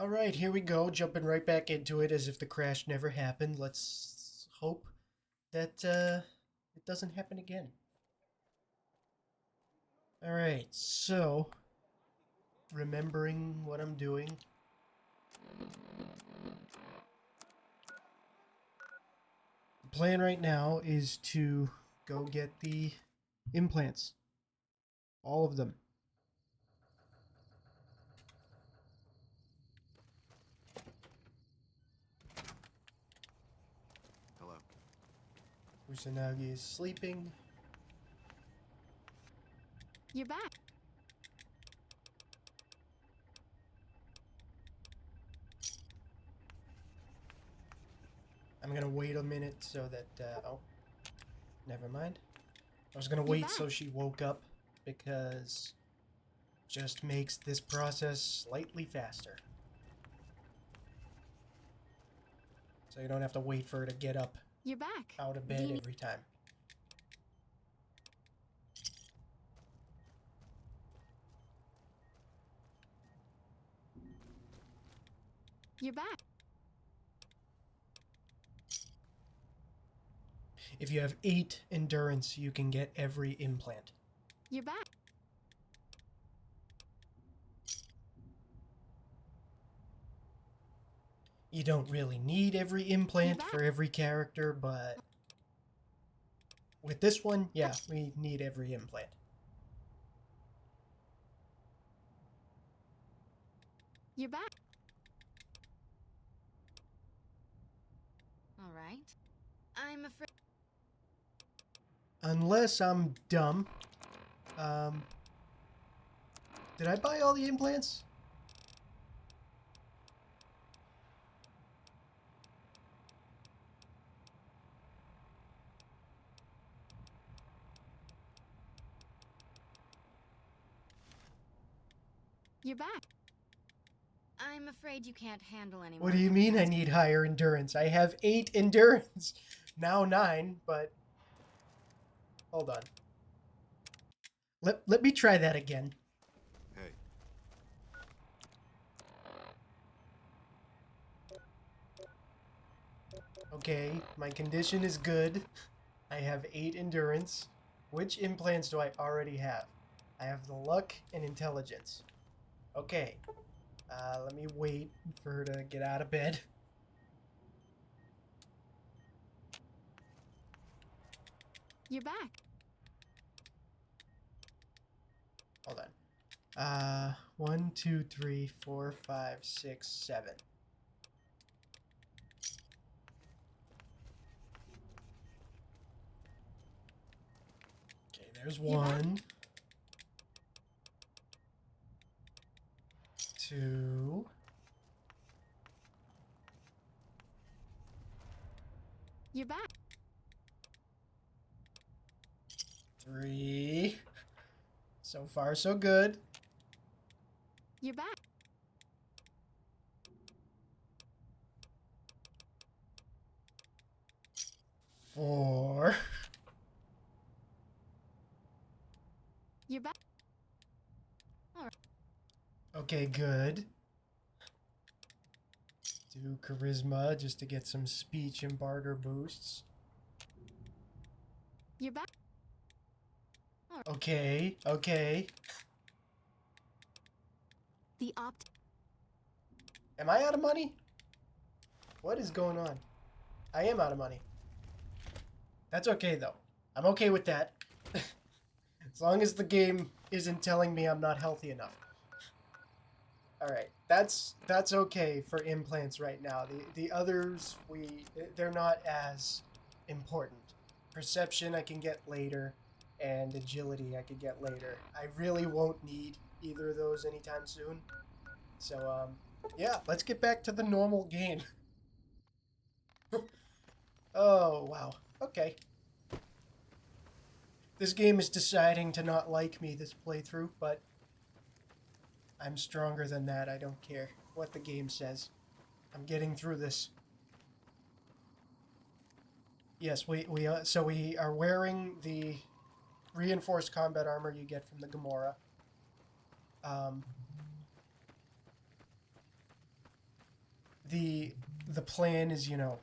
Alright, here we go, jumping right back into it as if the crash never happened. Let's hope that it doesn't happen again. Alright, so, remembering what I'm doing. The plan right now is to go get the implants. All of them. Hello. Kusanagi is sleeping. You're back. I'm gonna wait a minute so that, oh, never mind. I was gonna You're wait back. so she woke up because just makes this process slightly faster. So you don't have to wait for her to get up You're back. out of Do bed you every time. You're back. If you have 8 endurance, you can get every implant. You're back. You don't really need every implant back. for every character, but with this one, yeah, we need every implant. You're back. All right. I'm afraid. Unless I'm dumb. Did I buy all the implants? You're back. I'm afraid you can't handle any more. What do you mean I implants. need higher endurance? I have 8 endurance. Now 9, but... Hold on. Let me try that again. Hey. Okay, my condition is good. I have 8 endurance. Which implants do I already have? I have the luck and intelligence. Okay. Let me wait for her to get out of bed. You're back. Hold on. 1, 2, 3, 4, 5, 6, 7. Okay, there's You're back. 1. 2. You're back. 3. So far, so good. You're back. 4. You're back. Okay, good. Do charisma just to get some speech and barter boosts. You're back. Okay, okay. The opt. Am I out of money? What is going on? I am out of money. That's okay, though. I'm okay with that. As long as the game isn't telling me I'm not healthy enough. Alright, that's okay for implants right now. The others, they're not as important. Perception I can get later, and agility I could get later. I really won't need either of those anytime soon. So, yeah, let's get back to the normal game. Oh, wow. Okay. This game is deciding to not like me this playthrough, but I'm stronger than that. I don't care what the game says. I'm getting through this. Yes, so we are wearing the reinforced combat armor you get from the Gamora. the plan is, you know,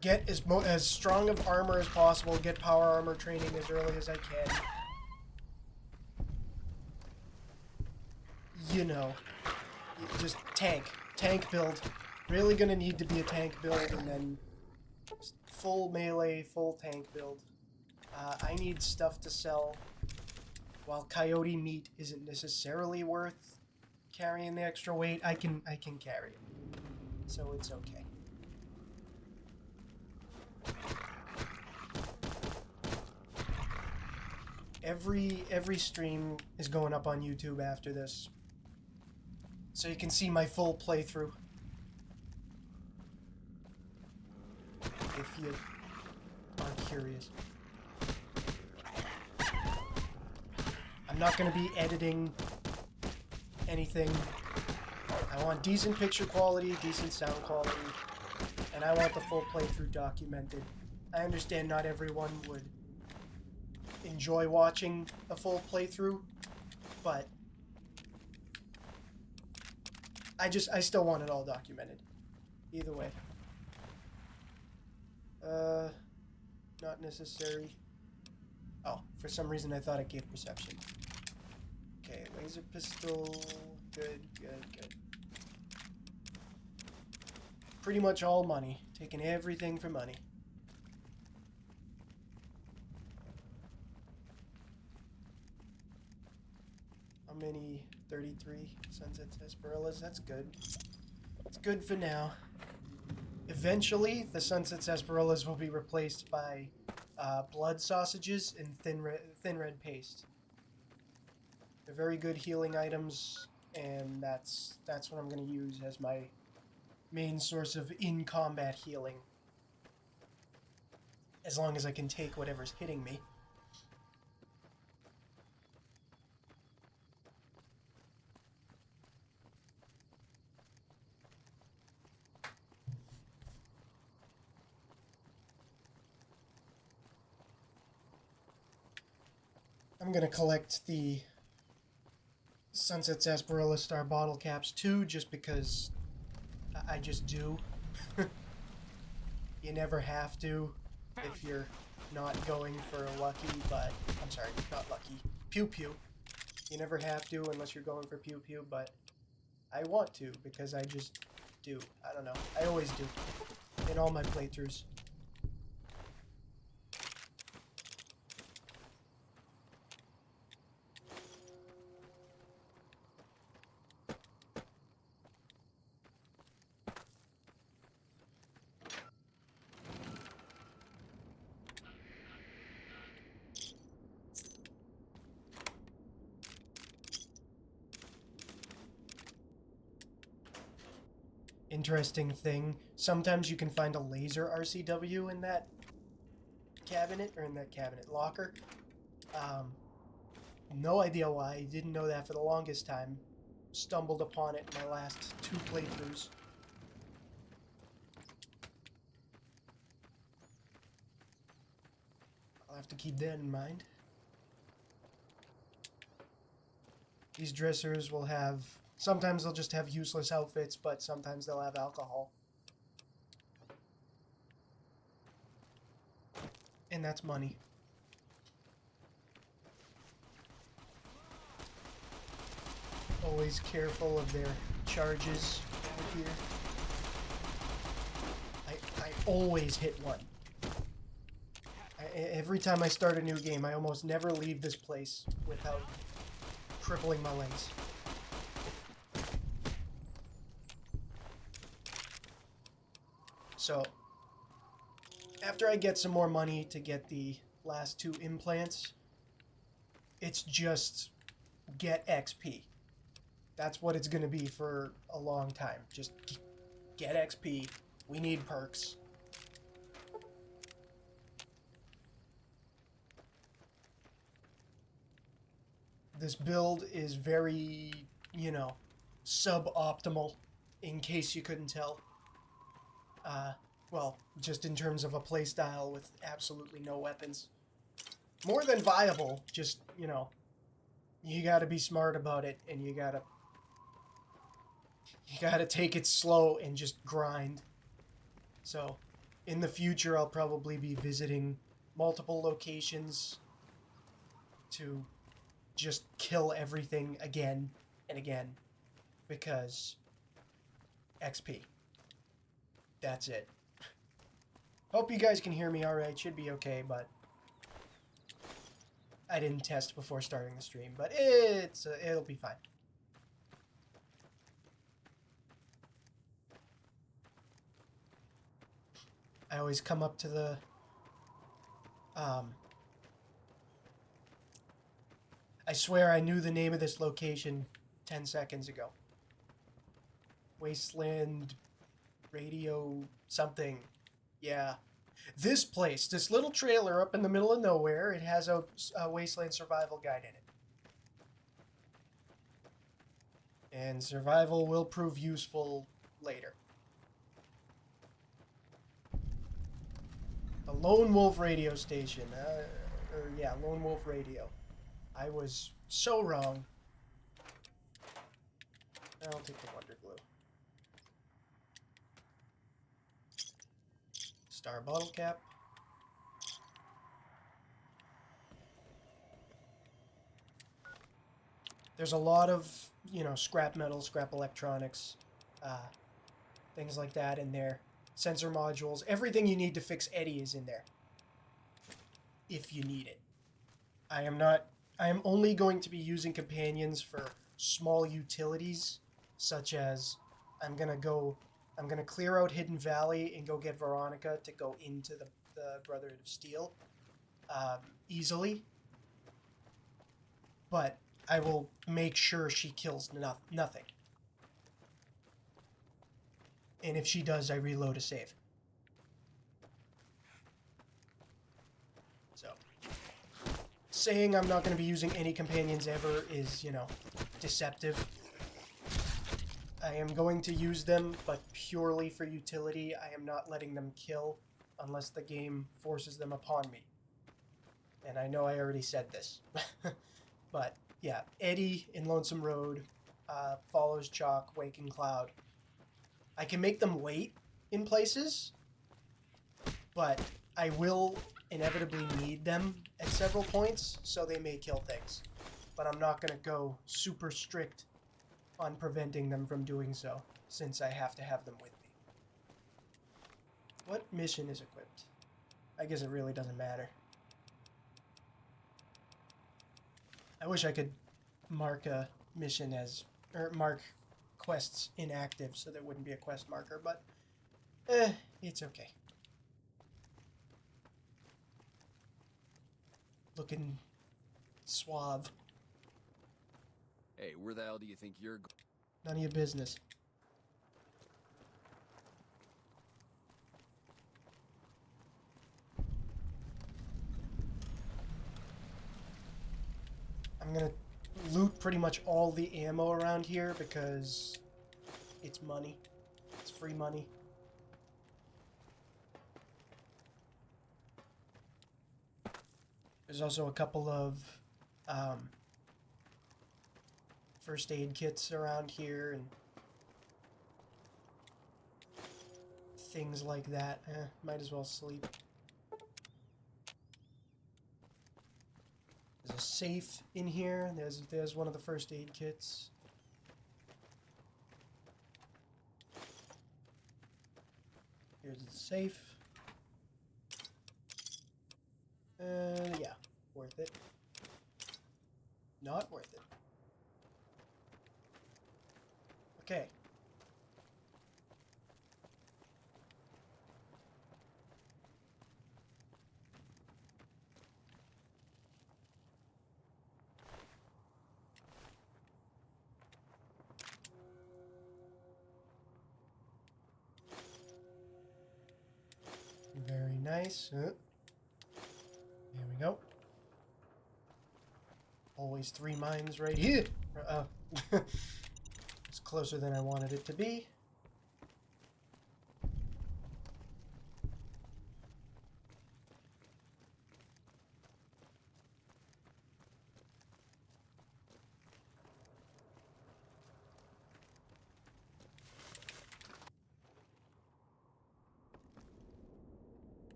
get as strong of armor as possible, get power armor training as early as I can. You know, just tank build. Really gonna need to be a tank build, and then full melee, full tank build. I need stuff to sell. While coyote meat isn't necessarily worth carrying the extra weight, I can carry it, so it's okay. Every stream is going up on YouTube after this, so you can see my full playthrough. If you are curious. I'm not going to be editing anything. I want decent picture quality, decent sound quality, and I want the full playthrough documented. I understand not everyone would enjoy watching a full playthrough, but I still want it all documented. Either way. Not necessary. Oh, for some reason I thought it gave perception. Okay, laser pistol. Good. Pretty much all money. Taking everything for money. How many? 33 Sunset Sarsaparillas. That's good. It's good for now. Eventually, the Sunset Sarsaparillas will be replaced by blood sausages and thin red paste. They're very good healing items, and that's what I'm going to use as my main source of in-combat healing. As long as I can take whatever's hitting me. I'm going to collect the Sunset Sarsaparilla Star bottle caps too, just because I just do. You never have to if you're not going for lucky, but... I'm sorry, not lucky. Pew pew. You never have to unless you're going for pew pew, but I want to because I just do. I don't know. I always do. In all my playthroughs. Interesting thing. Sometimes you can find a laser RCW in that cabinet, or in that cabinet locker. No idea why. Didn't know that for the longest time. Stumbled upon it in my last 2 playthroughs. I'll have to keep that in mind. These dressers will have... Sometimes they'll just have useless outfits, but sometimes they'll have alcohol. And that's money. Always careful of their charges over here. I always hit one. Every time I start a new game, I almost never leave this place without crippling my legs. So, after I get some more money to get the last 2 implants, it's just get XP. That's what it's going to be for a long time. Just get XP. We need perks. This build is very, you know, suboptimal, in case you couldn't tell. Well, just in terms of a playstyle with absolutely no weapons. More than viable, just, you know, you gotta be smart about it, and you You gotta take it slow and just grind. So, in the future, I'll probably be visiting multiple locations to just kill everything again and again because XP. That's it. Hope you guys can hear me alright. Should be okay, but I didn't test before starting the stream, but it'll be fine. I always come up to the I swear I knew the name of this location 10 seconds ago. Wasteland Radio something. Yeah. This place, this little trailer up in the middle of nowhere, it has a Wasteland survival guide in it. And survival will prove useful later. A Lone Wolf radio station. Lone Wolf Radio. I was so wrong. I'll take the Wonder Glue. Star bottle cap. There's a lot of, scrap metal, scrap electronics, things like that in there. Sensor modules. Everything you need to fix Eddie is in there. If you need it. I am only going to be using companions for small utilities, such as I'm gonna clear out Hidden Valley and go get Veronica to go into the Brotherhood of Steel easily. But I will make sure she kills nothing. And if she does, I reload a save. So, saying I'm not going to be using any companions ever is, deceptive. I am going to use them, but purely for utility. I am not letting them kill unless the game forces them upon me. And I know I already said this. But, yeah, Eddie in Lonesome Road, follows Chalk, Waking Cloud. I can make them wait in places, but I will inevitably need them at several points, so they may kill things. But I'm not going to go super strict on preventing them from doing so, since I have to have them with me. What mission is equipped? I guess it really doesn't matter. I wish I could mark a mission or mark quests inactive so there wouldn't be a quest marker, but it's okay. Looking suave. Hey, where the hell do you think you're None of your business. I'm gonna loot pretty much all the ammo around here because it's money. It's free money. There's also a couple of first aid kits around here and things like that. Might as well sleep. There's a safe in here. There's one of the first aid kits. Here's the safe. Yeah, worth it. Not worth it. Okay. Very nice. There we go. Always 3 mines right here. It's closer than I wanted it to be.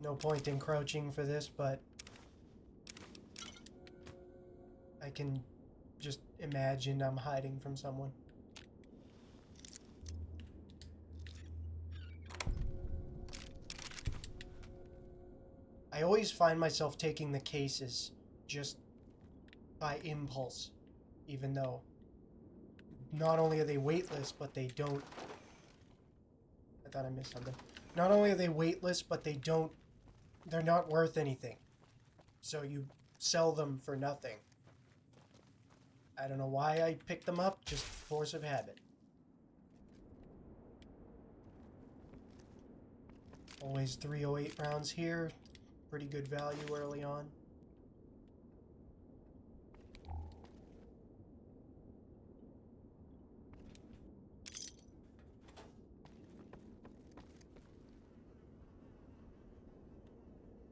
No point in crouching for this, but I can just imagine I'm hiding from someone. I always find myself taking the cases just by impulse, even though not only are they weightless, but they don't... I thought I missed something. Not only are they weightless, but they don't... They're not worth anything. So you sell them for nothing. I don't know why I picked them up, just force of habit. Always 308 rounds here. Pretty good value early on.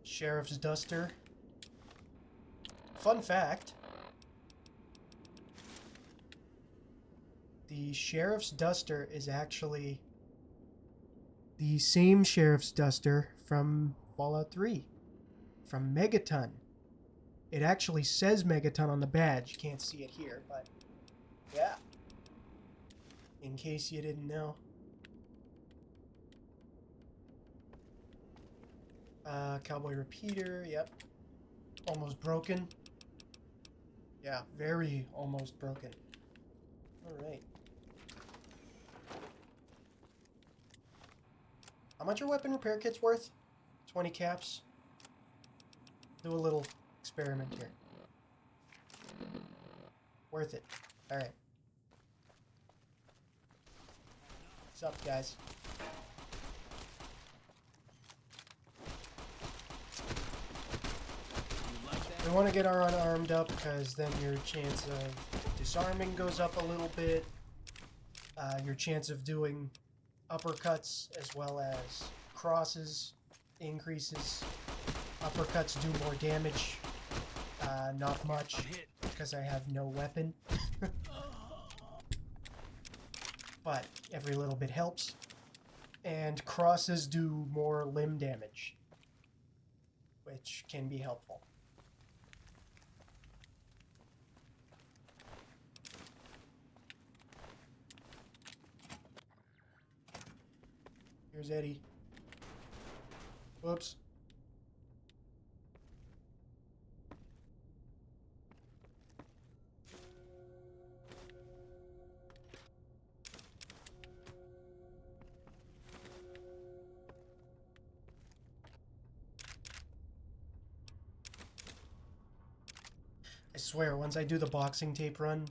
Sheriff's Duster. Fun fact. The Sheriff's Duster is actually the same Sheriff's Duster from Fallout 3. From Megaton. It actually says Megaton on the badge. You can't see it here, but yeah. In case you didn't know. Cowboy repeater, yep. Almost broken. Yeah, very almost broken. Alright. How much are weapon repair kits worth? 20 caps. Do a little experiment here. Worth it. Alright. What's up, guys? We want to get our unarmed up because then your chance of disarming goes up a little bit. Your chance of doing uppercuts as well as crosses increases. Uppercuts do more damage. Not much because I have no weapon. But every little bit helps. And crosses do more limb damage, which can be helpful. Here's Eddie. Whoops. I swear, once I do the boxing tape run,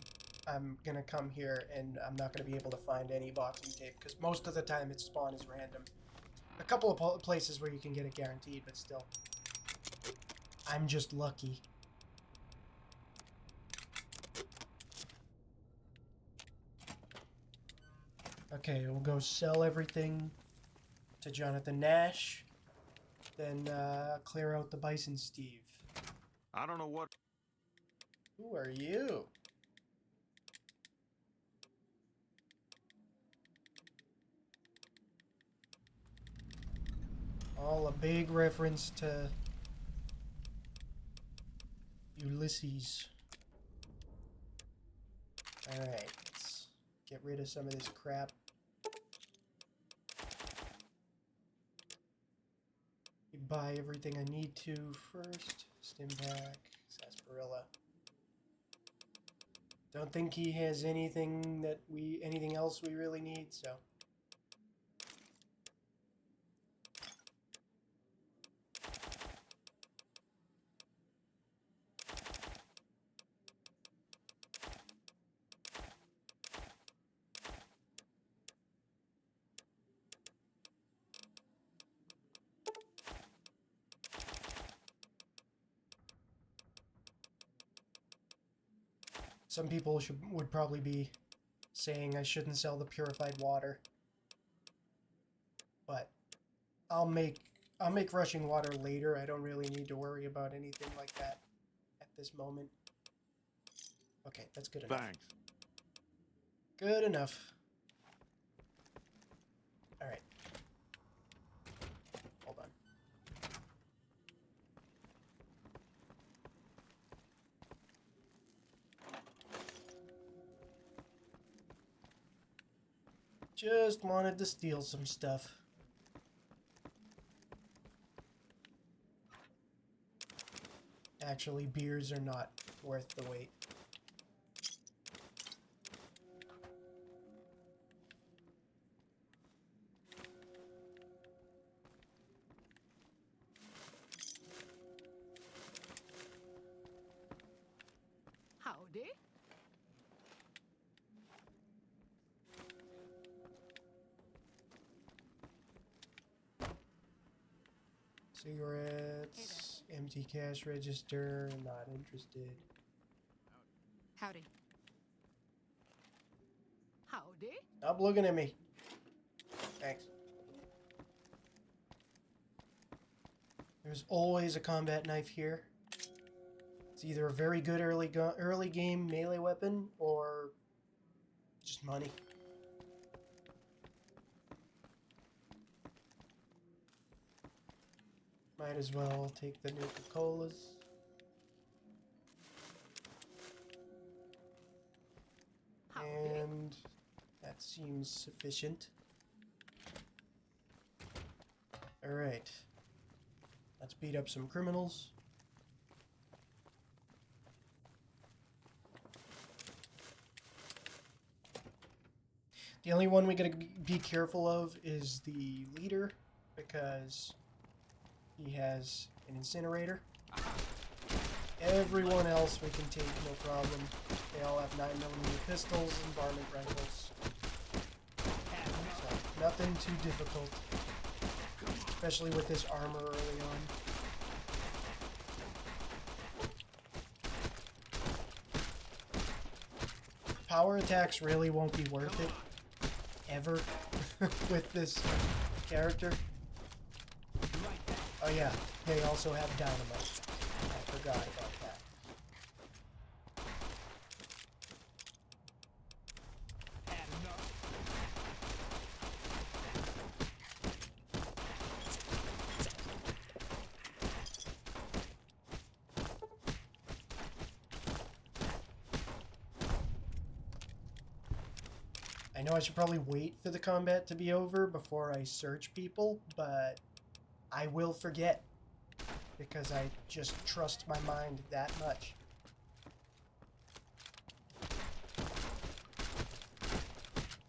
I'm gonna come here and I'm not gonna be able to find any boxing tape because most of the time its spawn is random. A couple of places where you can get it guaranteed, but still. I'm just lucky. Okay, we'll go sell everything to Jonathan Nash, then clear out the Bison Steve. I don't know what... Who are you? All a big reference to Ulysses. Alright, let's get rid of some of this crap. Buy everything I need to first. Stimpak, sarsaparilla. Don't think he has anything else we really need, so. Some people would probably be saying I shouldn't sell the purified water. But I'll make rushing water later. I don't really need to worry about anything like that at this moment. Okay, that's good enough. Thanks. Good enough. Alright. Hold on. Just wanted to steal some stuff. Actually, beers are not worth the wait. Howdy. Cigarettes, empty cash register, not interested. Howdy. Howdy. Stop looking at me. Thanks. There's always a combat knife here. It's either a very good early game melee weapon or just money. Might as well take the Nuka-Colas. Howdy. And that seems sufficient. Alright. Let's beat up some criminals. The only one we gotta be careful of is the leader, because he has an incinerator. Everyone else we can take, no problem. They all have 9mm pistols and varmint rifles. So, nothing too difficult. Especially with this armor early on. Power attacks really won't be worth it. Ever. With this character. Oh yeah, they also have dynamite. I forgot about that. I know I should probably wait for the combat to be over before I search people, but I will forget because I just trust my mind that much.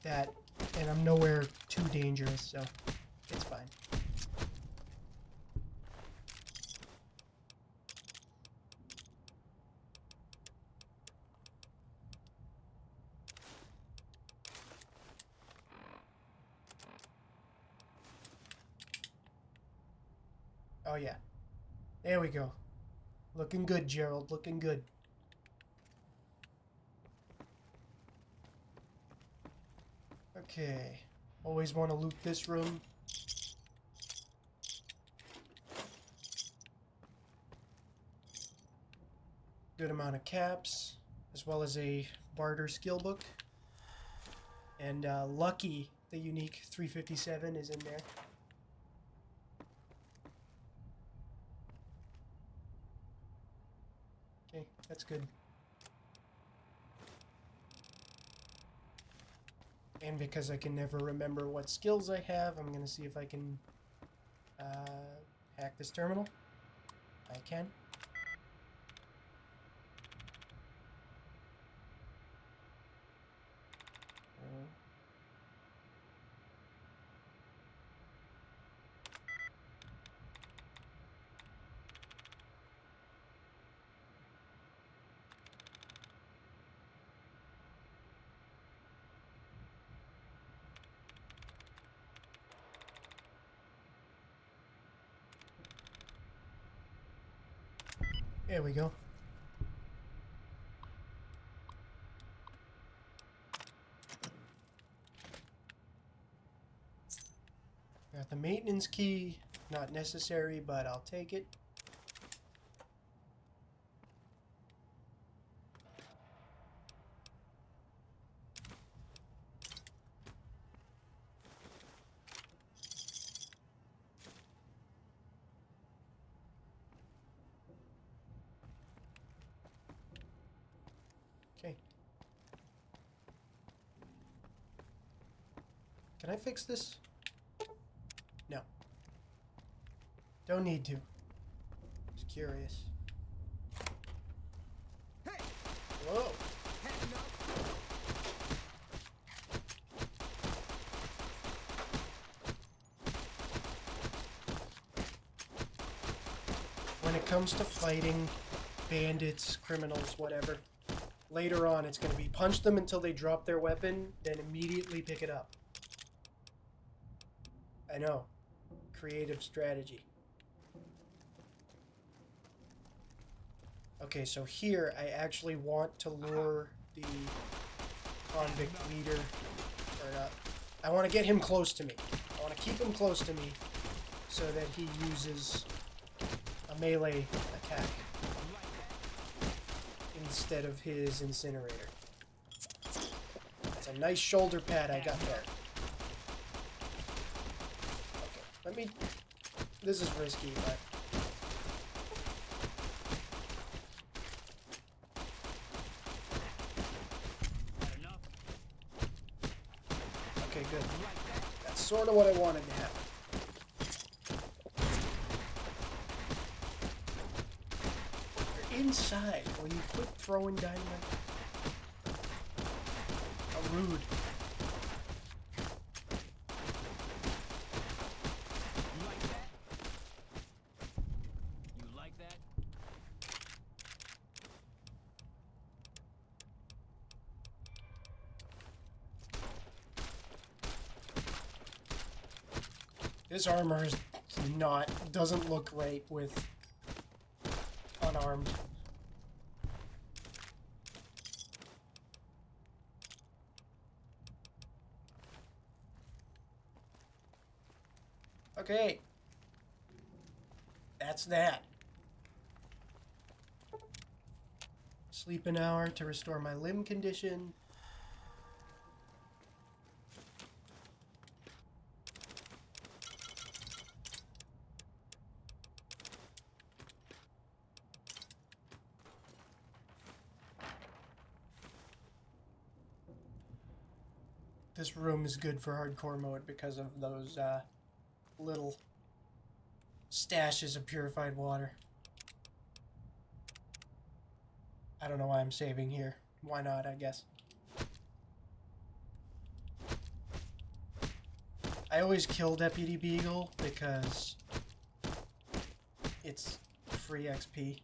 And I'm nowhere too dangerous, so it's fine. Oh yeah. There we go. Looking good, Gerald. Looking good. Okay. Always want to loot this room. Good amount of caps, as well as a barter skill book. And Lucky, the unique 357, is in there. Okay, that's good. And because I can never remember what skills I have, I'm going to see if I can hack this terminal. I can. There we go. Got the maintenance key. Not necessary, but I'll take it. Okay. Can I fix this? No. Don't need to. Just curious. Whoa. When it comes to fighting bandits, criminals, whatever, later on it's going to be punch them until they drop their weapon, then immediately pick it up. I know. Creative strategy. Okay, so here I actually want to lure the convict leader, or not. I want to get him close to me. I want to keep him close to me so that he uses a melee attack instead of his incinerator. That's a nice shoulder pad I got there. Okay, let me... This is risky, but... Okay, good. That's sort of what I wanted to happen. You're inside. Will you quit throwing dynamite? How rude. You like that? This armor is doesn't look great with unarmed. Okay. That's that. Sleep an hour to restore my limb condition. This room is good for hardcore mode because of those little stashes of purified water. I don't know why I'm saving here. Why not, I guess. I always kill Deputy Beagle because it's free XP.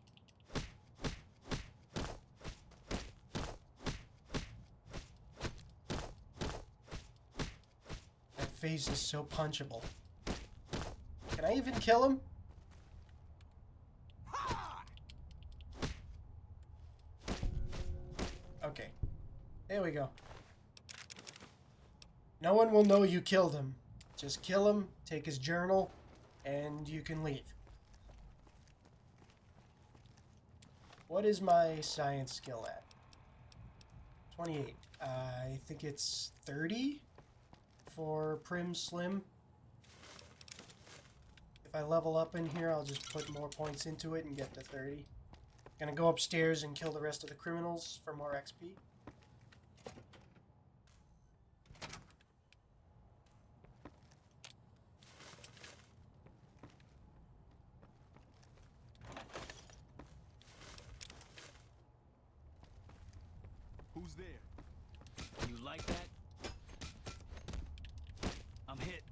That face is so punchable. Can I even kill him? Okay. There we go. No one will know you killed him. Just kill him, take his journal, and you can leave. What is my science skill at? 28. I think it's 30 for Prim Slim. If I level up in here, I'll just put more points into it and get to 30. Gonna go upstairs and kill the rest of the criminals for more XP. Who's there? You like that? I'm hit.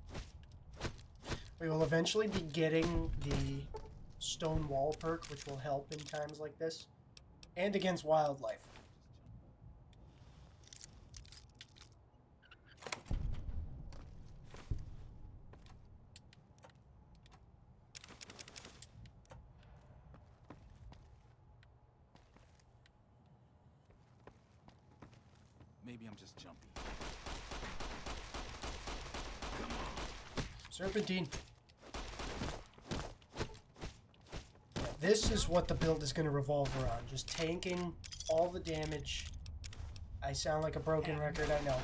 We will eventually be getting the stone wall perk, which will help in times like this, and against wildlife. Maybe I'm just jumpy. Serpentine. Yeah, this is what the build is going to revolve around. Just tanking all the damage. I sound like a broken record, I know.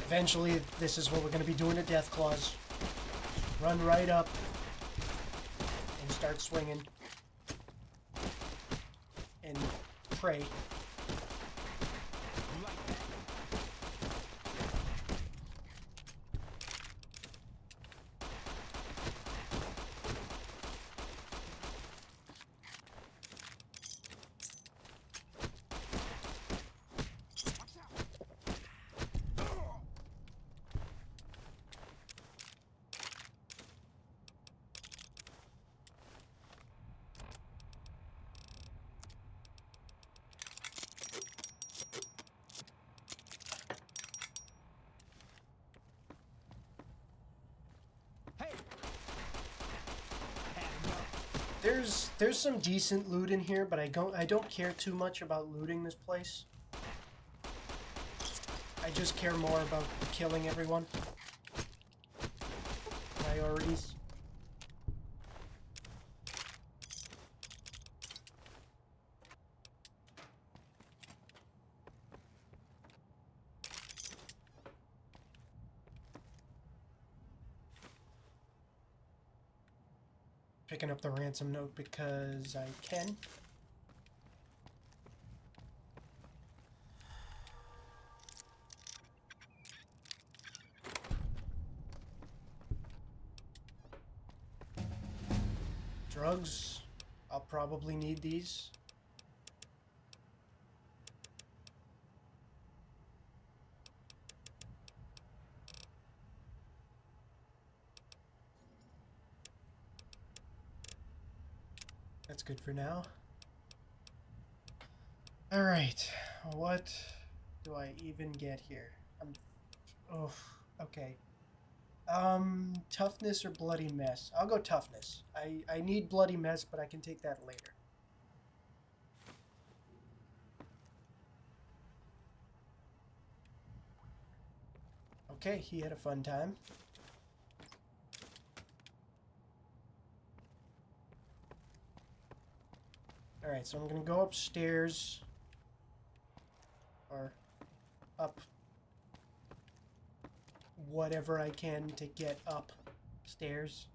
Eventually, this is what we're going to be doing at Death Claws. Run right up and start swinging. and pray. There's some decent loot in here, but I don't care too much about looting this place. I just care more about killing everyone. Priorities. Picking up the ransom note because I can. Drugs. I'll probably need these. That's good for now. Alright, what do I even get here? Oh, okay. Toughness or bloody mess? I'll go toughness. I need bloody mess, but I can take that later. Okay, he had a fun time. Alright, so I'm gonna go upstairs. Or up whatever I can to get upstairs.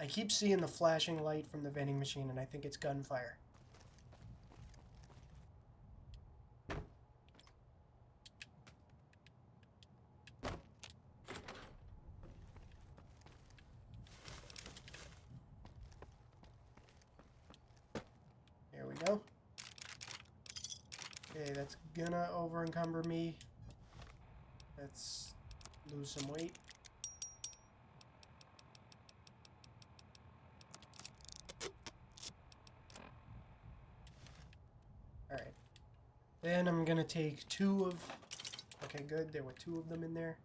I keep seeing the flashing light from the vending machine and I think it's gunfire. There we go. Okay, that's gonna over encumber me. Let's lose some weight. Alright. Then I'm gonna take two of... Okay, good. There were two of them in there.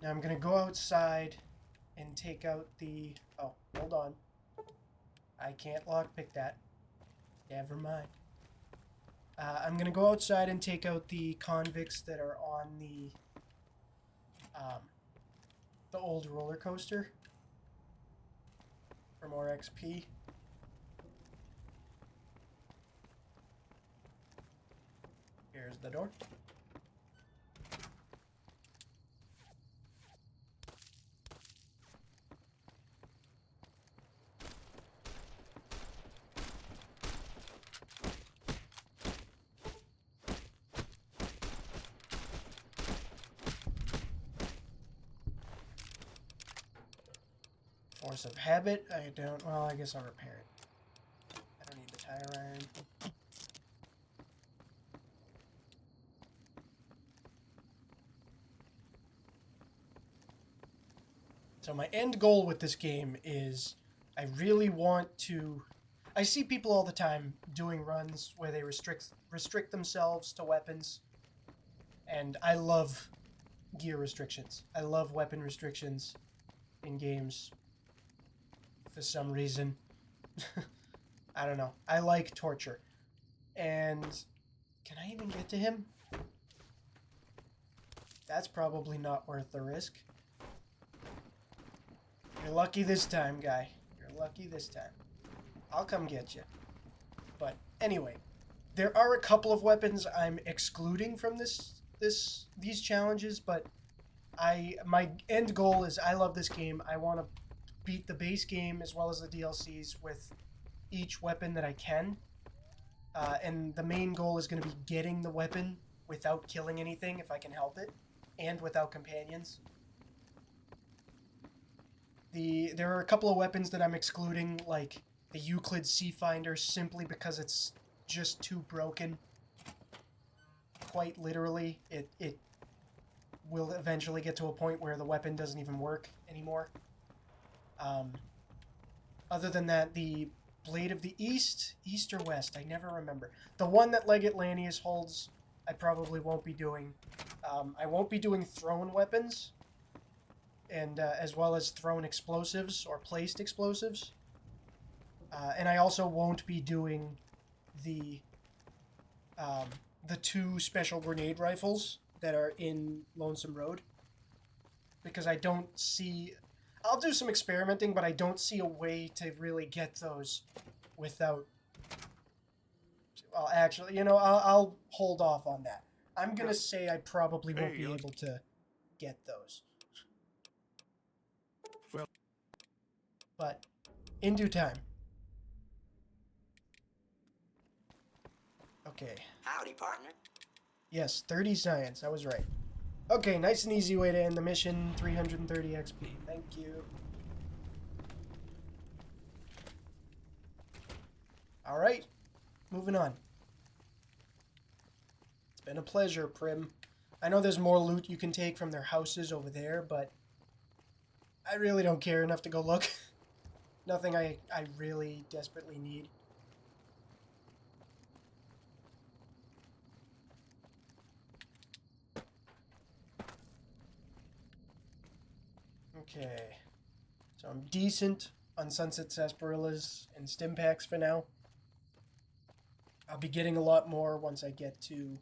Now I'm gonna go outside and take out the... Oh, hold on. I can't lockpick that. Never mind. I'm gonna go outside and take out the convicts that are on the old roller coaster for more XP. Here's the door. Force of habit, I don't, well, I guess I'll repair it. I don't need the tire iron. So my end goal with this game is I really want to... I see people all the time doing runs where they restrict themselves to weapons. And I love gear restrictions. I love weapon restrictions in games. For some reason. I don't know. I like torture. And can I even get to him? That's probably not worth the risk. You're lucky this time, guy. You're lucky this time. I'll come get you. But anyway, there are a couple of weapons I'm excluding from these challenges, but my end goal is I love this game. I want to beat the base game as well as the DLCs with each weapon that I can. And the main goal is going to be getting the weapon without killing anything if I can help it, and without companions. There are a couple of weapons that I'm excluding, like the Euclid Sea Finder, simply because it's just too broken. Quite literally, it will eventually get to a point where the weapon doesn't even work anymore. Other than that, the Blade of the East or West, I never remember. The one that Legate Lanius holds, I probably won't be doing. I won't be doing thrown weapons, and as well as thrown explosives or placed explosives. And I also won't be doing the 2 special grenade rifles that are in Lonesome Road, because I don't see... I'll do some experimenting, but I don't see a way to really get those without... Well, actually, you know, I'll hold off on that. I'm gonna say I probably won't be able to get those. Well. But in due time. Okay. Howdy, partner. Yes, 30 science. I was right. Okay, nice and easy way to end the mission. 330 XP. Thank you. Alright. Moving on. It's been a pleasure, Prim. I know there's more loot you can take from their houses over there, but I really don't care enough to go look. Nothing I really desperately need. Okay. So I'm decent on Sunset Sarsaparillas and Stimpaks for now. I'll be getting a lot more once I get to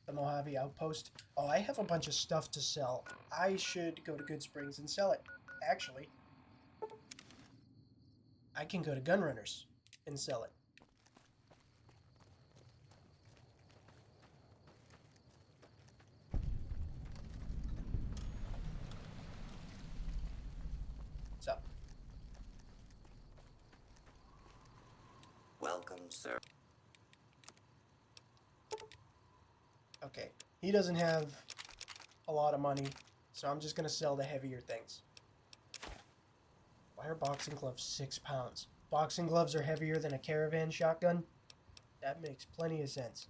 the Mojave Outpost. Oh, I have a bunch of stuff to sell. I should go to Good Springs and sell it. Actually, I can go to Gunrunners and sell it. So, Welcome, sir. okay. He doesn't have a lot of money, so I'm just going to sell the heavier things. Why are boxing gloves 6 pounds? Boxing gloves are heavier than a caravan shotgun? That makes plenty of sense.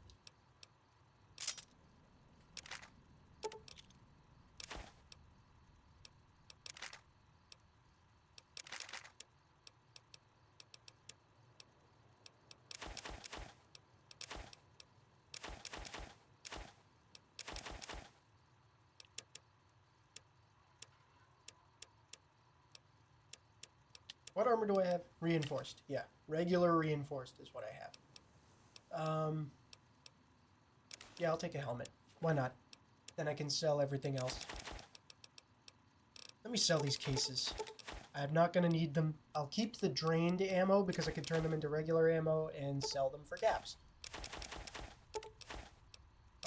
What armor do I have? Reinforced. Yeah, regular reinforced is what I have. Yeah, I'll take a helmet. Why not? Then I can sell everything else. Let me sell these cases. I'm not going to need them. I'll keep the drained ammo because I can turn them into regular ammo and sell them for gaps.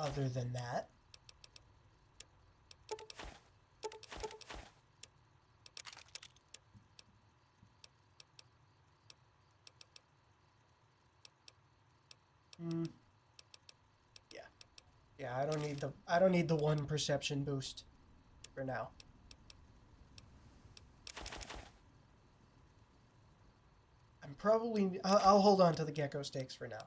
Other than that... Yeah. Yeah, I don't need the 1 perception boost for now. I'll hold on to the gecko steaks for now.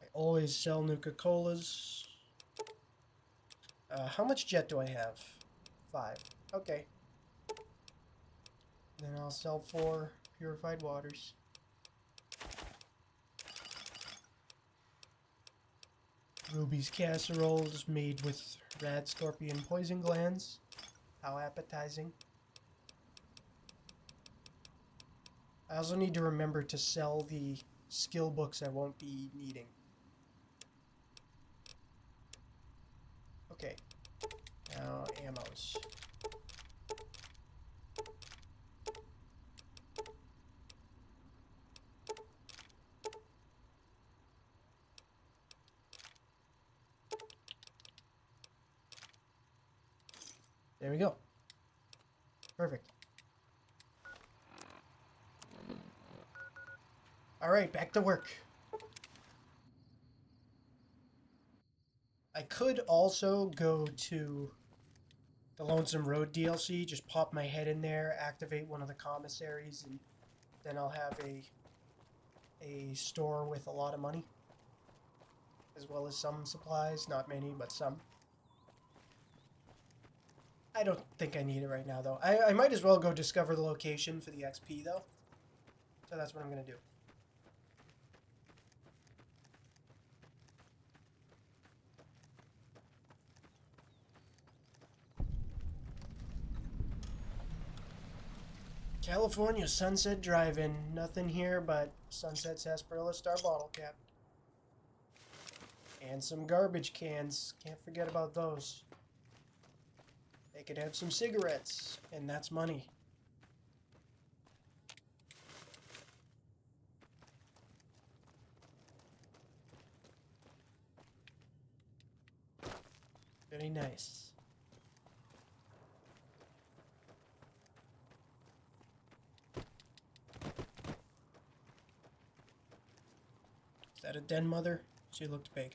I always sell Nuka-Colas. How much jet do I have? 5. Okay. Then I'll sell 4 purified waters. Ruby's casseroles made with rad scorpion poison glands. How appetizing. I also need to remember to sell the skill books I won't be needing. Okay. Now, ammos. There we go. Perfect. Alright, back to work. I could also go to the Lonesome Road DLC, just pop my head in there, activate one of the commissaries, and then I'll have a store with a lot of money. As well as some supplies, not many, but some. I don't think I need it right now, though. I might as well go discover the location for the XP, though. So that's what I'm going to do. California Sunset Drive-In. Nothing here but Sunset Sarsaparilla Star bottle cap. And some garbage cans. Can't forget about those. They could have some cigarettes, and that's money. Very nice. Is that a den mother? She looked big.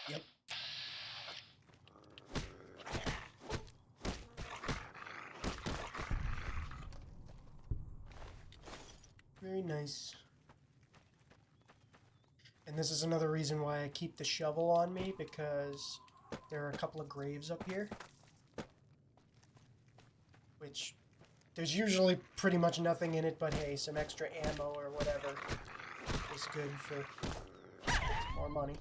Yep. Very nice. And this is another reason why I keep the shovel on me, because there are a couple of graves up here. Which, there's usually pretty much nothing in it, but hey, some extra ammo or whatever is good for more money.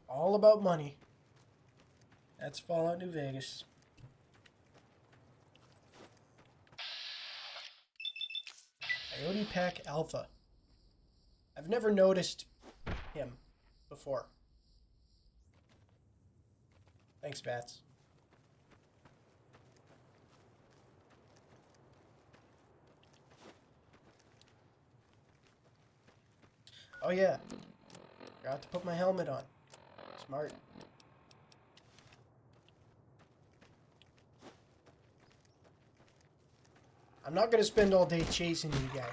All about money. That's Fallout New Vegas. Coyote Pack Alpha. I've never noticed him before. Thanks, Bats. Oh yeah. Forgot to put my helmet on. Smart. I'm not gonna spend all day chasing you guys.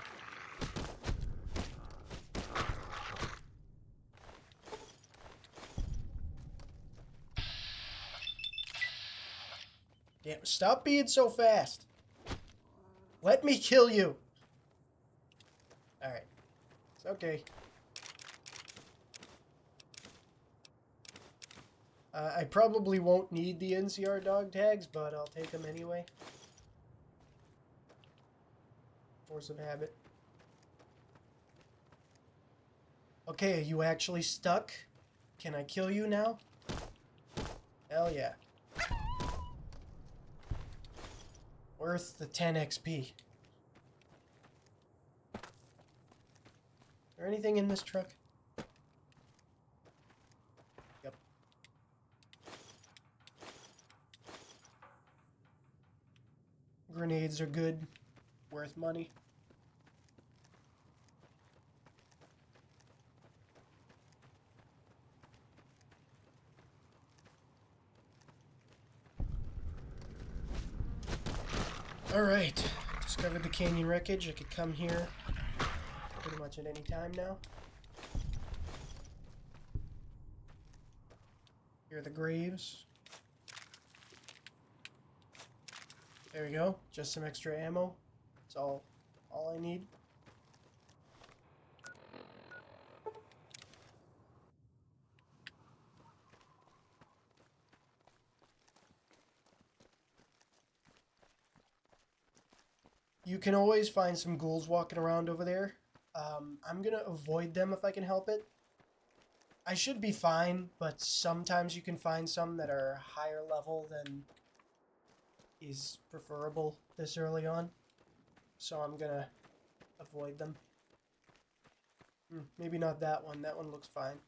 Damn, stop being so fast. Let me kill you. Alright. It's okay. I probably won't need the NCR dog tags, but I'll take them anyway. Force of habit. Okay, are you actually stuck? Can I kill you now? Hell yeah. Worth the 10 XP. Is there anything in this truck? Yep. Grenades are good. Worth money. Alright, discovered the canyon wreckage. I could come here pretty much at any time now. Here are the graves. There we go, just some extra ammo. That's all I need. You can always find some ghouls walking around over there. I'm gonna avoid them if I can help it. I should be fine, but sometimes you can find some that are higher level than is preferable this early on. So I'm gonna avoid them. Maybe not that one. That one looks fine.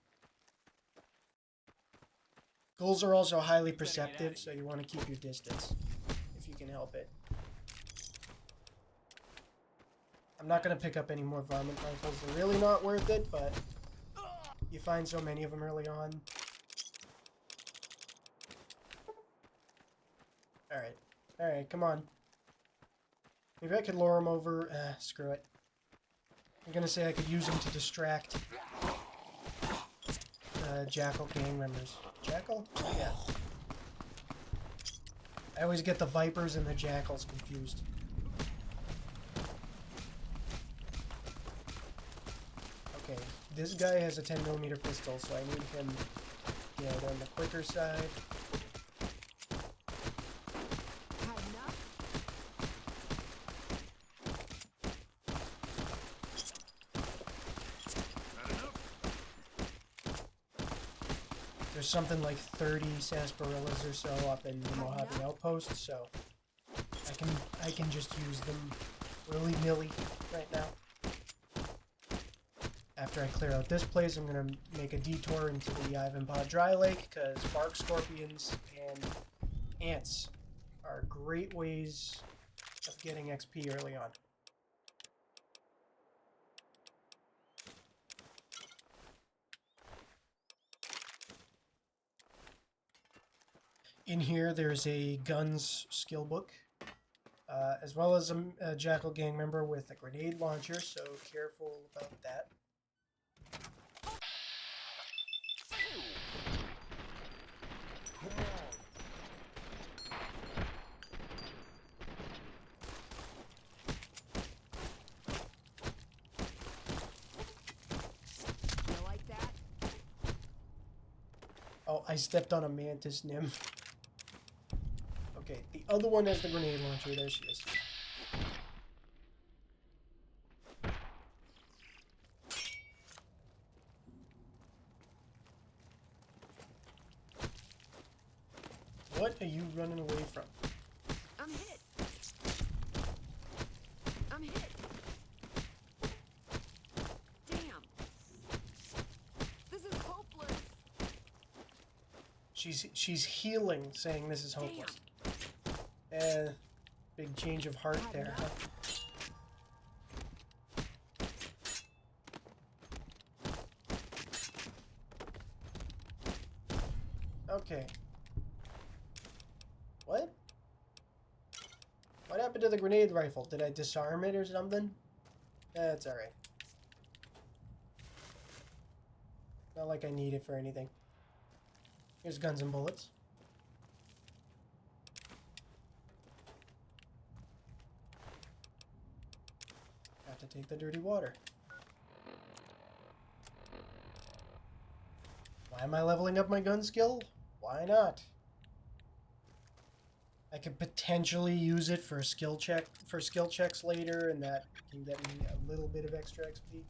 Ghouls are also highly perceptive, so you want to keep your distance if you can help it. I'm not going to pick up any more varmint rifles. They're really not worth it, but you find so many of them early on. Alright. Alright, come on. Maybe I could lure him over. Screw it. I'm gonna say I could use him to distract Jackal gang members. Jackal? Yeah. I always get the Vipers and the Jackals confused. Okay, this guy has a 10mm pistol, so I need him, you know, on the quicker side. Had enough? Not enough. There's something like 30 sarsaparillas or so up in the Mojave Outpost, so I can just use them willy-nilly right now. After I clear out this place, I'm gonna make a detour into the Ivanpah Dry Lake, because bark scorpions and ants are great ways of getting XP early on. In here, there's a guns skill book, as well as a Jackal gang member with a grenade launcher, so careful about that. You like that? Oh, I stepped on a mantis nymph. Okay, the other one has the grenade launcher. There she is. What are you running away from? I'm hit. I'm hit. Damn. This is hopeless. She's healing, saying this is hopeless. Big change of heart there. Huh? Okay. What? What happened to the grenade rifle? Did I disarm it or something? That's alright. Not like I need it for anything. Here's guns and bullets. Have to take the dirty water. Why am I leveling up my gun skill? Why not? I could potentially use it for a skill checks later, and that can get me a little bit of extra XP.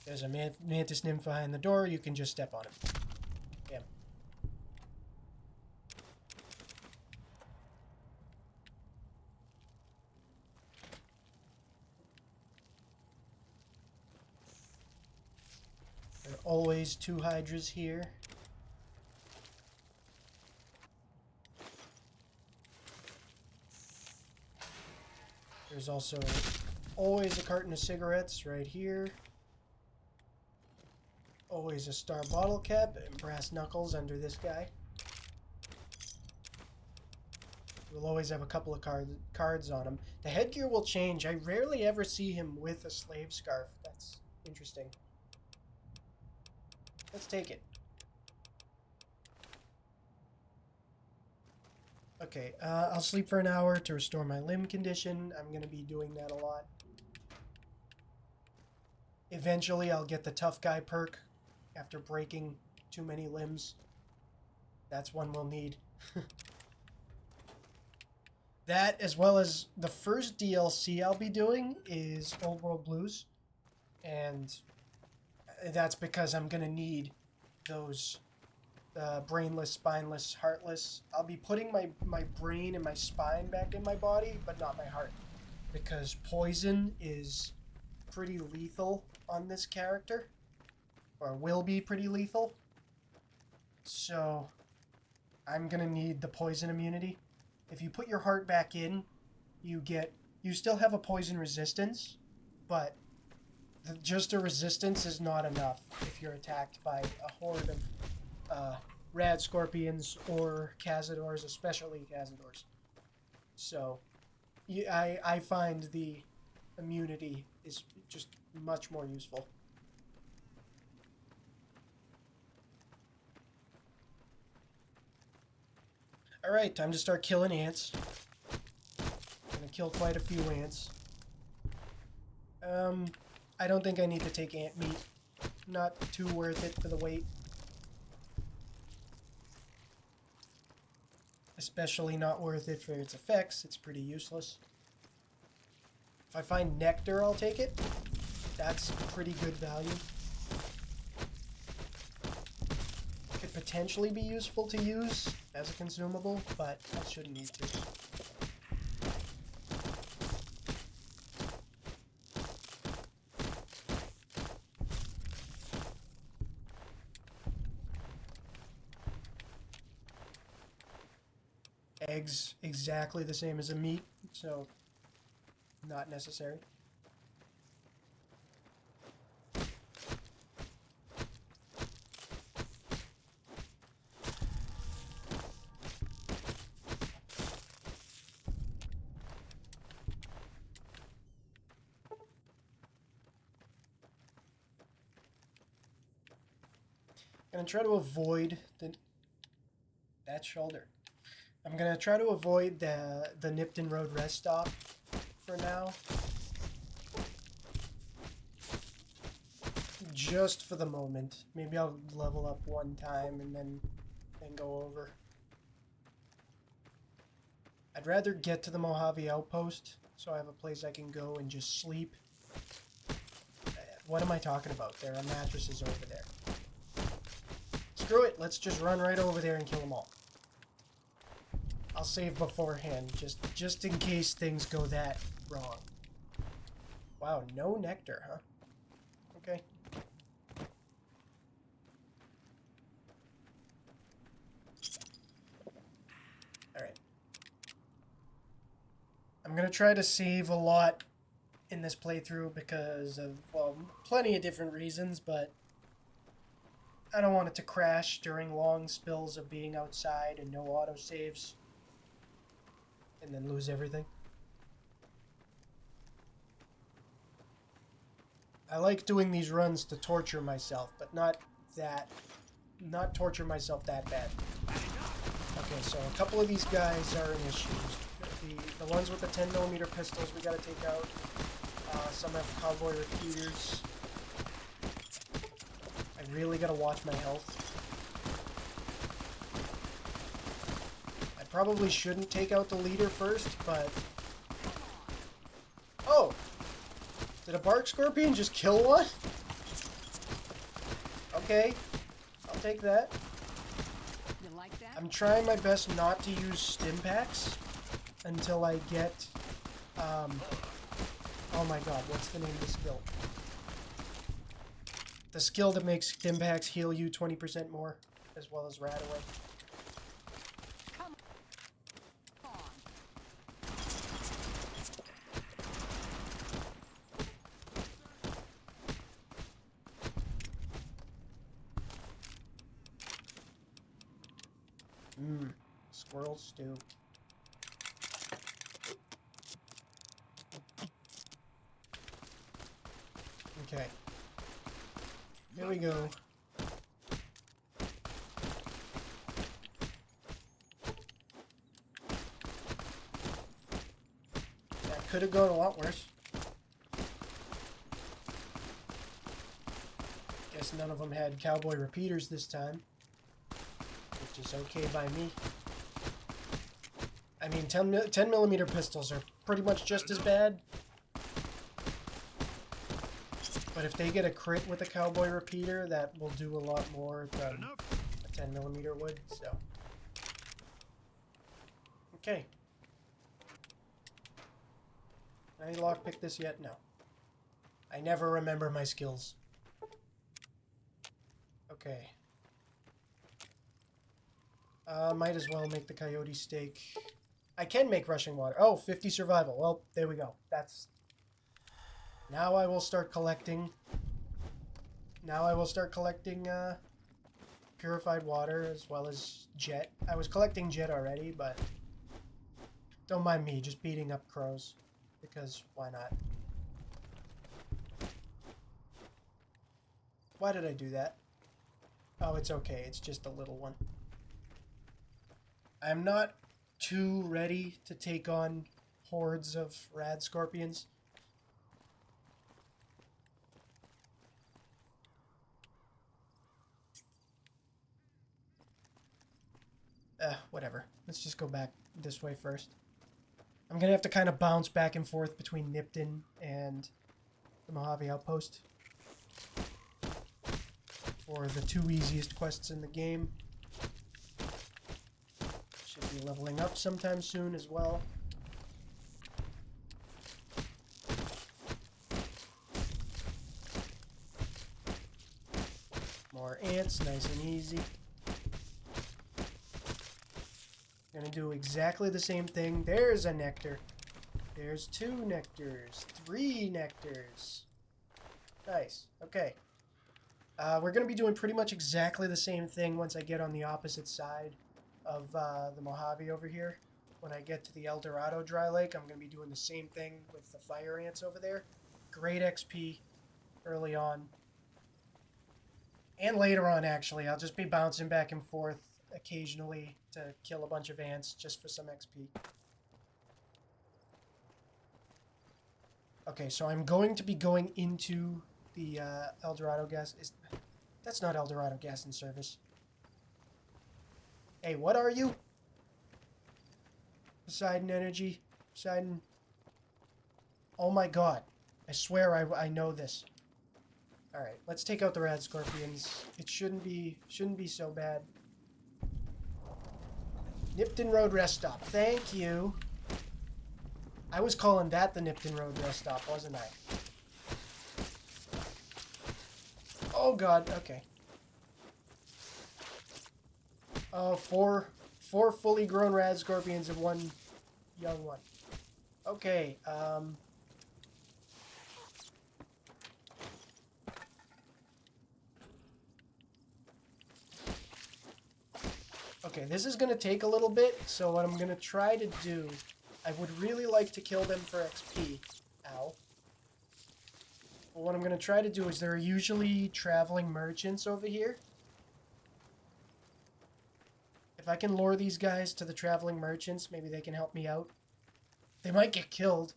There's a mantis nymph behind the door. You can just step on him. Damn. There are always 2 hydras here. There's also always a carton of cigarettes right here. Always a star bottle cap and brass knuckles under this guy. We'll always have a couple of cards on him. The headgear will change. I rarely ever see him with a slave scarf. That's interesting. Let's take it. Okay, I'll sleep for an hour to restore my limb condition. I'm going to be doing that a lot. Eventually, I'll get the tough guy perk after breaking too many limbs. That's one we'll need. That, as well as the first DLC I'll be doing, is Old World Blues. And that's because I'm going to need those brainless, spineless, heartless. I'll be putting my brain and my spine back in my body, but not my heart. Because poison is pretty lethal on this character. Or will be pretty lethal. So, I'm going to need the poison immunity. If you put your heart back in, you still have a poison resistance, but just a resistance is not enough if you're attacked by a horde of rad scorpions or cazadors, especially cazadors. So, I find the immunity is just much more useful. Alright, time to start killing ants. Gonna kill quite a few ants. I don't think I need to take ant meat. Not too worth it for the weight. Especially not worth it for its effects. It's pretty useless. If I find nectar, I'll take it. That's pretty good value. Could potentially be useful to use as a consumable, but I shouldn't need to. Eggs, exactly the same as a meat, so not necessary. I'm gonna try to avoid that shoulder. I'm gonna try to avoid the Nipton Road rest stop for now. Just for the moment. Maybe I'll level up one time and then go over. I'd rather get to the Mojave Outpost so I have a place I can go and just sleep. What am I talking about? There are mattresses over there. Screw it, let's just run right over there and kill them all. I'll save beforehand, just in case things go that wrong. Wow, no nectar, huh? Okay. Alright. I'm gonna try to save a lot in this playthrough because of, well, plenty of different reasons, but I don't want it to crash during long spills of being outside and no autosaves. And then lose everything. I like doing these runs to torture myself, but not torture myself that bad. Okay, so a couple of these guys are an issue. The ones with the 10mm pistols we gotta take out. Some have cowboy repeaters. I really gotta watch my health. I probably shouldn't take out the leader first, but... Oh! Did a bark scorpion just kill one? Okay. I'll take that. You like that? I'm trying my best not to use stim packs until I get... Oh my god, what's the name of the skill? The skill that makes stim packs heal you 20% more, as well as Radaway. Come on. Squirrel stew. Okay. Here we go. That could have gone a lot worse. Guess none of them had cowboy repeaters this time. Which is okay by me. I mean, 10mm pistols are pretty much just as bad. But if they get a crit with a cowboy repeater, that will do a lot more than a 10mm would, so. Okay. Can I lockpick this yet? No. I never remember my skills. Okay. Might as well make the coyote steak. I can make rushing water. Oh, 50 survival. Well, there we go. That's... Now I will start collecting... purified water as well as jet. I was collecting jet already, but don't mind me just beating up crows because why not? Why did I do that? Oh, it's okay. It's just a little one. I'm not too ready to take on hordes of rad scorpions. Whatever. Let's just go back this way first. I'm gonna have to kind of bounce back and forth between Nipton and the Mojave Outpost for the 2 easiest quests in the game. Should be leveling up sometime soon as well. More ants, nice and easy. Gonna do exactly the same thing. There's a nectar. There's 2 nectars. 3 nectars. Nice. Okay. We're gonna be doing pretty much exactly the same thing once I get on the opposite side of the Mojave over here. When I get to the El Dorado dry lake, I'm gonna be doing the same thing with the fire ants over there. Great XP early on. And later on, actually. I'll just be bouncing back and forth occasionally to kill a bunch of ants just for some XP. Okay, so I'm going to be going into the El Dorado gas. That's not El Dorado gas in service. Hey, what are you? Poseidon Energy. Poseidon. Oh my god. I swear I know this. Alright, let's take out the rad scorpions. It shouldn't be so bad. Nipton Road Rest Stop. Thank you. I was calling that the Nipton Road Rest Stop, wasn't I? Oh god, okay. Four fully grown rad scorpions and 1 young one. Okay, okay, this is going to take a little bit, so what I'm going to try to do, I would really like to kill them for XP. Ow. But what I'm going to try to do is there are usually traveling merchants over here. If I can lure these guys to the traveling merchants, maybe they can help me out. They might get killed,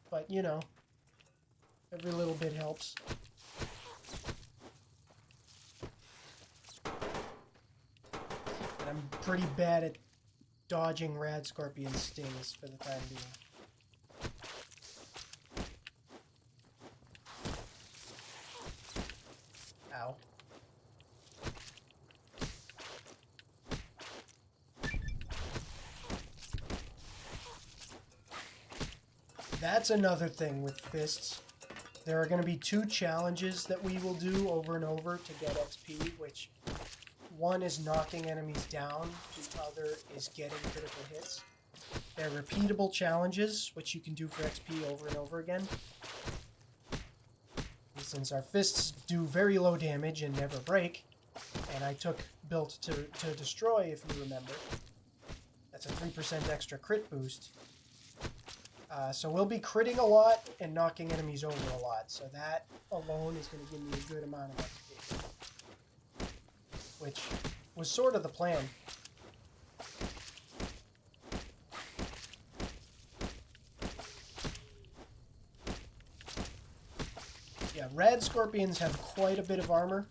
but you know, every little bit helps. I'm pretty bad at dodging rad scorpion stings for the time being. Ow. That's another thing with fists. There are going to be 2 challenges that we will do over and over to get XP, which one is knocking enemies down, the other is getting critical hits. They're repeatable challenges, which you can do for XP over and over again. And since our fists do very low damage and never break, and I took Built to Destroy, if you remember, that's a 3% extra crit boost. So we'll be critting a lot and knocking enemies over a lot, so that alone is going to give me a good amount of XP. Which was sort of the plan. Yeah, rad scorpions have quite a bit of armor.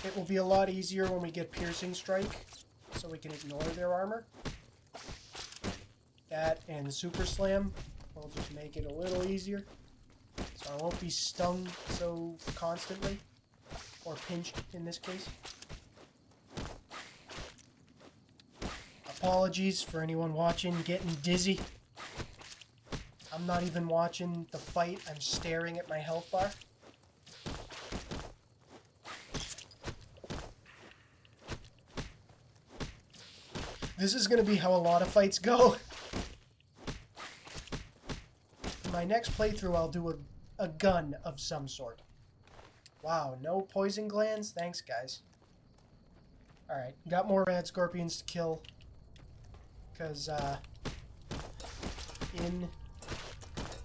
It will be a lot easier when we get piercing strike, so we can ignore their armor. That and super slam will just make it a little easier, so I won't be stung so constantly. Or pinched, in this case. Apologies for anyone watching getting dizzy. I'm not even watching the fight, I'm staring at my health bar. This is going to be how a lot of fights go. For my next playthrough, I'll do a gun of some sort. Wow, no poison glands? Thanks, guys. Alright, got more rad scorpions to kill. Because, in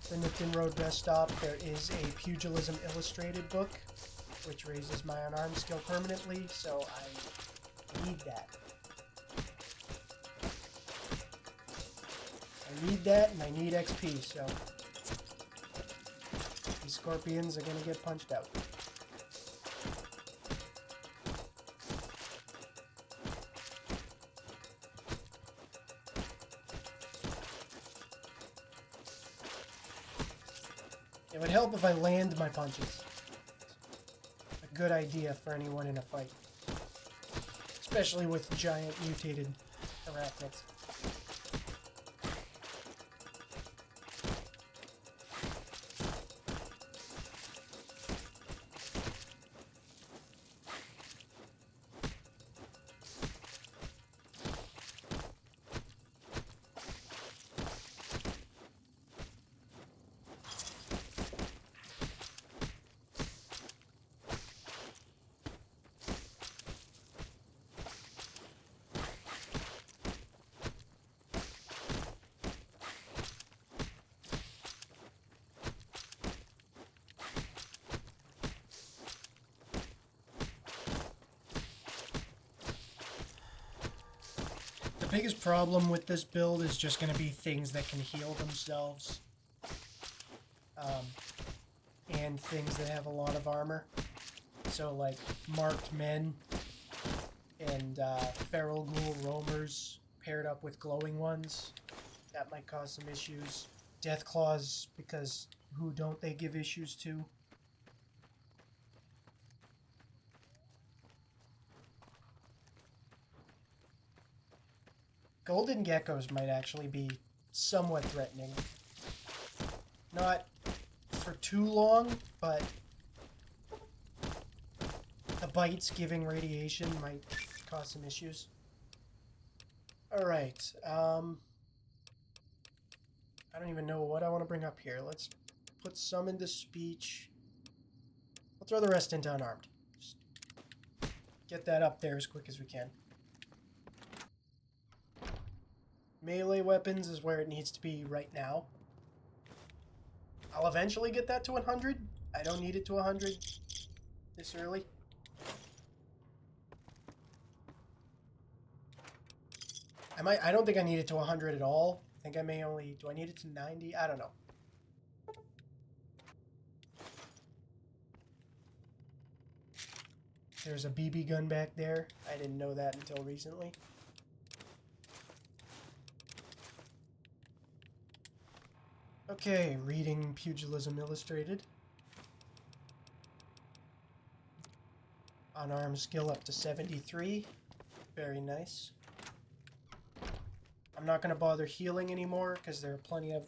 the Nipton Road Rest Stop, there is a Pugilism Illustrated book, which raises my unarmed skill permanently, so I need that. I need that, and I need XP, so these scorpions are gonna get punched out. It would help if I land my punches. A good idea for anyone in a fight. Especially with giant mutated arachnids. The biggest problem with this build is just going to be things that can heal themselves. And things that have a lot of armor. So like marked men and feral ghoul roamers paired up with glowing ones. That might cause some issues. Death claws, because who don't they give issues to? Golden geckos might actually be somewhat threatening. Not for too long, but the bites giving radiation might cause some issues. Alright, I don't even know what I want to bring up here. Let's put some into speech. We'll throw the rest into unarmed. Just get that up there as quick as we can. Melee weapons is where it needs to be right now. I'll eventually get that to 100. I don't need it to 100 this early. I don't think I need it to 100 at all. I think I may only... Do I need it to 90? I don't know. There's a BB gun back there. I didn't know that until recently. Okay, reading Pugilism Illustrated. Unarmed skill up to 73. Very nice. I'm not going to bother healing anymore because there are plenty of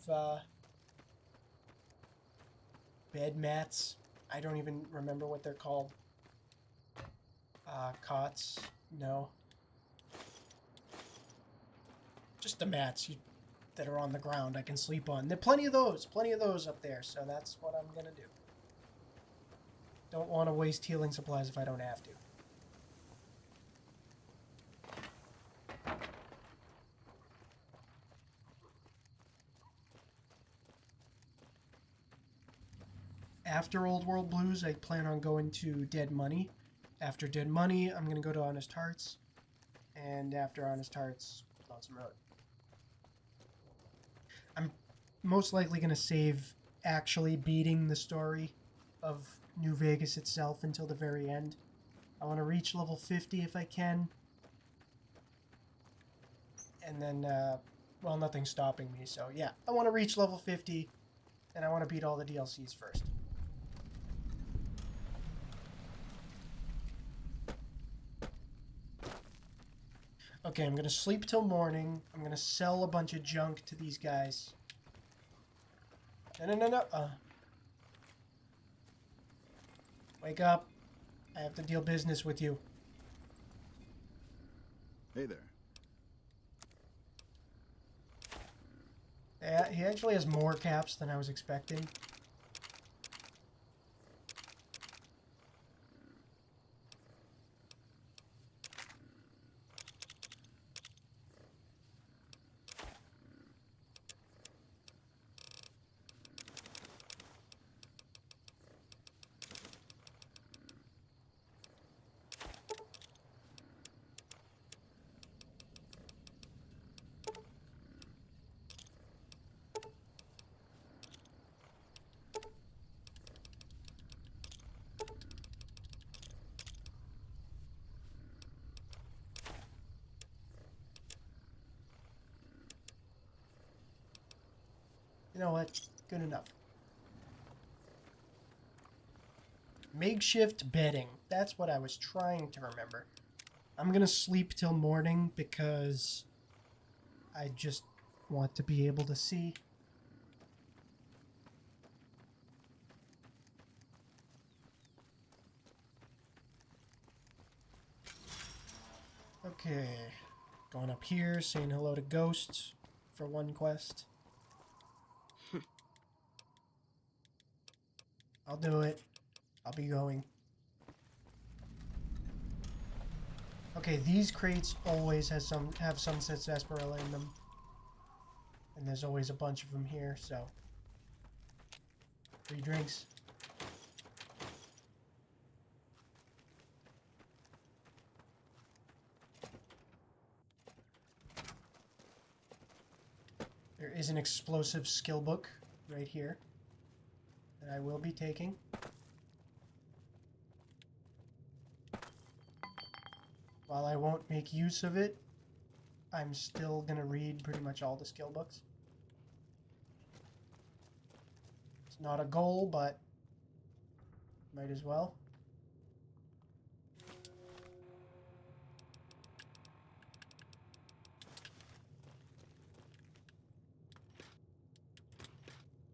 bed mats. I don't even remember what they're called. Cots? No. Just the mats that are on the ground I can sleep on. There are plenty of those up there, so that's what I'm going to do. Don't want to waste healing supplies if I don't have to. After Old World Blues, I plan on going to Dead Money. After Dead Money, I'm going to go to Honest Hearts. And after Honest Hearts, Lonesome Road. I'm most likely going to save actually beating the story of New Vegas itself until the very end. I want to reach level 50 if I can. And then, well, nothing's stopping me. So, yeah, I want to reach level 50, and I want to beat all the DLCs first. Okay, I'm going to sleep till morning. I'm going to sell a bunch of junk to these guys. No. Wake up. I have to deal business with you. Hey there. Yeah, he actually has more caps than I was expecting. You know what? Good enough. Makeshift bedding. That's what I was trying to remember. I'm gonna sleep till morning because I just want to be able to see. Okay. Going up here, saying hello to ghosts for one quest. I'll do it. I'll be going. Okay, these crates always have Sunset Sarsaparilla in them. And there's always a bunch of them here, so... Free drinks. There is an explosive skill book right here that I will be taking. While I won't make use of it, I'm still gonna read pretty much all the skill books. It's not a goal, but might as well.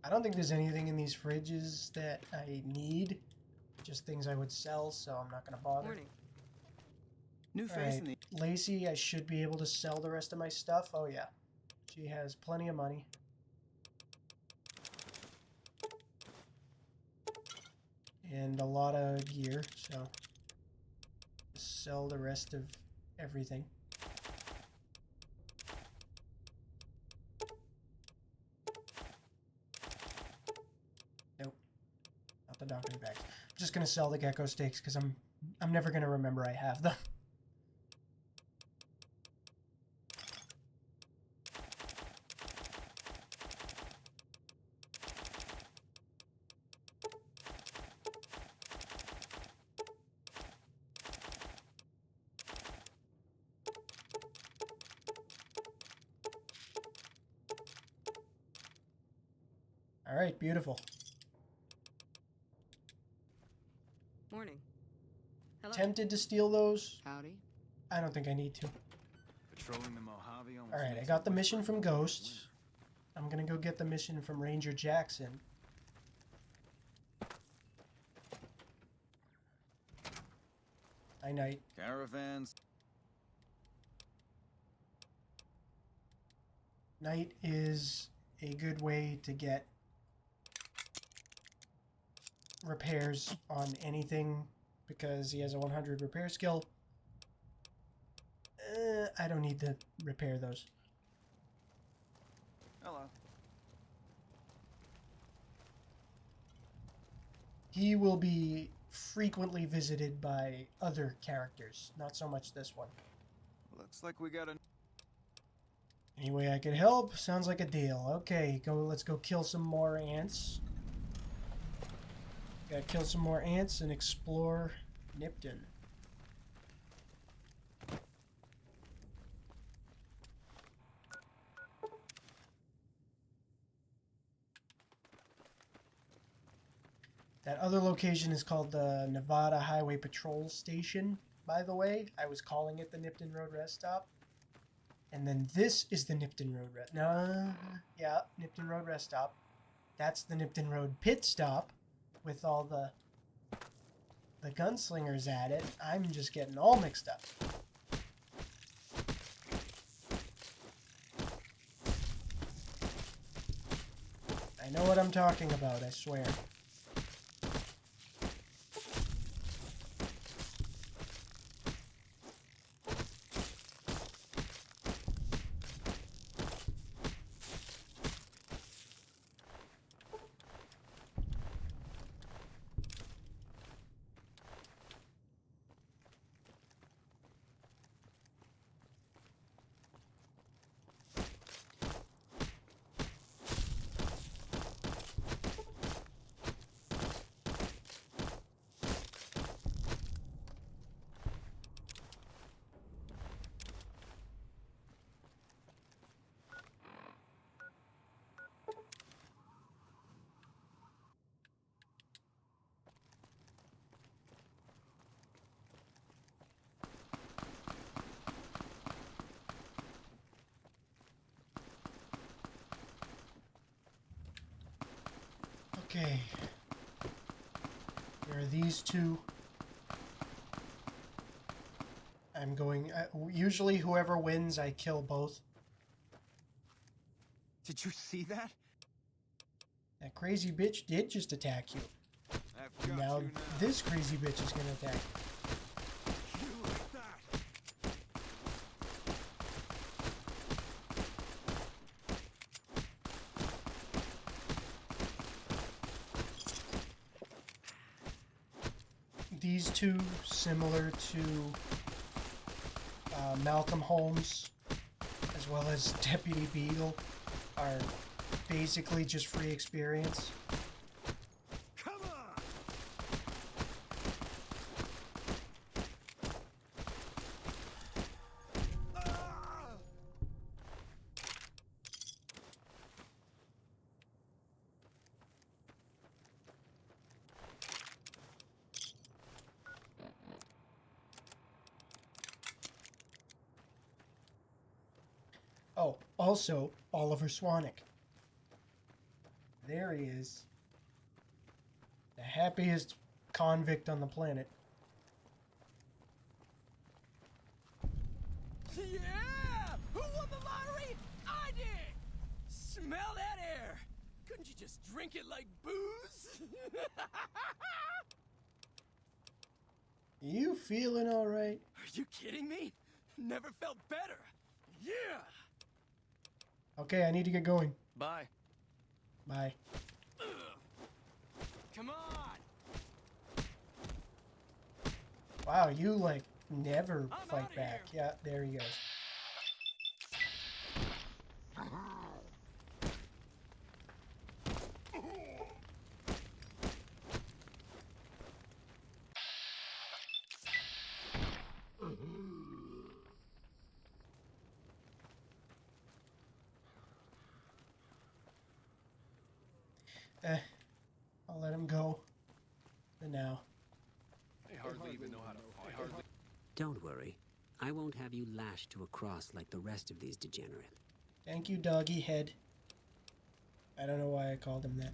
I don't think there's anything in these fridges that I need. Just things I would sell, so I'm not gonna bother. Morning. New face in the... Lacey, I should be able to sell the rest of my stuff. Oh yeah. She has plenty of money. And a lot of gear, so just sell the rest of everything. Nope. Not the doctor's bags. I'm just gonna sell the gecko steaks because I'm never gonna remember I have them. All right, beautiful. Morning. Hello. Tempted to steal those? Howdy. I don't think I need to. Patrolling the Mojave almost Alright, I makes got it the worth mission working from for the Ghosts. I'm gonna go get the mission from Ranger Jackson. Night night. winter. Caravans. Night is a good way to get repairs on anything because he has a 100 repair skill. I don't need to repair those. Hello. He will be frequently visited by other characters, not so much this one. Looks like we got a... Any way I could help? Sounds like a deal. Okay, let's go kill some more ants. Gotta kill some more ants and explore Nipton. That other location is called the Nevada Highway Patrol Station, by the way. I was calling it the Nipton Road Rest Stop. And then this is the Nipton Road Rest... No, yeah, Nipton Road Rest Stop. That's the Nipton Road Pit Stop with all the gunslingers at it. I'm just getting all mixed up. I know what I'm talking about, I swear. Okay. There are these two. I'm going... usually whoever wins, I kill both. Did you see that? That crazy bitch did just attack you. I've got Now you now. this crazy bitch is gonna attack you. You like that? These two, similar to Malcolm Holmes, as well as Deputy Beagle, are basically just free experience. Come on! Ah! Oh, also, Oliver Swanik. There he is. The happiest convict on the planet. Yeah! Who won the lottery? I did! Smell that air! Couldn't you just drink it like booze? You feeling alright? Are you kidding me? Never felt better. Yeah! Okay, I need to get going. Bye. Bye. Come on! Wow, you like never I'm fight outta back. here. Yeah, there he goes. I'll let him go for now. They hardly even know how to fight. Don't worry. I won't have you lashed to a cross like the rest of these degenerates. Thank you, doggy head. I don't know why I called him that.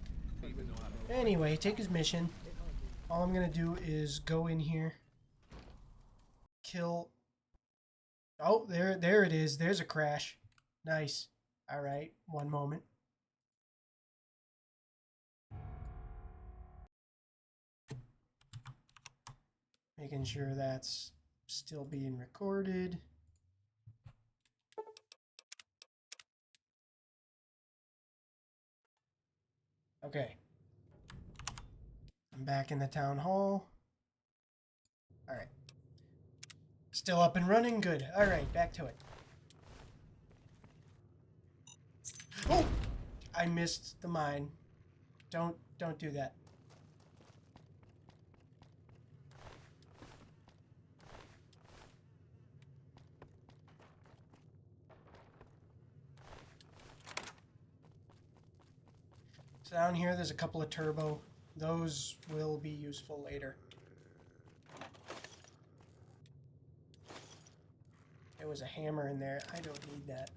Anyway, take his mission. All I'm gonna do is go in here, kill. Oh, there it is. There's a crash. Nice. All right, one moment. Making sure that's still being recorded. Okay. I'm back in the town hall. All right. Still up and running? Good. All right, back to it. Oh! I missed the mine. Don't do that. So down here, there's a couple of turbo. Those will be useful later. There was a hammer in there. I don't need that.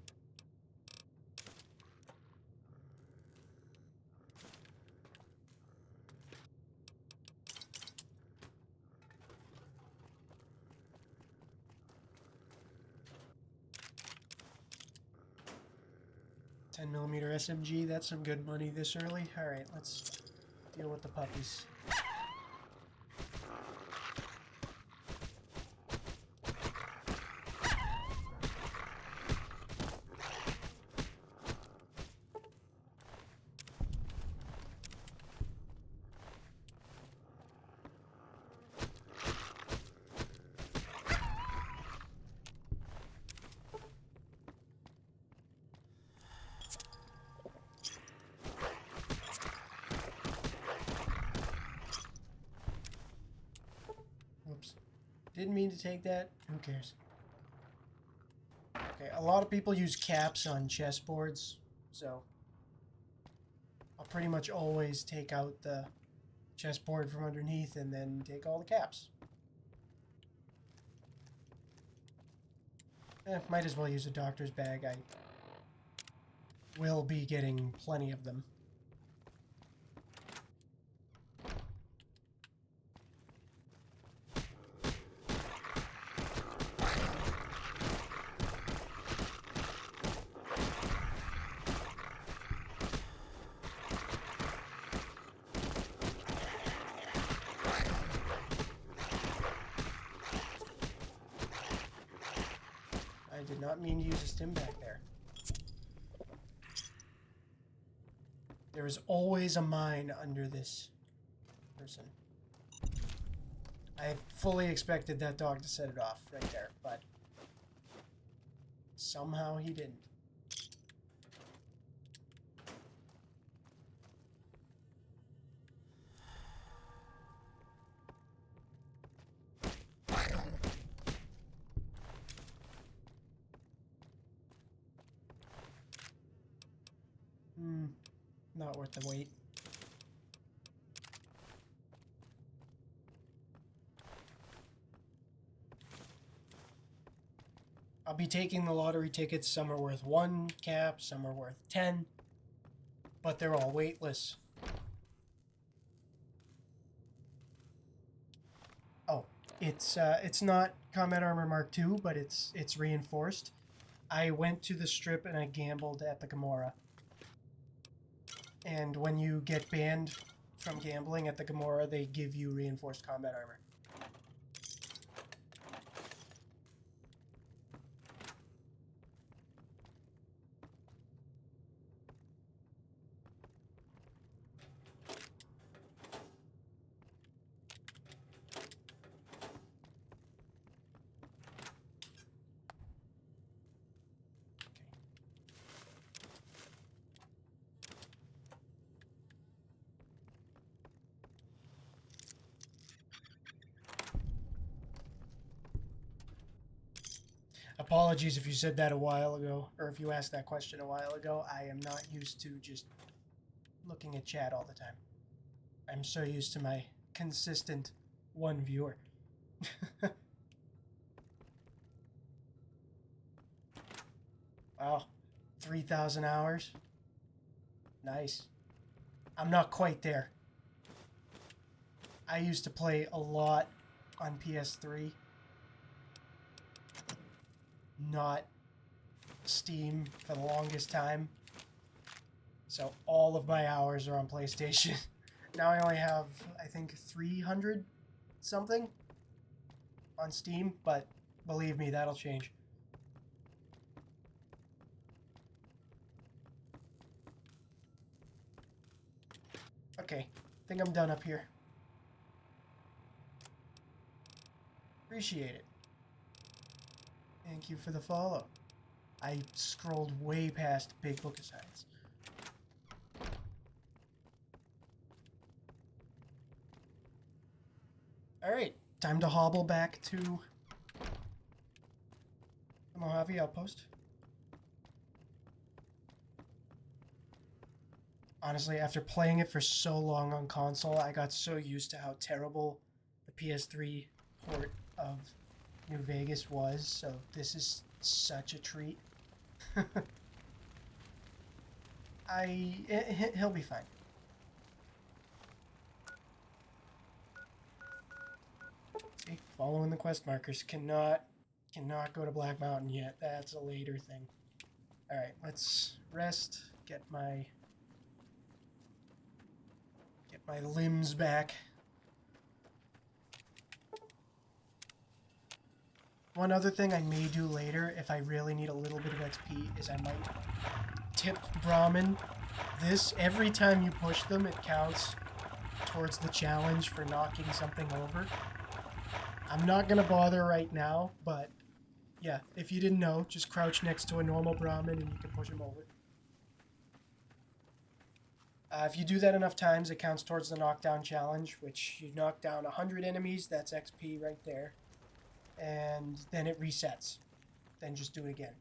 .10mm SMG, that's some good money this early. Alright, let's deal with the puppies. 'Oops. Didn't mean to take that. Who cares? Okay, a lot of people use caps on chessboards, so I'll pretty much always take out the chessboard from underneath and then take all the caps. Might as well use a doctor's bag. I will be getting plenty of them. did not mean to use a stim back there. There is always a mine under this person. I fully expected that dog to set it off right there, but somehow he didn't. Not worth the wait. I'll be taking the lottery tickets. Some are worth 1 cap, some are worth 10, but they're all weightless. Oh, it's not combat armor Mark II, but it's reinforced. I went to the strip and I gambled at the Gamora. And when you get banned from gambling at the Gamora, they give you reinforced combat armor. Apologies if you said that a while ago, or if you asked that question a while ago. I am not used to just looking at chat all the time. I'm so used to my consistent one viewer. Wow, 3,000 hours. Nice. I'm not quite there. I used to play a lot on PS3. Not Steam for the longest time. So all of my hours are on PlayStation. Now I only have, I think, 300 something on Steam, but believe me, that'll change. Okay, I think I'm done up here. Appreciate it. Thank you for the follow. I scrolled way past Big Book of Science. Alright, time to hobble back to the Mojave Outpost. Honestly, after playing it for so long on console, I got so used to how terrible the PS3 port of New Vegas was, so this is such a treat. He'll be fine. See, following the quest markers cannot go to Black Mountain yet. That's a later thing. All right, let's rest. Get my limbs back. One other thing I may do later, if I really need a little bit of XP, is I might tip Brahmin. This, every time you push them, it counts towards the challenge for knocking something over. I'm not going to bother right now, but yeah, if you didn't know, just crouch next to a normal Brahmin and you can push him over. If you do that enough times, it counts towards the knockdown challenge, which you knock down 100 enemies, that's XP right there. And then it resets. Then just do it again.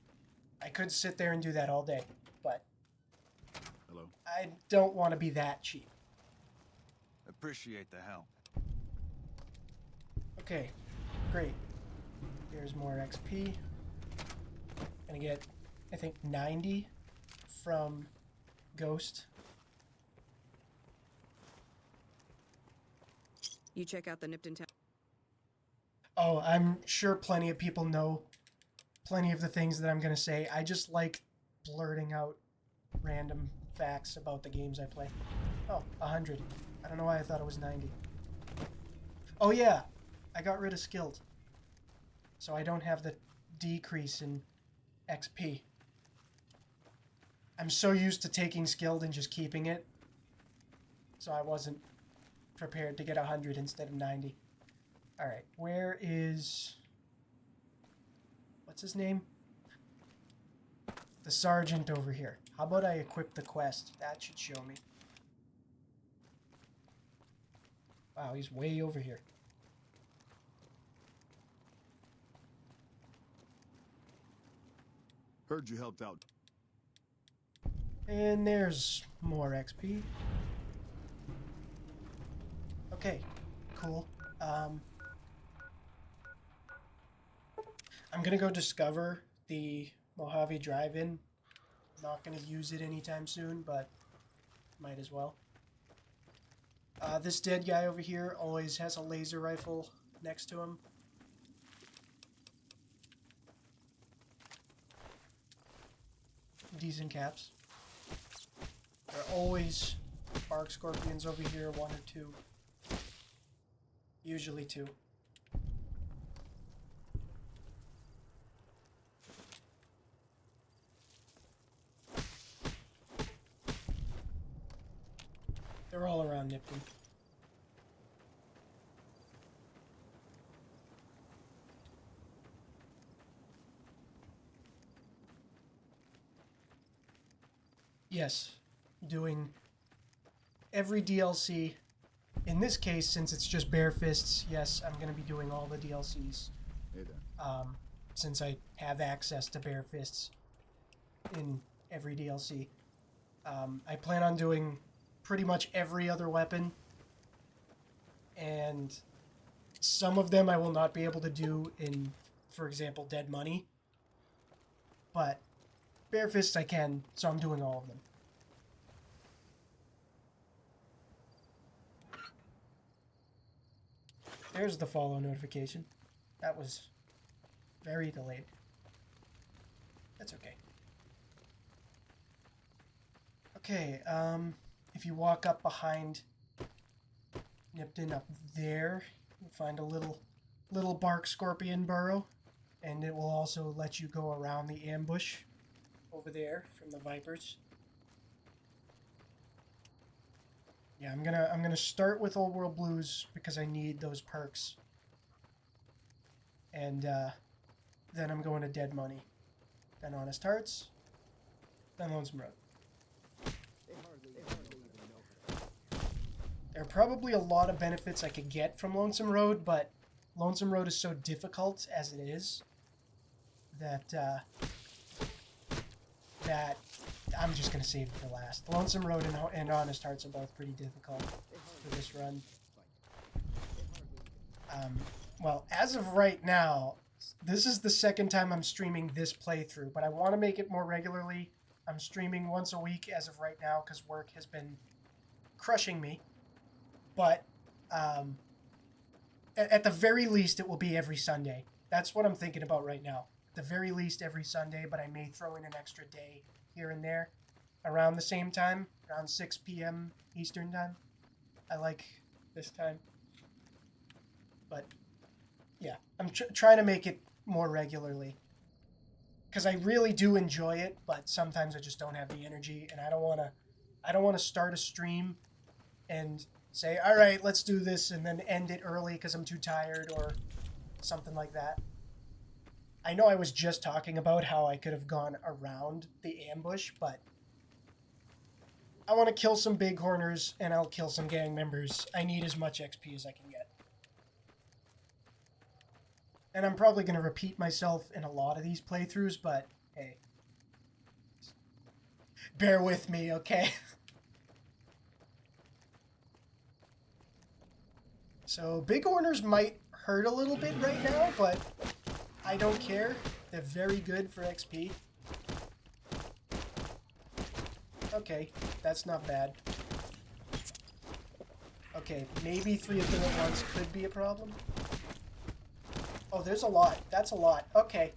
I could sit there and do that all day, but Hello. I don't want to be that cheap. Appreciate the help. Okay, great. Here's more XP. Gonna get, I think, 90 from Ghost. You check out the Nipton Town. Oh, I'm sure plenty of people know plenty of the things that I'm going to say. I just like blurting out random facts about the games I play. Oh, 100. I don't know why I thought it was 90. Oh yeah, I got rid of skilled. So I don't have the decrease in XP. I'm so used to taking skilled and just keeping it, so I wasn't prepared to get 100 instead of 90. Alright, where is... what's his name? The sergeant over here. How about I equip the quest? That should show me. Wow, he's way over here. Heard you helped out. And there's more XP. Okay, cool. I'm gonna go discover the Mojave Drive-In. Not gonna use it anytime soon, but might as well. This dead guy over here always has a laser rifle next to him. Decent caps. There are always bark scorpions over here, 1 or 2. Usually 2. They're all around Nipton. Yes, doing every DLC. In this case, since it's just bare fists, yes, I'm going to be doing all the DLCs. Hey there. Since I have access to bare fists in every DLC. I plan on doing pretty much every other weapon, and some of them I will not be able to do in, for example, Dead Money, but bare fists I can, so I'm doing all of them. There's the follow notification. That was very delayed. That's okay. Okay, if you walk up behind Nipton up there, you'll find a little bark scorpion burrow, and it will also let you go around the ambush over there from the vipers. Yeah, I'm gonna start with Old World Blues because I need those perks, and then I'm going to Dead Money, then Honest Hearts, then Lonesome Road. There are probably a lot of benefits I could get from Lonesome Road, but Lonesome Road is so difficult as it is that that I'm just going to save it for last. Lonesome Road and Honest Hearts are both pretty difficult for this run. Well, as of right now, this is the second time I'm streaming this playthrough, but I want to make it more regularly. I'm streaming once a week as of right now because work has been crushing me. But at the very least, it will be every Sunday. That's what I'm thinking about right now. At the very least, every Sunday, but I may throw in an extra day here and there around the same time, around 6 p.m. Eastern time. I like this time. But, yeah, I'm trying to make it more regularly. Because I really do enjoy it, but sometimes I just don't have the energy, and I don't want to start a stream and say, all right, let's do this, and then end it early because I'm too tired or something like that. I know I was just talking about how I could have gone around the ambush, but I want to kill some bighorners, and I'll kill some gang members. I need as much XP as I can get. And I'm probably going to repeat myself in a lot of these playthroughs, but hey, bear with me, okay? So bighorners might hurt a little bit right now, but I don't care. They're very good for XP. Okay, that's not bad. Okay, maybe 3 of them at once could be a problem. Oh, there's a lot. That's a lot. Okay,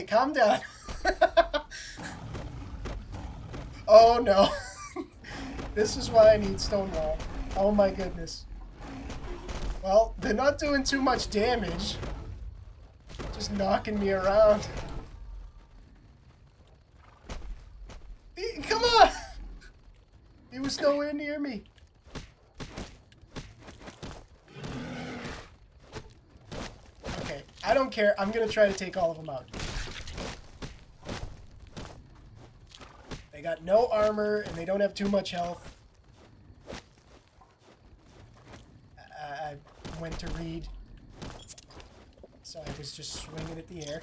calm down. Oh no. This is why I need Stonewall. Oh my goodness. Well, they're not doing too much damage. Just knocking me around. Come on! He was nowhere near me. Okay, I don't care. I'm gonna try to take all of them out. They got no armor and they don't have too much health. I went to read, so I was just swinging at the air.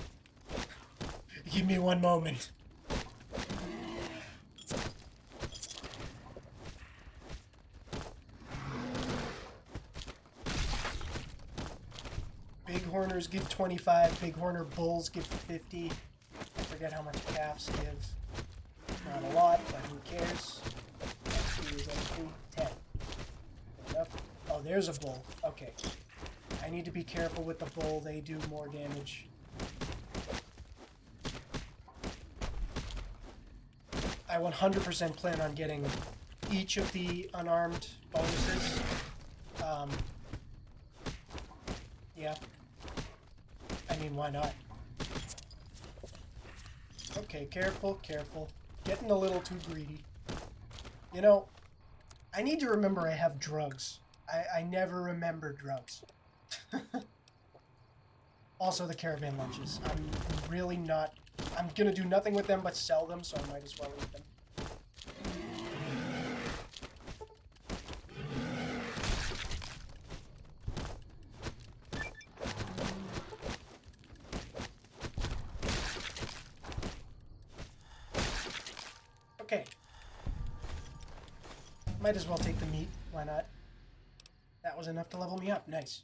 Give me one moment. Bighorners give 25, Bighorner bulls give 50. I forget how much calves give. Not a lot, but who cares? Is that 10. Good enough. Oh, there's a bull. Okay. I need to be careful with the bull. They do more damage. I 100% plan on getting each of the unarmed bonuses. Yeah. I mean, why not? Okay, careful, careful. Getting a little too greedy. You know, I need to remember I have drugs. I never remember drugs. Also, the caravan lunches. I'm really not... I'm gonna do nothing with them but sell them, so I might as well eat them. Okay. Might as well take the meat. Why not? That was enough to level me up. Nice.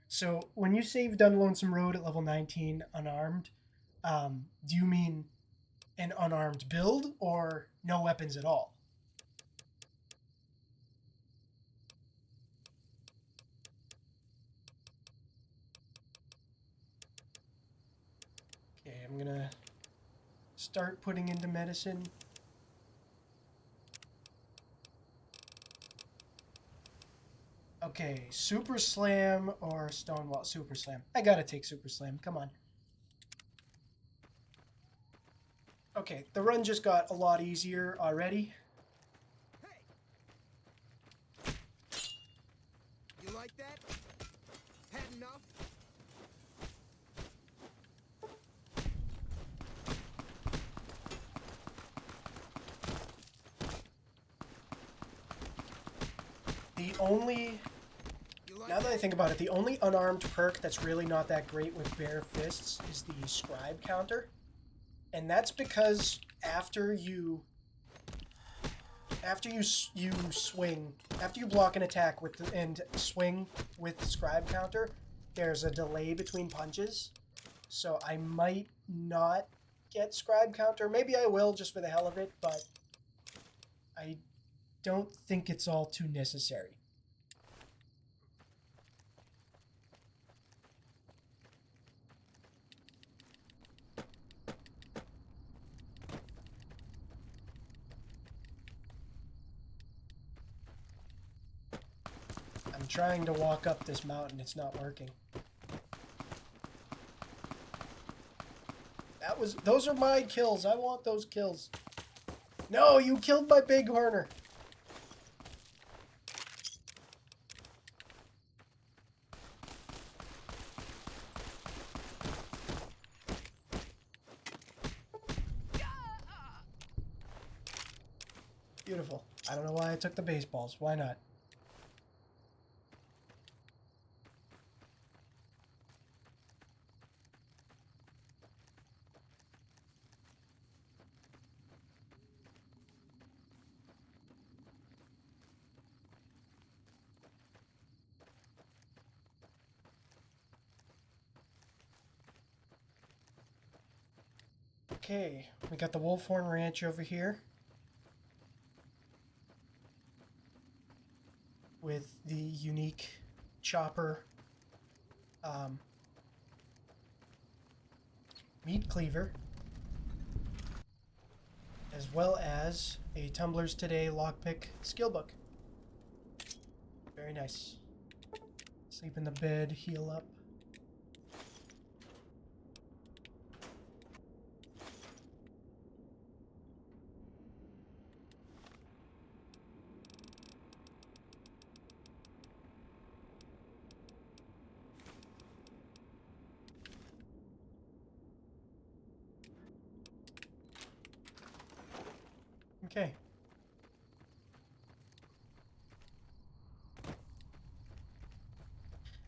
So, when you saved on Lonesome Road at level 19 unarmed, do you mean an unarmed build or no weapons at all? Okay, I'm gonna start putting into medicine. Okay, Super Slam or Stonewall? Super Slam. I gotta take Super Slam. Come on. Okay, the run just got a lot easier already. Hey! You like that? Had enough? The only... Now that I think about it, the only unarmed perk that's really not that great with bare fists is the scribe counter. And that's because after you swing, after you block an attack with and swing with the scribe counter, there's a delay between punches. So I might not get scribe counter. Maybe I will just for the hell of it, but I don't think it's all too necessary. I'm trying to walk up this mountain. It's not working. Those are my kills. I want those kills. No, you killed my bighorner. Beautiful. I don't know why I took the baseballs. Why not? Okay, we got the Wolfhorn Ranch over here. With the unique chopper meat cleaver, as well as a Tumblers Today lockpick skill book. Very nice. Sleep in the bed, heal up. Okay.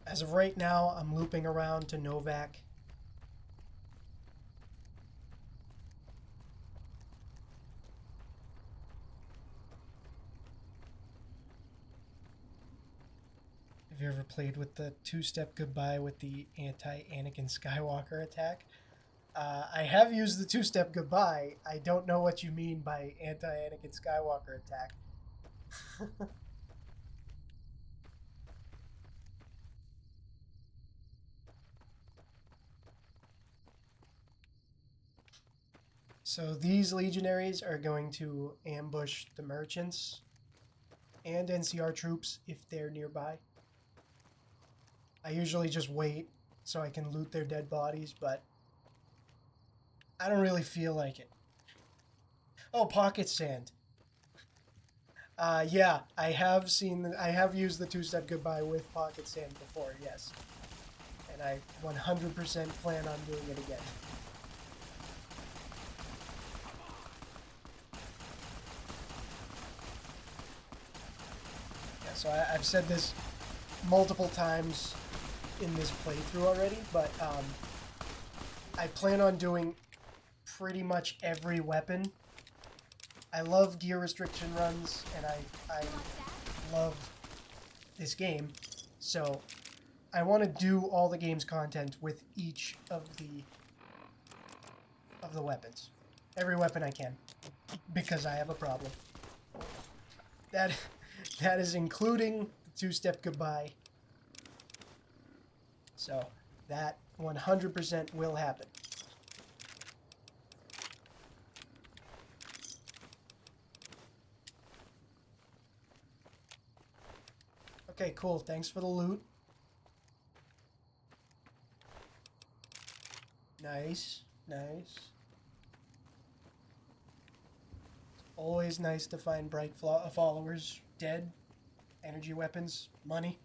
As of right now, I'm looping around to Novak. Have you ever played with the two-step goodbye with the anti-Anakin Skywalker attack? I have used the two-step goodbye. I don't know what you mean by anti-Anakin Skywalker attack. So these legionaries are going to ambush the merchants and NCR troops if they're nearby. I usually just wait so I can loot their dead bodies, but I don't really feel like it. Oh, pocket sand. Yeah, I have used the two-step goodbye with pocket sand before, yes. And I 100% plan on doing it again. Yeah, so I've said this multiple times in this playthrough already, but I plan on doing pretty much every weapon. I love gear restriction runs, and I love this game, so I want to do all the game's content with each of the weapons. Every weapon I can, because I have a problem. That is including the two-step goodbye. So that 100% will happen. Okay, cool. Thanks for the loot. Nice, nice. Always nice to find bright followers dead. Energy weapons, money.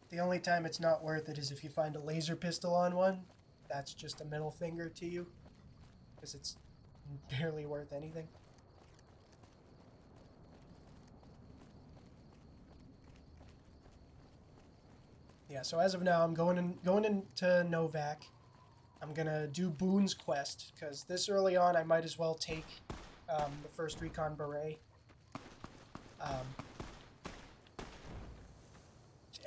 The only time it's not worth it is if you find a laser pistol on one. That's just a middle finger to you, because it's barely worth anything. Yeah, so as of now, I'm going into Novak. I'm gonna do Boone's quest, because this early on I might as well take the first recon beret.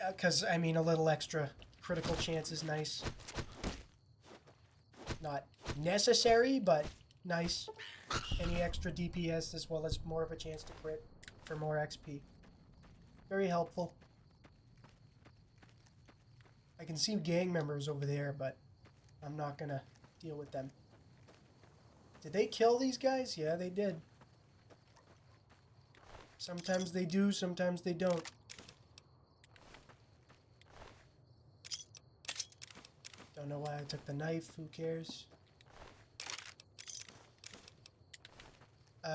Because, I mean, a little extra critical chance is nice. Not necessary, but nice. Any extra DPS as well as more of a chance to crit for more XP. Very helpful. I can see gang members over there, but I'm not gonna deal with them. Did they kill these guys? Yeah, they did. Sometimes they do, sometimes they don't. Don't know why I took the knife, who cares?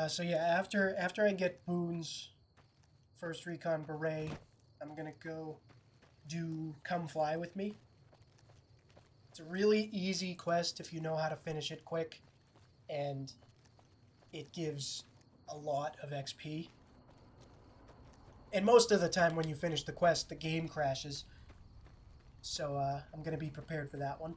So yeah, after I get Boone's first recon beret, I'm gonna go do Come Fly With Me. It's a really easy quest if you know how to finish it quick, and it gives a lot of XP. And most of the time when you finish the quest, the game crashes. So I'm gonna be prepared for that one.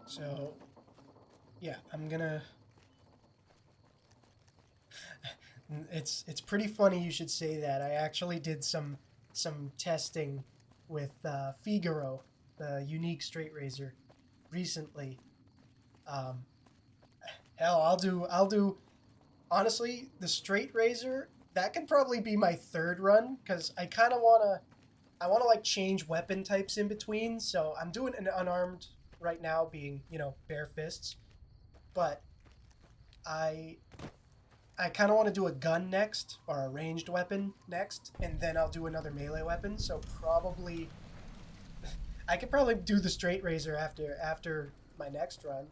So, yeah, I'm gonna... It's pretty funny you should say that. I actually did some testing with Figaro, the unique straight razor, recently. Hell, I'll do. Honestly, the straight razor, that could probably be my third run, because I kind of I wanna like change weapon types in between. So I'm doing an unarmed right now, being bare fists, but I I kind of want to do a gun next, or a ranged weapon next, and then I'll do another melee weapon. So probably, I could probably do the straight razor after my next run.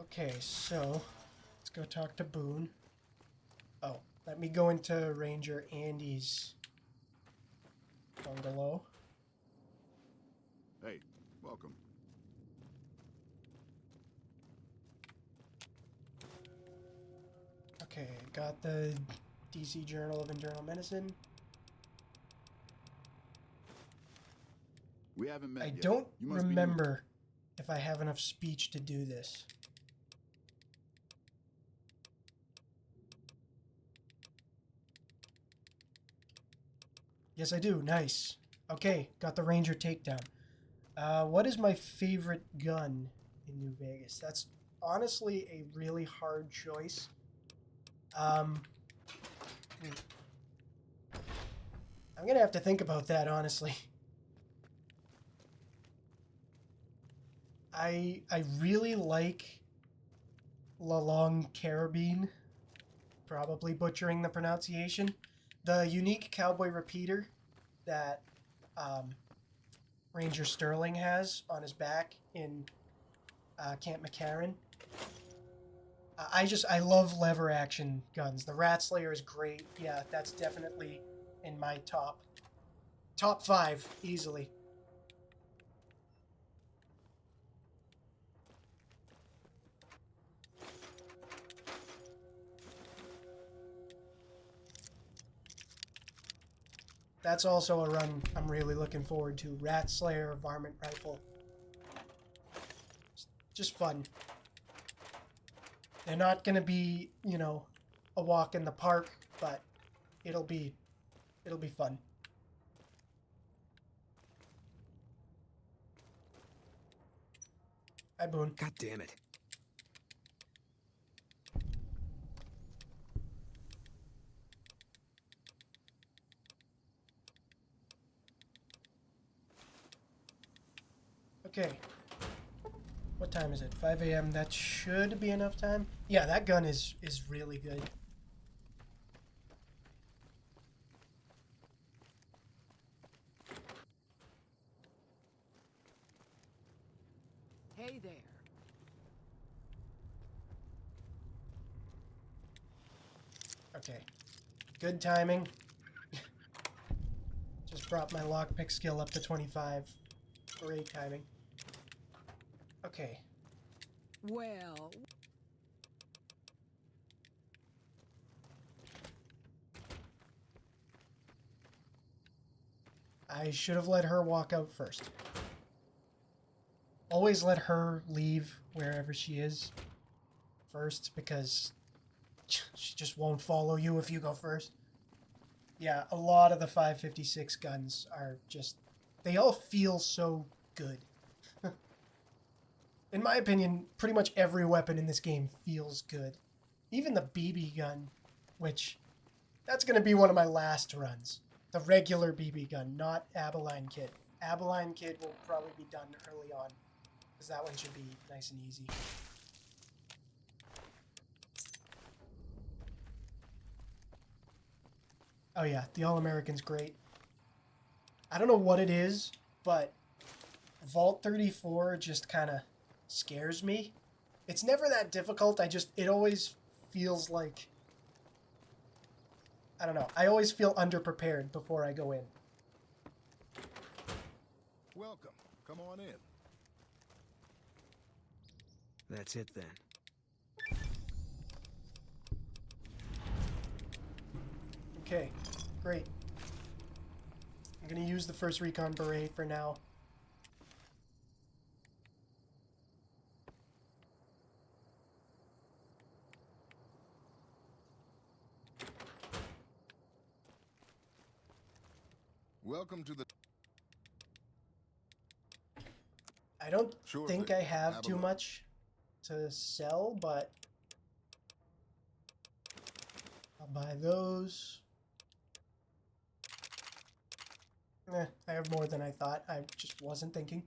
Okay, so let's go talk to Boone. Oh, let me go into Ranger Andy's bungalow. Hey, welcome. Okay, got the DC Journal of Internal Medicine. We haven't met I yet. don't You must be new. remember if I have enough speech to do this. Yes, I do. Nice. Okay, got the Ranger takedown. What is my favorite gun in New Vegas? That's honestly a really hard choice. Wait. I'm gonna have to think about that, honestly. I really like La Longue Carabine. Probably butchering the pronunciation. The unique cowboy repeater that Ranger Sterling has on his back in Camp McCarran. I love lever action guns. The Rat Slayer is great. Yeah, that's definitely in my top 5 easily. That's also a run I'm really looking forward to. Rat Slayer, Varmint Rifle. Just fun. They're not going to be, you know, a walk in the park, but it'll be fun. Hi, Boone. God damn it. Okay. What time is it? 5 a.m. That should be enough time. Yeah, that gun is really good. Hey there. Okay. Good timing. Just brought my lockpick skill up to 25. Great timing. Okay. Well, I should have let her walk out first. Always let her leave wherever she is first, because she just won't follow you if you go first. Yeah, a lot of the 5.56 guns are just... They all feel so good. In my opinion, pretty much every weapon in this game feels good. Even the BB gun, which... That's going to be one of my last runs. The regular BB gun, not Abilene Kid. Abilene Kid will probably be done early on, because that one should be nice and easy. Oh yeah, the All-American's great. I don't know what it is, but Vault 34 just kind of scares me. It's never that difficult, it always feels like... I don't know, I always feel underprepared before I go in. Welcome. Come on in. That's it then. Okay, great. I'm gonna use the first recon beret for now. Welcome to the... I don't Sure think thing. I have too Abilene. much to sell, but I'll buy those. I have more than I thought. I just wasn't thinking.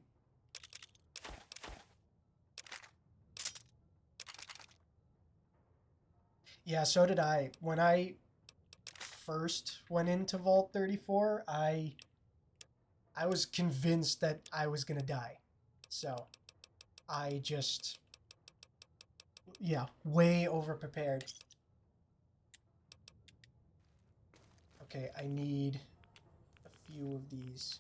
Yeah, so did I. When I first went into Vault 34, I was convinced that I was gonna die. So I just, yeah, way over prepared. Okay, I need a few of these.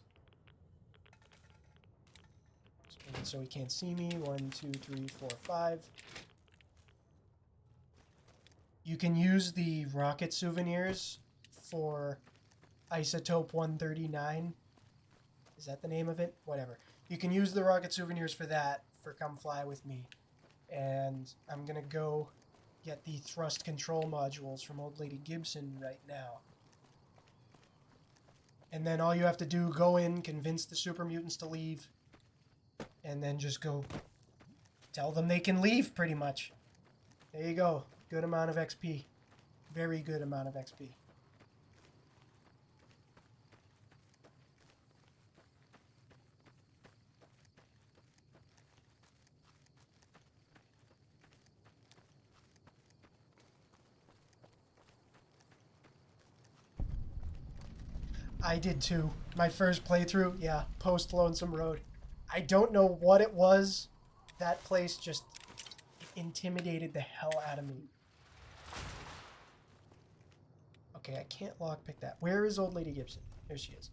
So he can't see me. 1, 2, 3, 4, 5. You can use the rocket souvenirs for Isotope 139. Is that the name of it? Whatever. You can use the rocket souvenirs for that, for Come Fly With Me. And I'm going to go get the thrust control modules from Old Lady Gibson right now. And then all you have to do, go in, convince the super mutants to leave, and then just go tell them they can leave, pretty much. There you go. Good amount of XP. Very good amount of XP. I did too. My first playthrough, yeah, post Lonesome Road. I don't know what it was. That place just intimidated the hell out of me. Okay, I can't lockpick that. Where is Old Lady Gibson? There she is.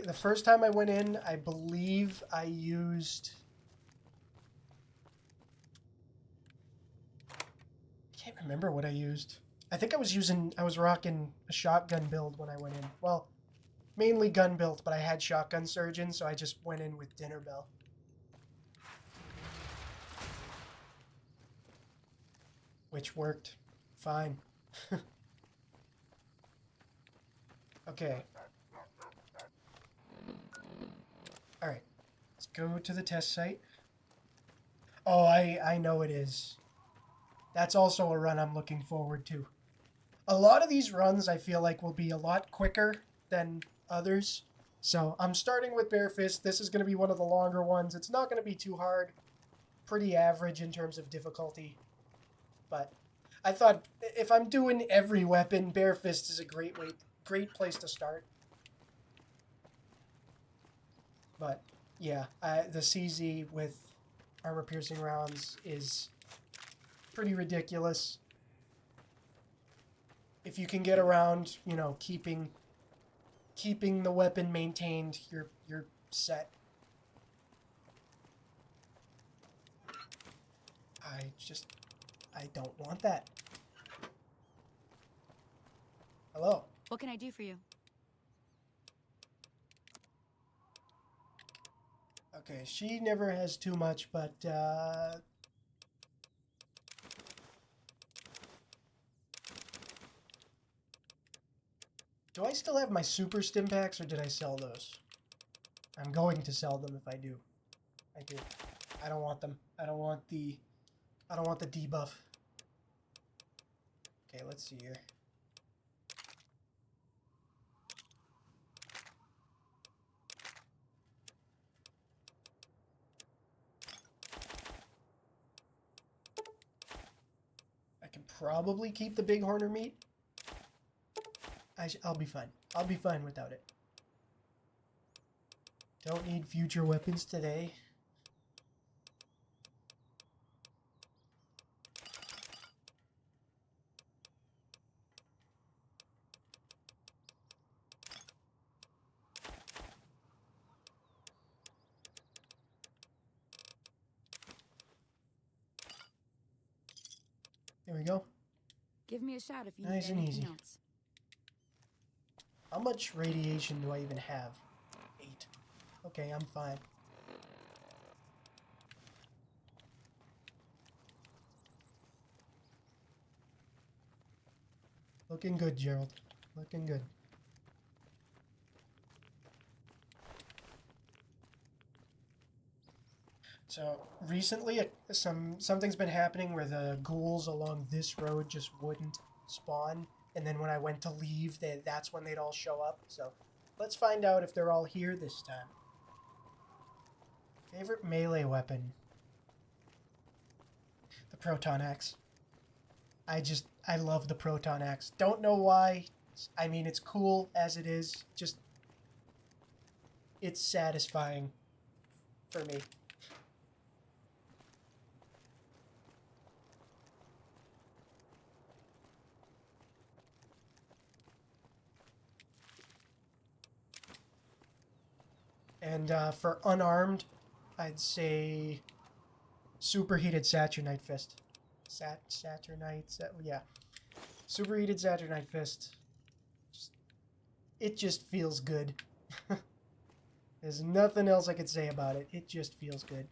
The first time I went in, I believe I used... I can't remember what I used. I think I was rocking a shotgun build when I went in. Well, mainly gun build, but I had shotgun surgeon, so I just went in with dinner bell. Which worked fine. Okay. Alright. Let's go to the test site. Oh, I know it is. That's also a run I'm looking forward to. A lot of these runs I feel like will be a lot quicker than others. So I'm starting with Bare Fist. This is going to be one of the longer ones. It's not going to be too hard. Pretty average in terms of difficulty. But I thought if I'm doing every weapon, Bare Fist is a great place to start. But yeah, the CZ with armor-piercing rounds is pretty ridiculous. If you can get around, you know, keeping the weapon maintained, you're set. I don't want that. Hello. What can I do for you? Okay, she never has too much, but do I still have my super stim packs, or did I sell those? I'm going to sell them if I do. I do. I don't want them. I don't want the debuff. Okay, let's see here. I can probably keep the big horner meat. I'll be fine. I'll be fine without it. Don't need future weapons today. There we go. Give me a shout if you Nice need and anything easy. else. How much radiation do I even have? 8. Okay, I'm fine. Looking good, Gerald. Looking good. So recently, something's been happening where the ghouls along this road just wouldn't spawn, and then when I went to leave, that's when they'd all show up. So let's find out if they're all here this time. Favorite melee weapon? The proton axe. I love the proton axe. Don't know why. I mean, it's cool as it is. Just, it's satisfying for me. And for unarmed, I'd say superheated Saturnite fist. Yeah. Superheated Saturnite fist. It just feels good. There's nothing else I could say about it. It just feels good.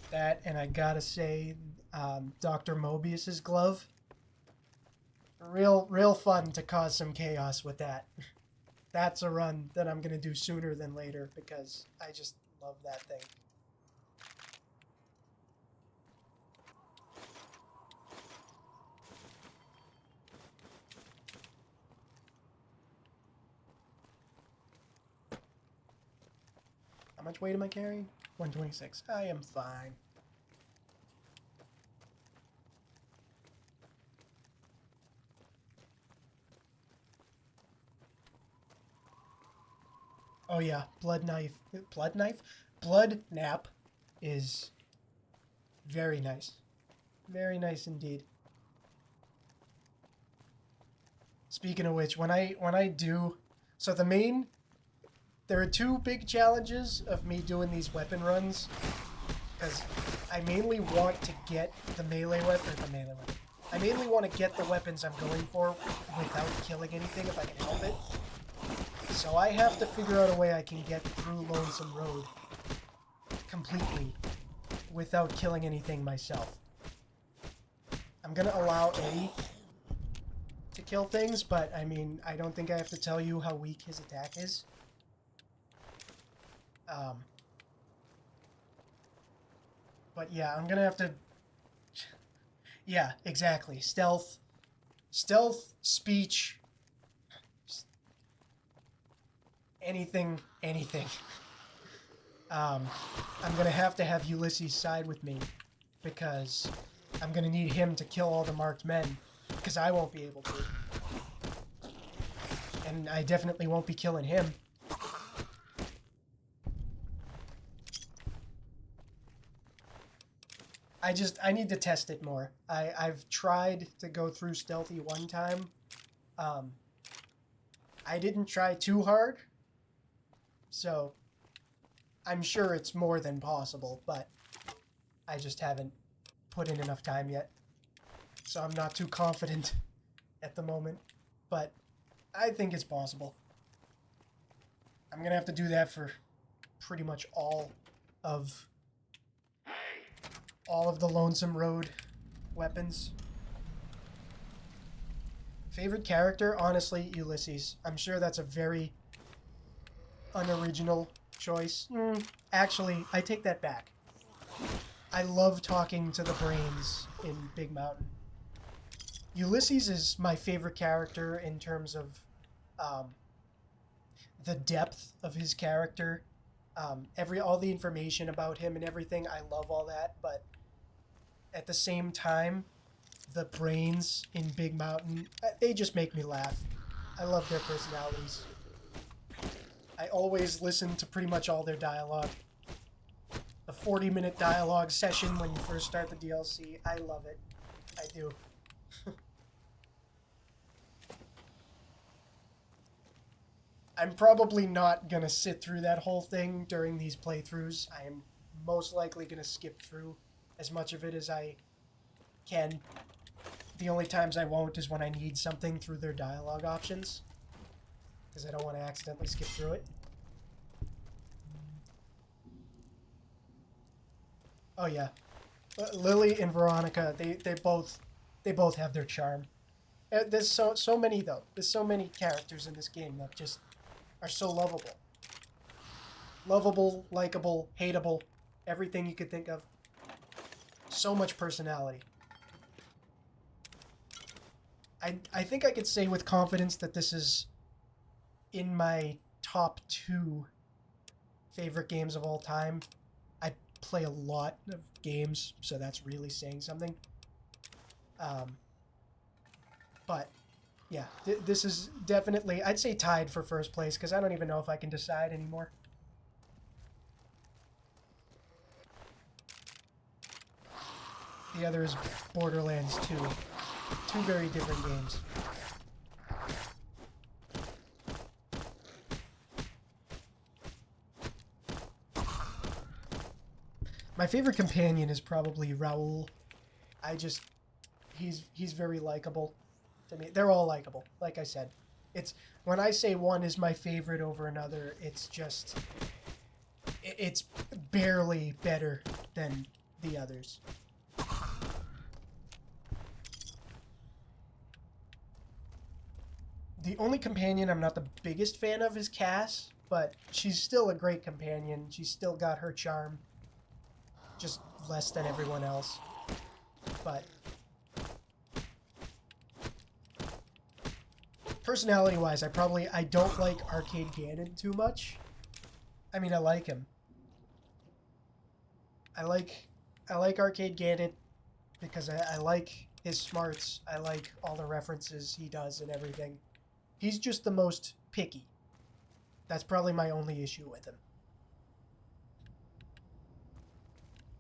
That, and I gotta say, Dr. Mobius's glove. Real fun to cause some chaos with that. That's a run that I'm gonna do sooner than later because I just love that thing. How much weight am I carrying? 126. I am fine. Oh yeah, blood knife. Blood knife? Blood nap is very nice. Very nice indeed. Speaking of which, when I do, so there are two big challenges of me doing these weapon runs, because I mainly want to get the melee weapon. I mainly want to get the weapons I'm going for without killing anything if I can help it. So I have to figure out a way I can get through Lonesome Road completely without killing anything myself. I'm gonna allow Eddie to kill things, but I mean, I don't think I have to tell you how weak his attack is. But yeah, I'm gonna have to... Yeah, exactly. Stealth, speech, anything. I'm gonna have to have Ulysses side with me because I'm gonna need him to kill all the marked men because I won't be able to. And I definitely won't be killing him. I need to test it more. I've tried to go through stealthy one time. I didn't try too hard, so I'm sure it's more than possible, but I just haven't put in enough time yet. So I'm not too confident at the moment, but I think it's possible. I'm gonna have to do that for pretty much all of the Lonesome Road weapons. Favorite character? Honestly, Ulysses. I'm sure that's a very unoriginal choice. Actually, I take that back. I love talking to the brains in Big Mountain. Ulysses is my favorite character in terms of the depth of his character. All the information about him and everything, I love all that, but at the same time, the brains in Big Mountain, they just make me laugh. I love their personalities. I always listen to pretty much all their dialogue. The 40-minute dialogue session when you first start the DLC, I love it. I do. I'm probably not gonna sit through that whole thing during these playthroughs. I am most likely gonna skip through as much of it as I can. The only times I won't is when I need something through their dialogue options. because I don't want to accidentally skip through it. Oh yeah, Lily and Veronica, they both have their charm. There's so many though. There's so many characters in this game that just are so lovable. Lovable, likable, hateable, everything you could think of. So much personality. I think I could say with confidence that this is in my top 2 favorite games of all time. I play a lot of games, so that's really saying something. But yeah, this is definitely, I'd say tied for first place, because I don't even know if I can decide anymore. The other is Borderlands 2. 2 very different games. My favorite companion is probably Raoul. He's very likable to me. They're all likable, like I said. It's when I say one is my favorite over another, it's just it's barely better than the others. The only companion I'm not the biggest fan of is Cass, but she's still a great companion. She's still got her charm. Just less than everyone else. But personality-wise, I don't like Arcade Gannon too much. I mean, I like him. I like Arcade Gannon because I like his smarts. I like all the references he does and everything. He's just the most picky. That's probably my only issue with him.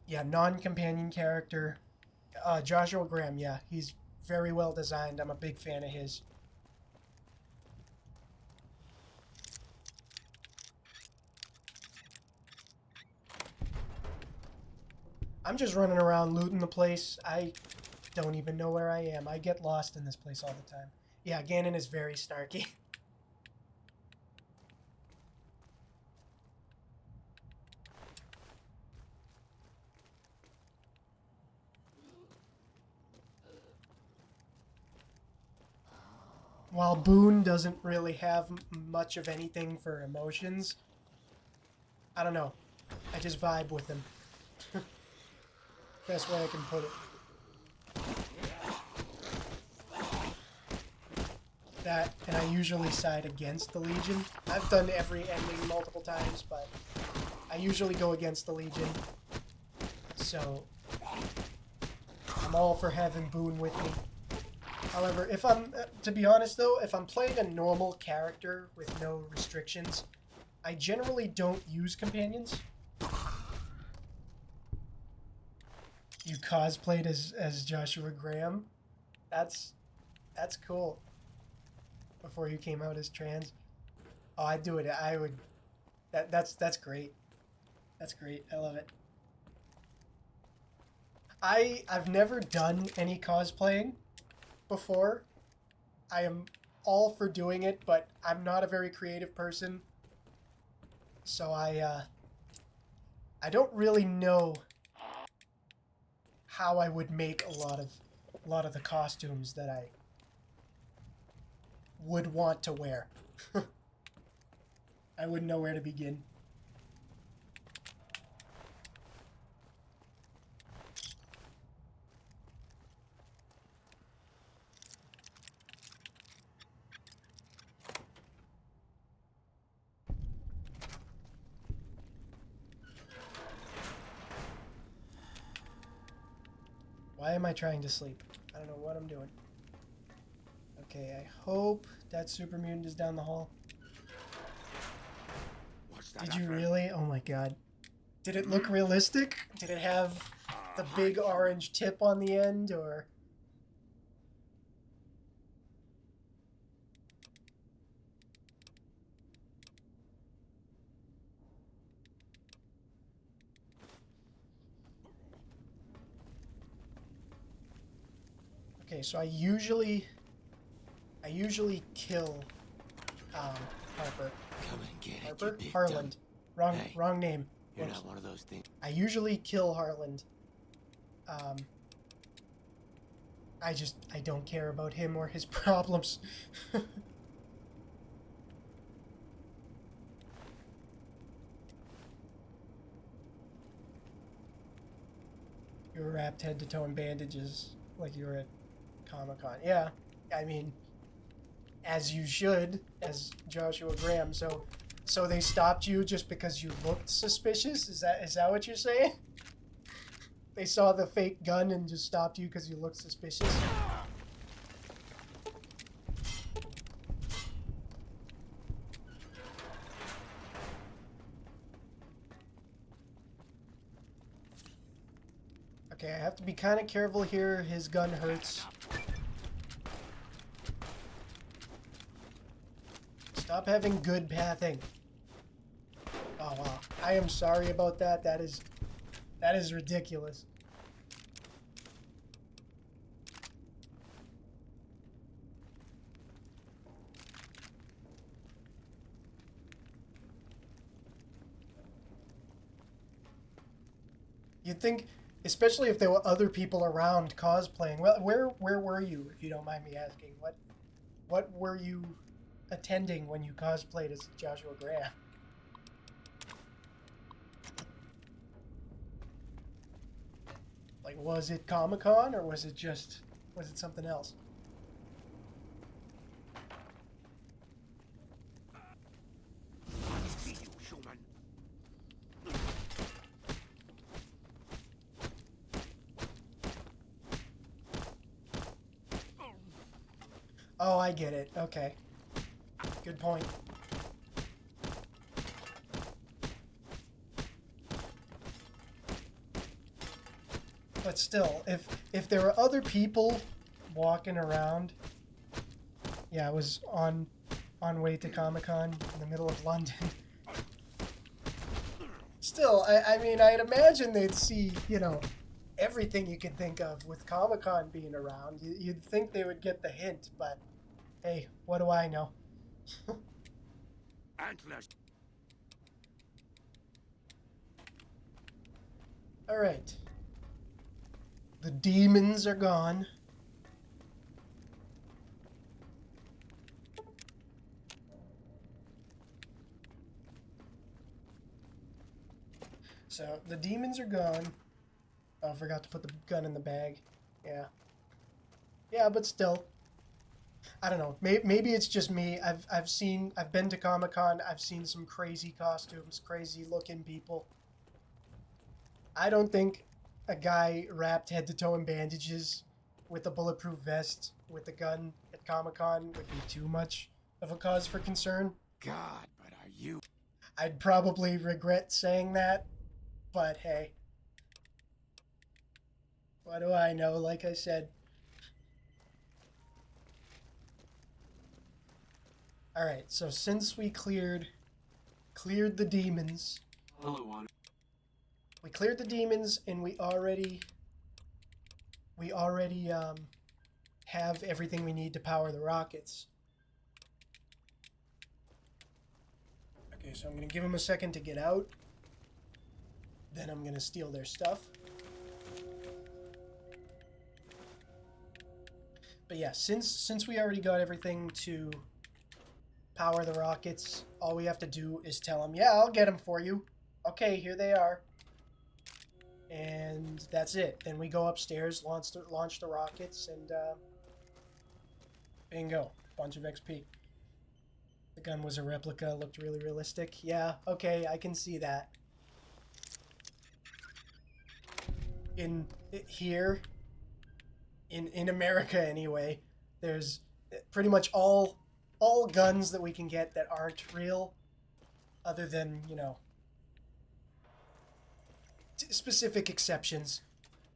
Yeah, non-companion character. Joshua Graham, yeah. He's very well designed. I'm a big fan of his. I'm just running around looting the place. I don't even know where I am. I get lost in this place all the time. Yeah, Ganon is very snarky. While Boone doesn't really have much of anything for emotions, I don't know. I just vibe with him. Best way I can put it. That, and I usually side against the Legion. I've done every ending multiple times, but I usually go against the Legion. So, I'm all for having Boone with me. However, if I'm, to be honest though, if I'm playing a normal character with no restrictions, I generally don't use companions. You cosplayed as Joshua Graham? That's cool. Before you came out as trans. Oh, I'd do it. I would. That's great. That's great. I love it. I've never done any cosplaying before. I am all for doing it, but I'm not a very creative person. So I don't really know how I would make a lot of the costumes that I would want to wear. I wouldn't know where to begin. Why am I trying to sleep? I don't know what I'm doing. Okay, I hope that super mutant is down the hall. Did you really? Oh my god. Did it look realistic? Did it have the big orange tip on the end, or... Okay, so I usually kill Harper. Come and get it, you Harper? big Harland. Hey, Wrong name. You're Whoops. not one of those things. I usually kill Harland. I don't care about him or his problems. You were wrapped head to toe in bandages like you were at Comic-Con. Yeah, I mean, as you should, as Joshua Graham. So they stopped you just because you looked suspicious? Is that what you're saying? They saw the fake gun and just stopped you because you looked suspicious? Okay, I have to be kind of careful here. His gun hurts. Stop having good pathing. Oh wow. I am sorry about that. That is ridiculous. You'd think, especially if there were other people around cosplaying. Well, where were you, if you don't mind me asking? What were you attending when you cosplayed as Joshua Graham? Like, was it Comic-Con or was it something else? Oh, I get it. Okay. Good point. But still, if there were other people walking around, yeah, I was on way to Comic-Con in the middle of London. Still, I mean, I'd imagine they'd see, everything you could think of with Comic-Con being around. You'd think they would get the hint, but hey, what do I know? All right. The demons are gone. So, the demons are gone. Oh, I forgot to put the gun in the bag. Yeah. Yeah, but still. I don't know. Maybe it's just me. I've been to Comic-Con. I've seen some crazy costumes, crazy looking people. I don't think a guy wrapped head to toe in bandages with a bulletproof vest with a gun at Comic-Con would be too much of a cause for concern. God, but are you? I'd probably regret saying that, but hey. What do I know? Like I said. Alright, so since we cleared the demons. Hello, Honor. We cleared the demons and we already have everything we need to power the rockets. Okay, so I'm gonna give them a second to get out. Then I'm gonna steal their stuff. But yeah, since we already got everything to power the rockets, all we have to do is tell them, yeah, I'll get them for you. Okay, here they are. And that's it. Then we go upstairs, launch the rockets, and bingo. Bunch of XP. The gun was a replica, looked really realistic. Yeah, okay, I can see that. Here, in America anyway, there's pretty much all guns that we can get that aren't real, other than, specific exceptions,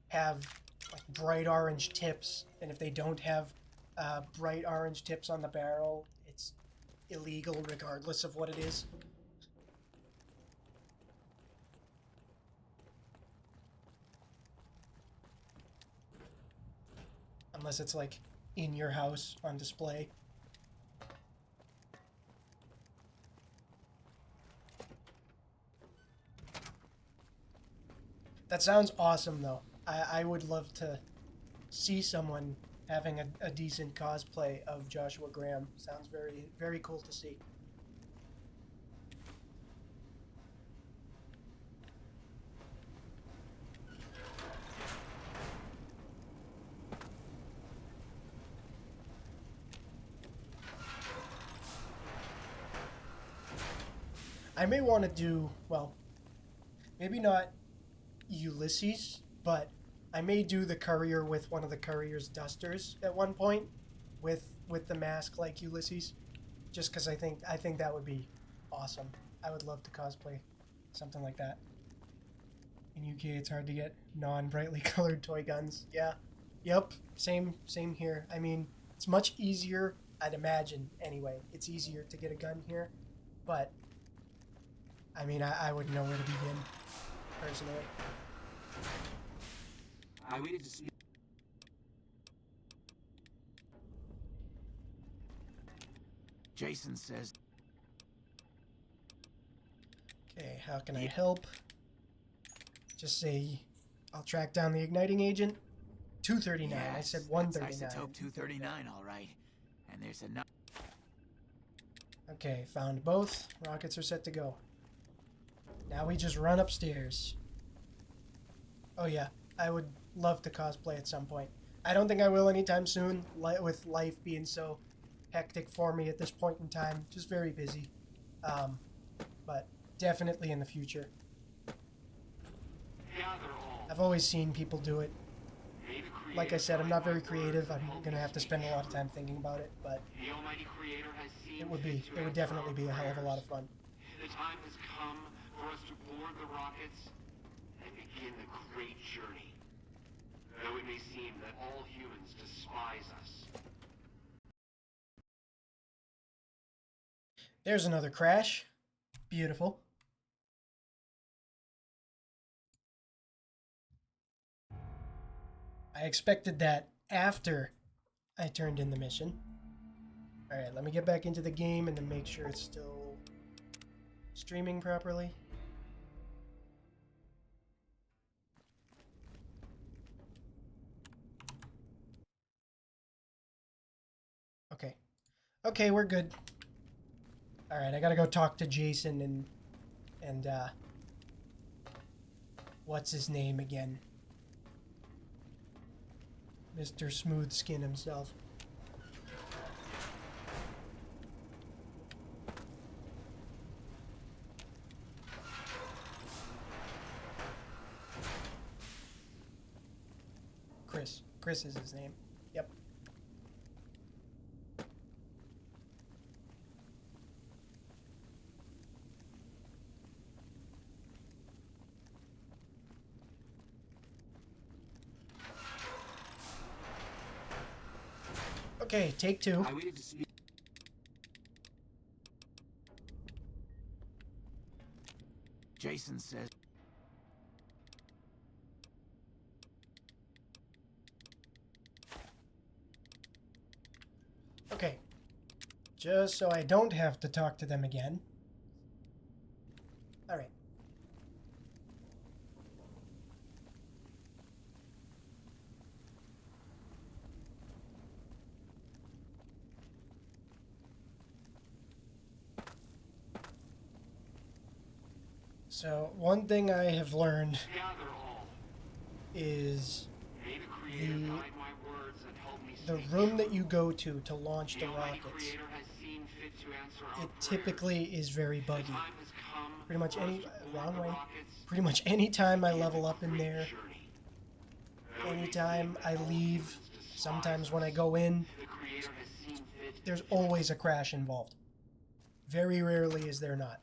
have like bright orange tips, and if they don't have bright orange tips on the barrel, it's illegal regardless of what it is. Unless it's like in your house on display. That sounds awesome, though. I would love to see someone having a decent cosplay of Joshua Graham. Sounds very, very cool to see. I may want to do, well, maybe not Ulysses, but I may do the courier with one of the courier's dusters at one point with the mask like Ulysses, just because I think that would be awesome. I would love to cosplay something like that. In UK, it's hard to get non-brightly colored toy guns. Yeah, yep, same here. I mean, it's much easier, I'd imagine anyway. It's easier to get a gun here, but I mean, I wouldn't know where to begin personally. I waited to see. Jason says. Okay, how can I help? Just say I'll track down the igniting agent. 239. I said 139. Isotope 239, all right. And there's enough. Okay, found both. Rockets are set to go. Now we just run upstairs. Oh yeah, I would love to cosplay at some point. I don't think I will anytime soon, with life being so hectic for me at this point in time. Just very busy. But definitely in the future. I've always seen people do it. Like I said, I'm not very creative. I'm gonna have to spend a lot of time thinking about it, but it would definitely be a hell of a lot of fun. The time has come for us to board the rockets and begin the great journey. Though it may seem that all humans despise us. There's another crash. Beautiful. I expected that after I turned in the mission. Alright, let me get back into the game and then make sure it's still streaming properly. Okay. Okay, we're good. Alright, I gotta go talk to Jason and what's his name again? Mr. Smooth Skin himself. Chris. Chris is his name. Yep. Okay, take two. I waited to see. Jason says. Okay. Just so I don't have to talk to them again. Alright. So, one thing I have learned is the room that you go to launch the rockets, it typically is very buggy. Pretty much pretty much any time I level up in there, anytime I leave, sometimes when I go in, there's always a crash involved. Very rarely is there not.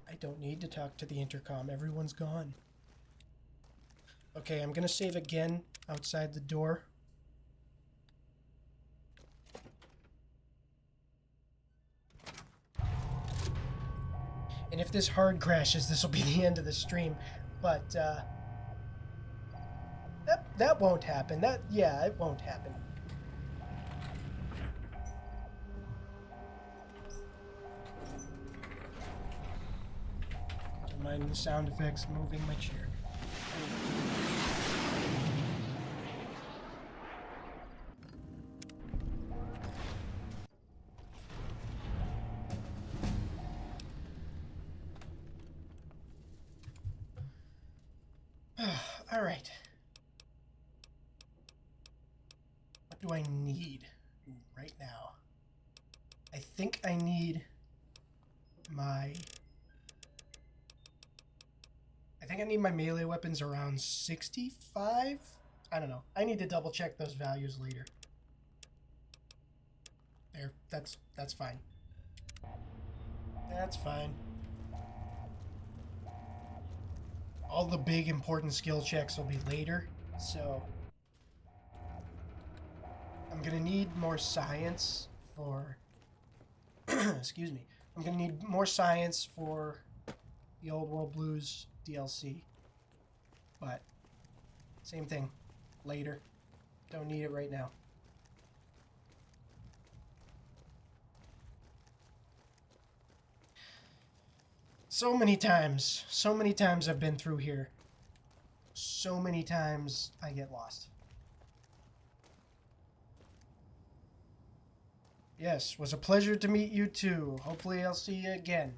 I don't need to talk to the intercom. Everyone's gone. Okay, I'm gonna save again outside the door. And if this hard crashes, this will be the end of the stream. But, that won't happen. Yeah, it won't happen. Don't mind the sound effects moving my chair. All right. What do I need right now? I think I need my... I think I need my melee weapons around 65? I don't know. I need to double check those values later. There, that's fine. That's fine. All the big important skill checks will be later, so I'm gonna need more science for excuse me. I'm gonna need more science for the Old World Blues DLC. But same thing. Later. Don't need it right now. So many times I've been through here. So many times I get lost. Yes, was a pleasure to meet you too. Hopefully I'll see you again.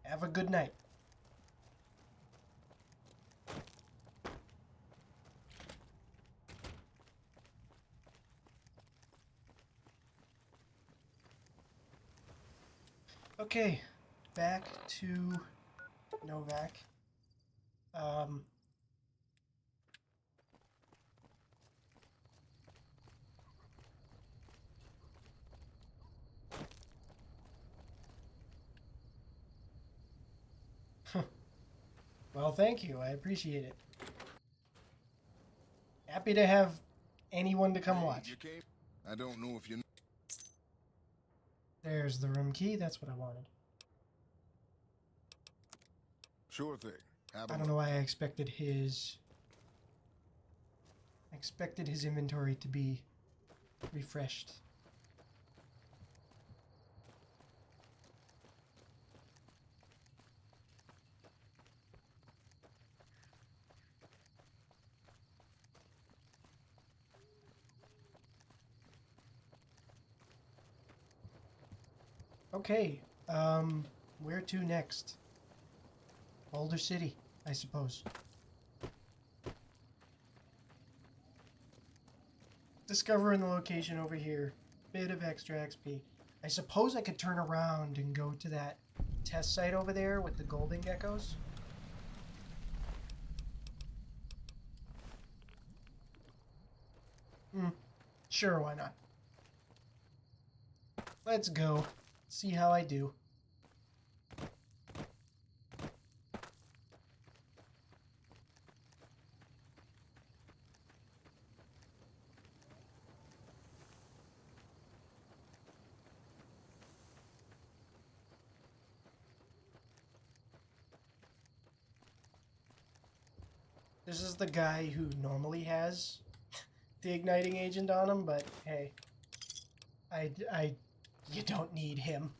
Have a good night. Okay, back to Novak. Well, thank you. I appreciate it. Happy to have anyone to come watch. You came? I don't know if you... There's the room key. That's what I wanted. Sure thing. I don't know why I expected his... inventory to be refreshed. Okay, where to next? Boulder City, I suppose. Discovering the location over here. Bit of extra XP. I suppose I could turn around and go to that test site over there with the golden geckos. Sure, why not? Let's go. See how I do. This is the guy who normally has the igniting agent on him, but hey, you don't need him.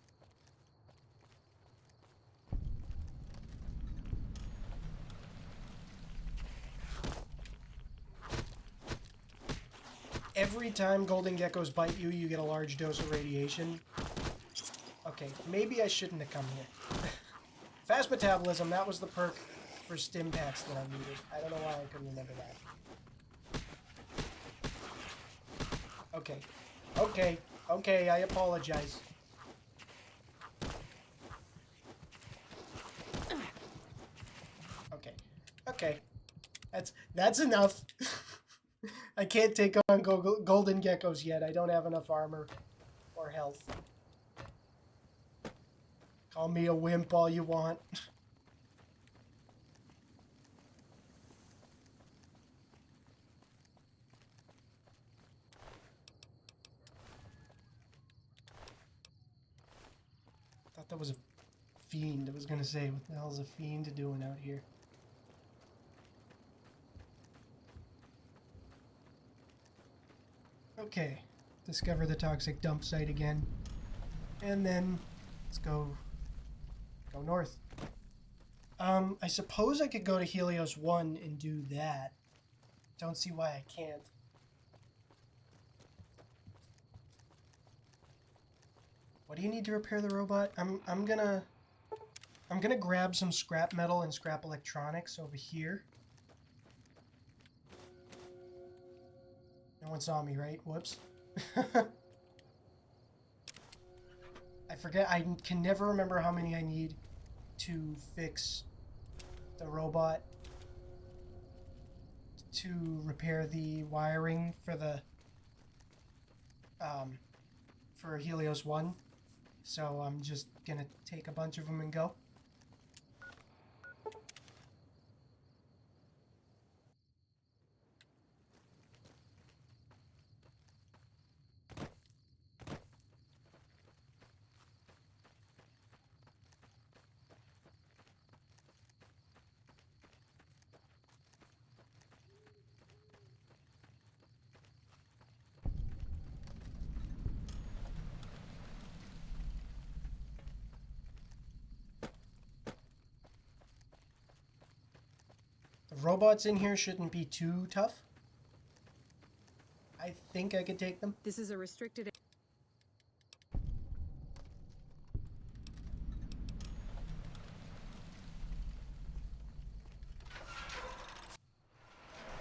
Every time golden geckos bite you, you get a large dose of radiation. Okay, maybe I shouldn't have come here. Fast metabolism, that was the perk for stim packs that I needed. I don't know why I couldn't remember that. Okay, I apologize. Okay. That's enough. I can't take on golden geckos yet. I don't have enough armor or health. Call me a wimp all you want. Thought thought that was a fiend. I was gonna say, what the hell is a fiend doing out here? Okay, discover the toxic dump site again, and then let's go north. I suppose I could go to Helios 1 and do that. Don't see why I can't. What do you need to repair the robot? I'm gonna grab some scrap metal and scrap electronics over here. No one saw me, right? Whoops. I forget. I can never remember how many I need to fix the robot, to repair the wiring for the for Helios 1. So I'm just gonna take a bunch of them and go. The robots in here shouldn't be too tough. I think I could take them. This is a restricted.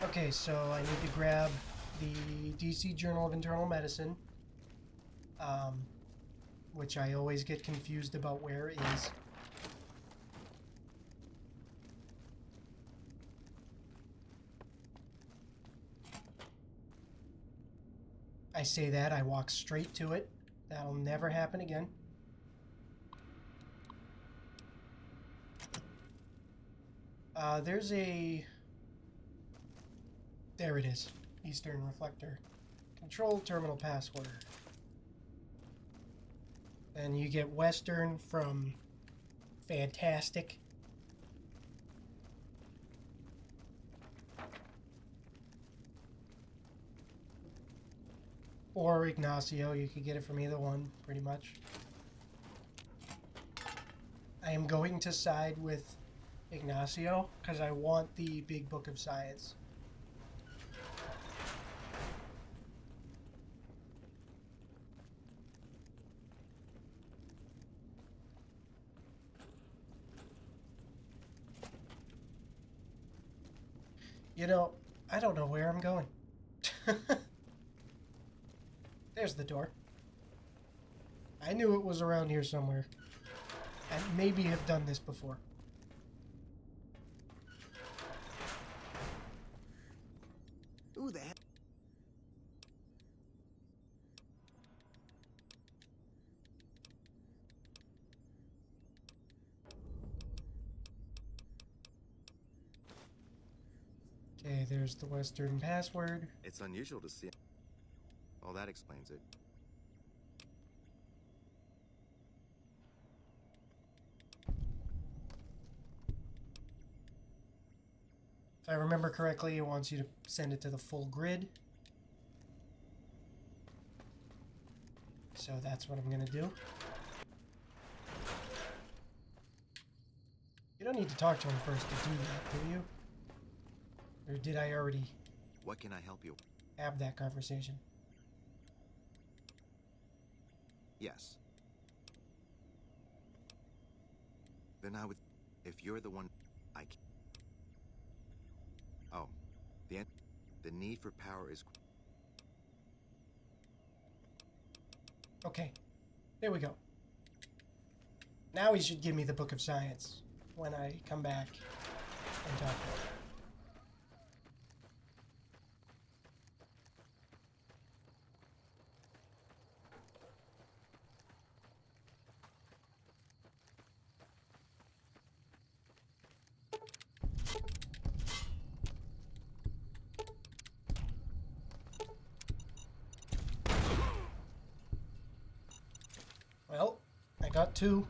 Okay, so I need to grab the DC Journal of Internal Medicine, which I always get confused about where it is. I say that, I walk straight to it. That'll never happen again. There's a... There it is. Eastern Reflector. Control terminal password. And you get Western from Fantastic. Or Ignacio, you could get it from either one, pretty much. I am going to side with Ignacio, because I want the Big Book of Science. You know, I don't know where I'm going. There's the door. I knew it was around here somewhere. I maybe have done this before. Who the hell? Okay, there's the Western password. It's unusual to see. Oh, that explains it. If I remember correctly, it wants you to send it to the full grid. So that's what I'm gonna do. You don't need to talk to him first to do that, do you? Or did I already What can I help you? have that conversation? Yes. Then I would... If you're the one... I can... Oh. The need for power is... Okay, there we go. Now he should give me the Book of Science when I come back and talk to him. Well, I got two.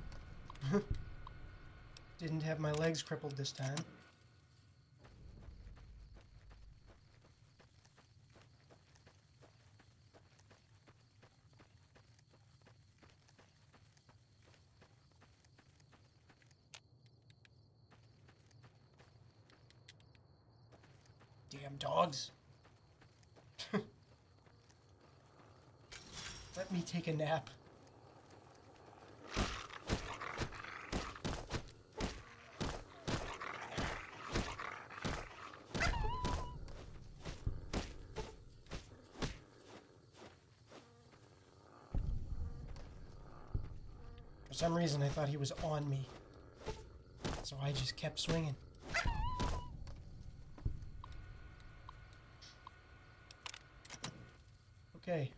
Didn't have my legs crippled this time. Damn dogs. Let me take a nap. For some reason, I thought he was on me. So I just kept swinging. Okay.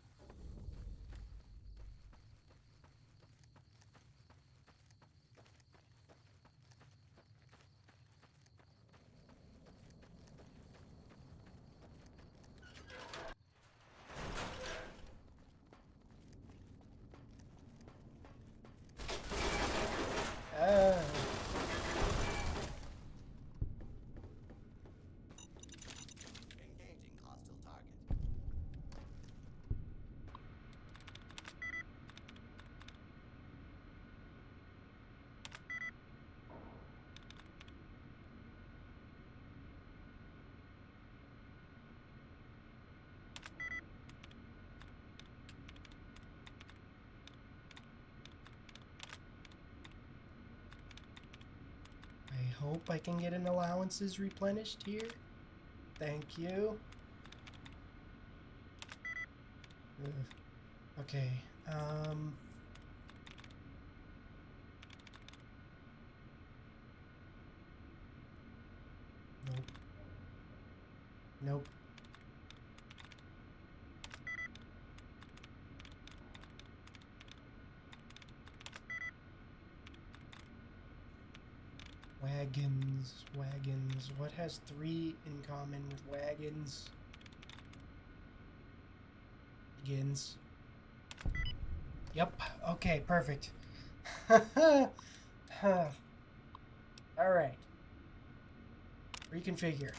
Ah. Engaging hostile target. I hope I can get an allowances replenished here. Thank you. Ugh. Okay, Nope. Nope. Wagons, wagons. What has 3 in common with wagons? Begins. Yep. Okay, perfect. Alright. Reconfigure.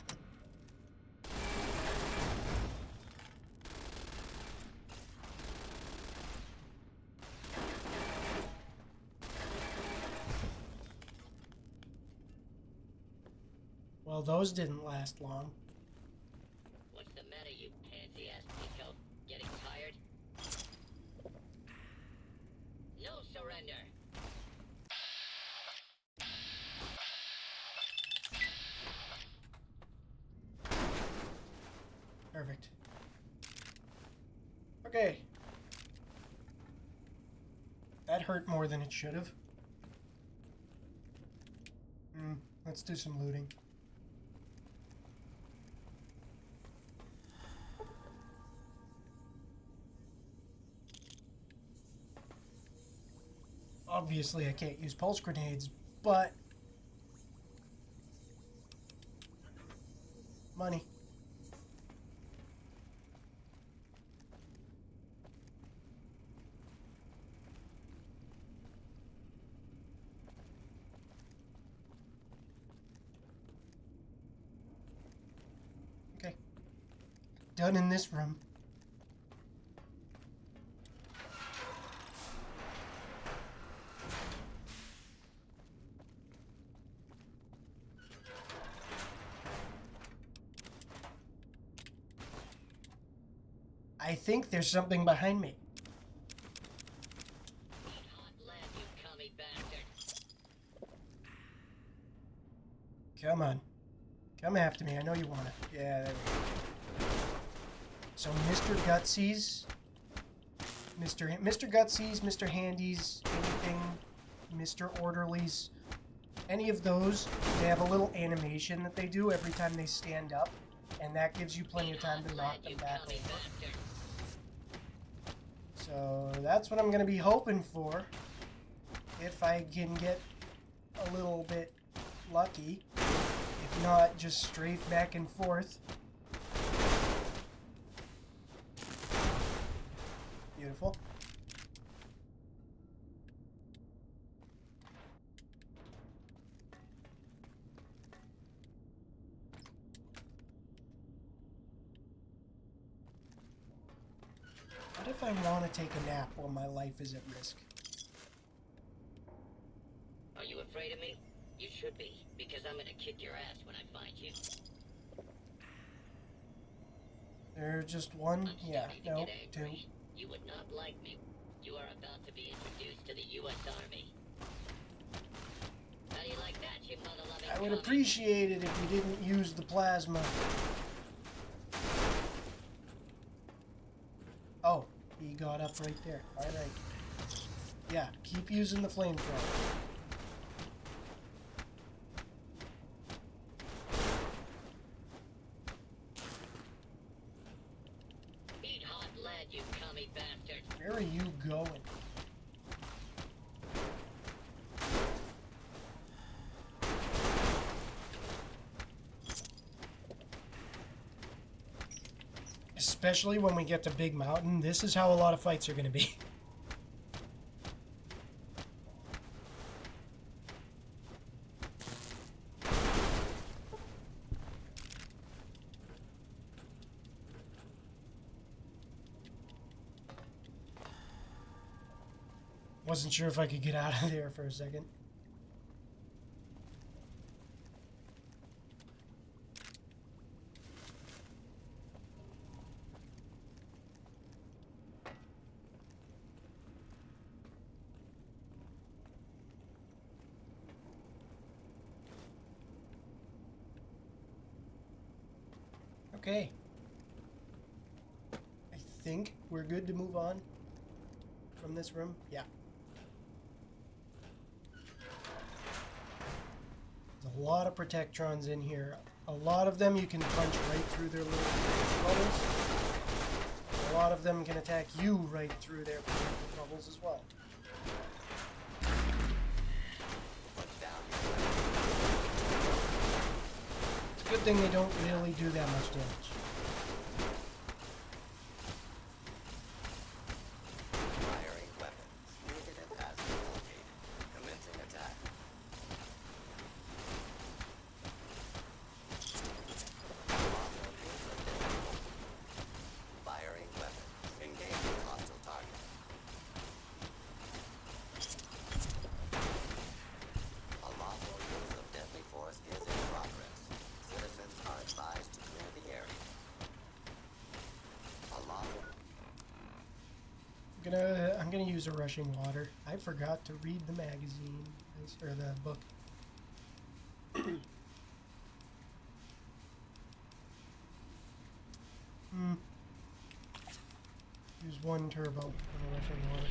Well, those didn't last long. What's the matter, you pansy-ass Pico? Getting tired? No surrender! Perfect. Okay. That hurt more than it should have. Let's do some looting. Obviously, I can't use pulse grenades, but money. Okay. Done in this room. I think there's something behind me. Hot lead, you commie bastard! Come on. Come after me. I know you want it. Yeah, there we go. So Mr. Gutsies, Mr. Gutsies, Mr. Handies, anything, Mr. Orderlies, any of those, they have a little animation that they do every time they stand up, and that gives you plenty of time to knock them back over. So that's what I'm going to be hoping for, if I can get a little bit lucky. If not, just strafe back and forth. Beautiful. if I want to take a nap while my life is at risk. Are you afraid of me? You should be, because I'm gonna kick your ass when I find you. There's just one? I'm Yeah, starting to no, get two. angry. You would not like me. You are about to be introduced to the U.S. Army. How do you like that, you mother-loving I would commie? appreciate it if you didn't use the plasma. Oh, he got up right there. Alright. Yeah, keep using the flamethrower. Eat hot lead, you commie bastard. Where are you going? Especially when we get to Big Mountain, this is how a lot of fights are going to be. Wasn't sure if I could get out of there for a second. Okay. I think we're good to move on from this room. Yeah. There's a lot of Protectrons in here. A lot of them you can punch right through their little bubbles. A lot of them can attack you right through their bubbles as well. It's a good thing they don't really do that much damage. Firing weapons. Fugitive has been located. Commencing attack. Firing weapons. Engaging hostile target. A lawful use of deadly force is in progress. Citizens are advised to clear the area. A lawful... I'm gonna use a rushing water. I forgot to read the magazine or the book. Use one turbo on the rushing water.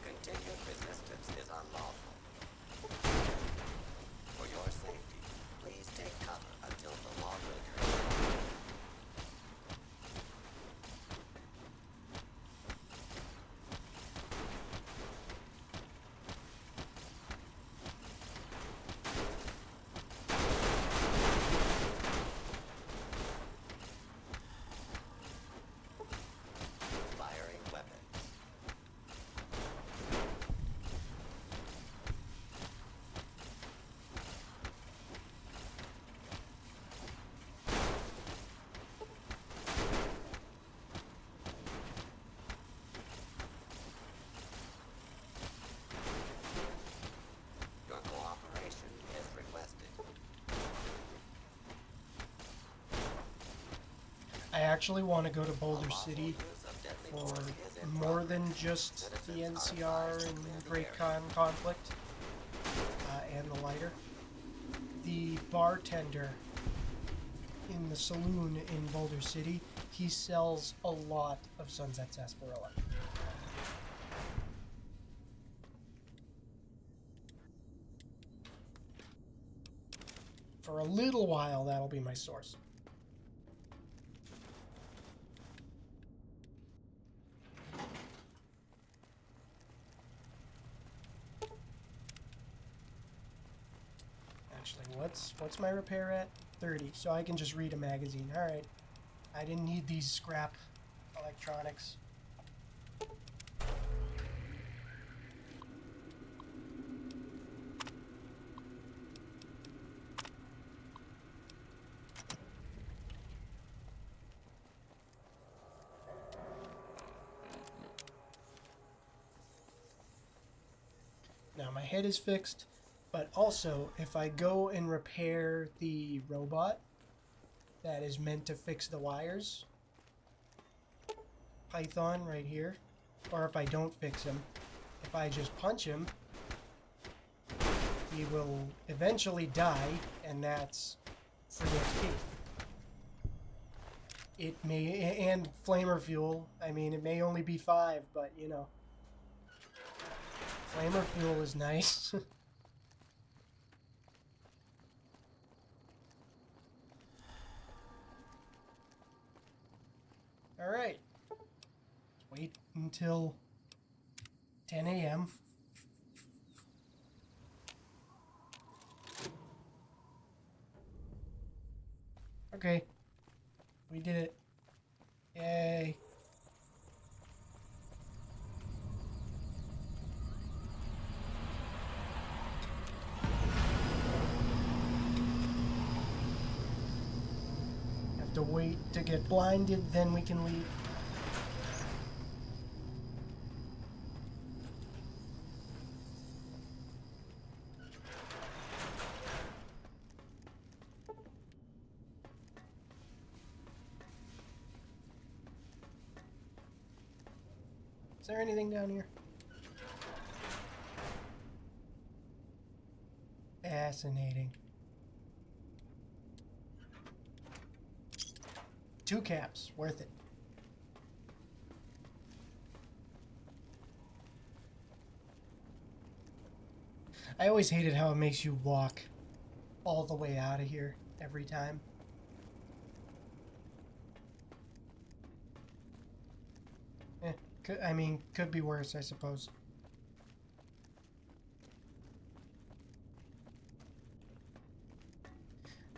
Continued resistance is unlawful. For your safety, please take cover until the lawbreaker is gone. Firing weapons. Your cooperation is requested. I actually want to go to Boulder City for more than just the NCR and Great Khan conflict and the lighter. The bartender in the saloon in Boulder City, he sells a lot of Sunset Sarsaparilla. For a little while, that'll be my source. Actually, what's my repair at? 30, so I can just read a magazine. Alright. I didn't need these scrap electronics. head is fixed, but also if I go and repair the robot that is meant to fix the wires, Python right here, or if I don't fix him, if I just punch him, he will eventually die, and that's free XP. It may, and flamer fuel, I mean, it may only be 5, but you know, flamer fuel is nice. Alright. Wait until 10 a.m. Okay. We did it. Yay. Have to wait to get blinded, then we can leave. Is there anything down here? Fascinating. 2 caps, worth it. I always hated how it makes you walk all the way out of here every time. I mean, could be worse, I suppose.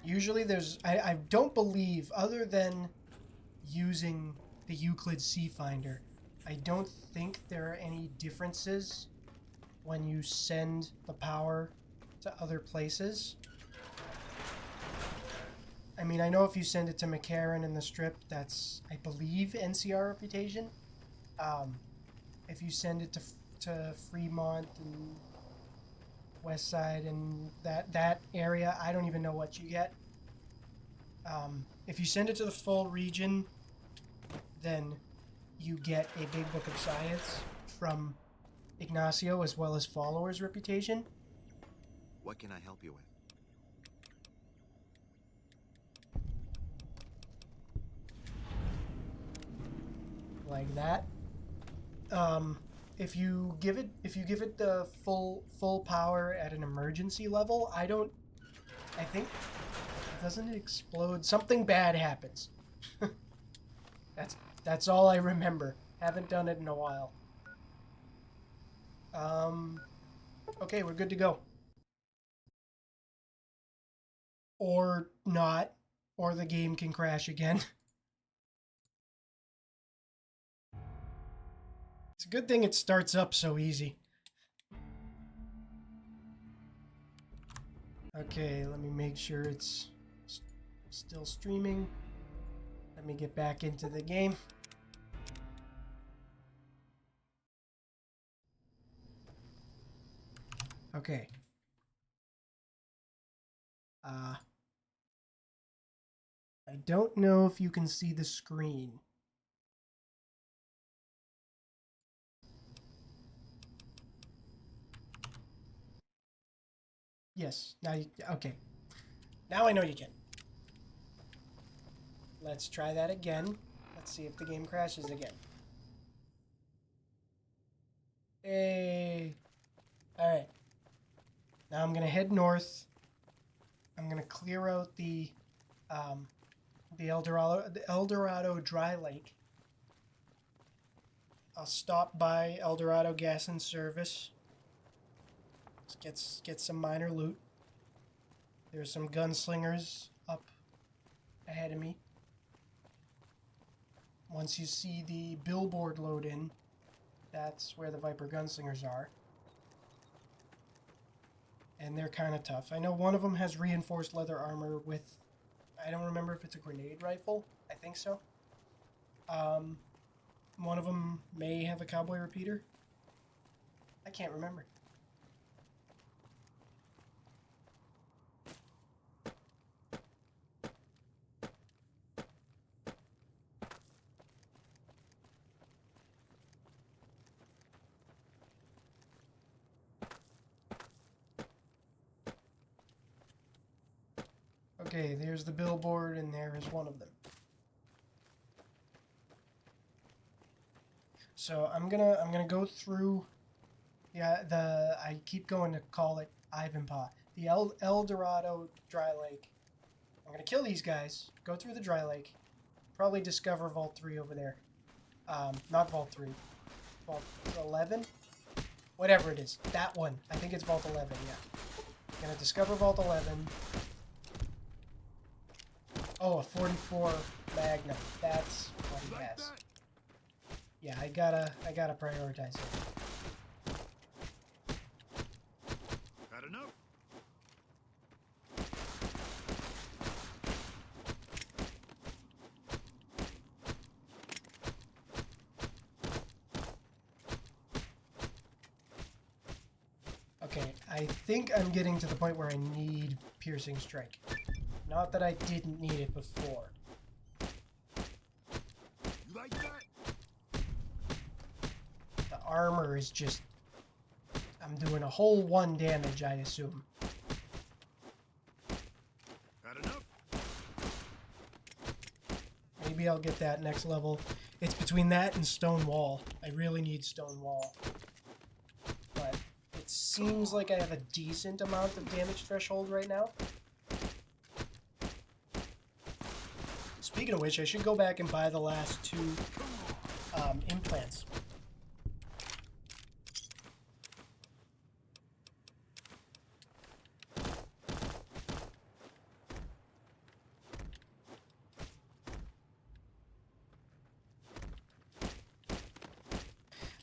Usually I don't believe, other than using the Euclid C Finder, I don't think there are any differences when you send the power to other places. I mean, I know if you send it to McCarran in the strip, that's, I believe, NCR reputation. If you send it to Fremont and West Side and that area, I don't even know what you get. If you send it to the full region, then you get a big book of science from Ignacio as well as followers' reputation. What can I help you with? Like that. If you give it the full power at an emergency level, I think, doesn't it explode? Something bad happens. That's all I remember. Haven't done it in a while. Okay, we're good to go. Or not, or the game can crash again. It's a good thing it starts up so easy. Okay, let me make sure it's still streaming. Let me get back into the game. Okay. I don't know if you can see the screen. Yes. Now you, okay. Now I know you can. Let's try that again. Let's see if the game crashes again. Hey. All right. Now I'm gonna head north. I'm gonna clear out the El Dorado Dry Lake. I'll stop by El Dorado Gas and Service. Get some minor loot. There's some gunslingers up ahead of me. Once you see the billboard load in, that's where the Viper gunslingers are. And they're kind of tough. I know one of them has reinforced leather armor with, I don't remember if it's a grenade rifle. I think so. One of them may have a cowboy repeater. I can't remember. Okay, there's the billboard, and there is one of them. So I'm gonna go through. Yeah, I keep going to call it Ivanpah. The El Dorado Dry Lake. I'm gonna kill these guys. Go through the Dry Lake. Probably discover Vault 3 over there. Not Vault 3. Vault 11? Whatever it is. That one. I think it's Vault 11, yeah. Gonna discover Vault 11. Oh, a 44 Magnum. That's what he has. Yeah, I gotta prioritize it. Had enough? Okay, I think I'm getting to the point where I need Piercing Strike. Not that I didn't need it before. You like that? The armor is just... I'm doing a whole 1 damage, I assume. Had enough? Maybe I'll get that next level. It's between that and Stone Wall. I really need Stone Wall. But it seems like I have a decent amount of damage threshold right now. Speaking of which, I should go back and buy the last 2 implants.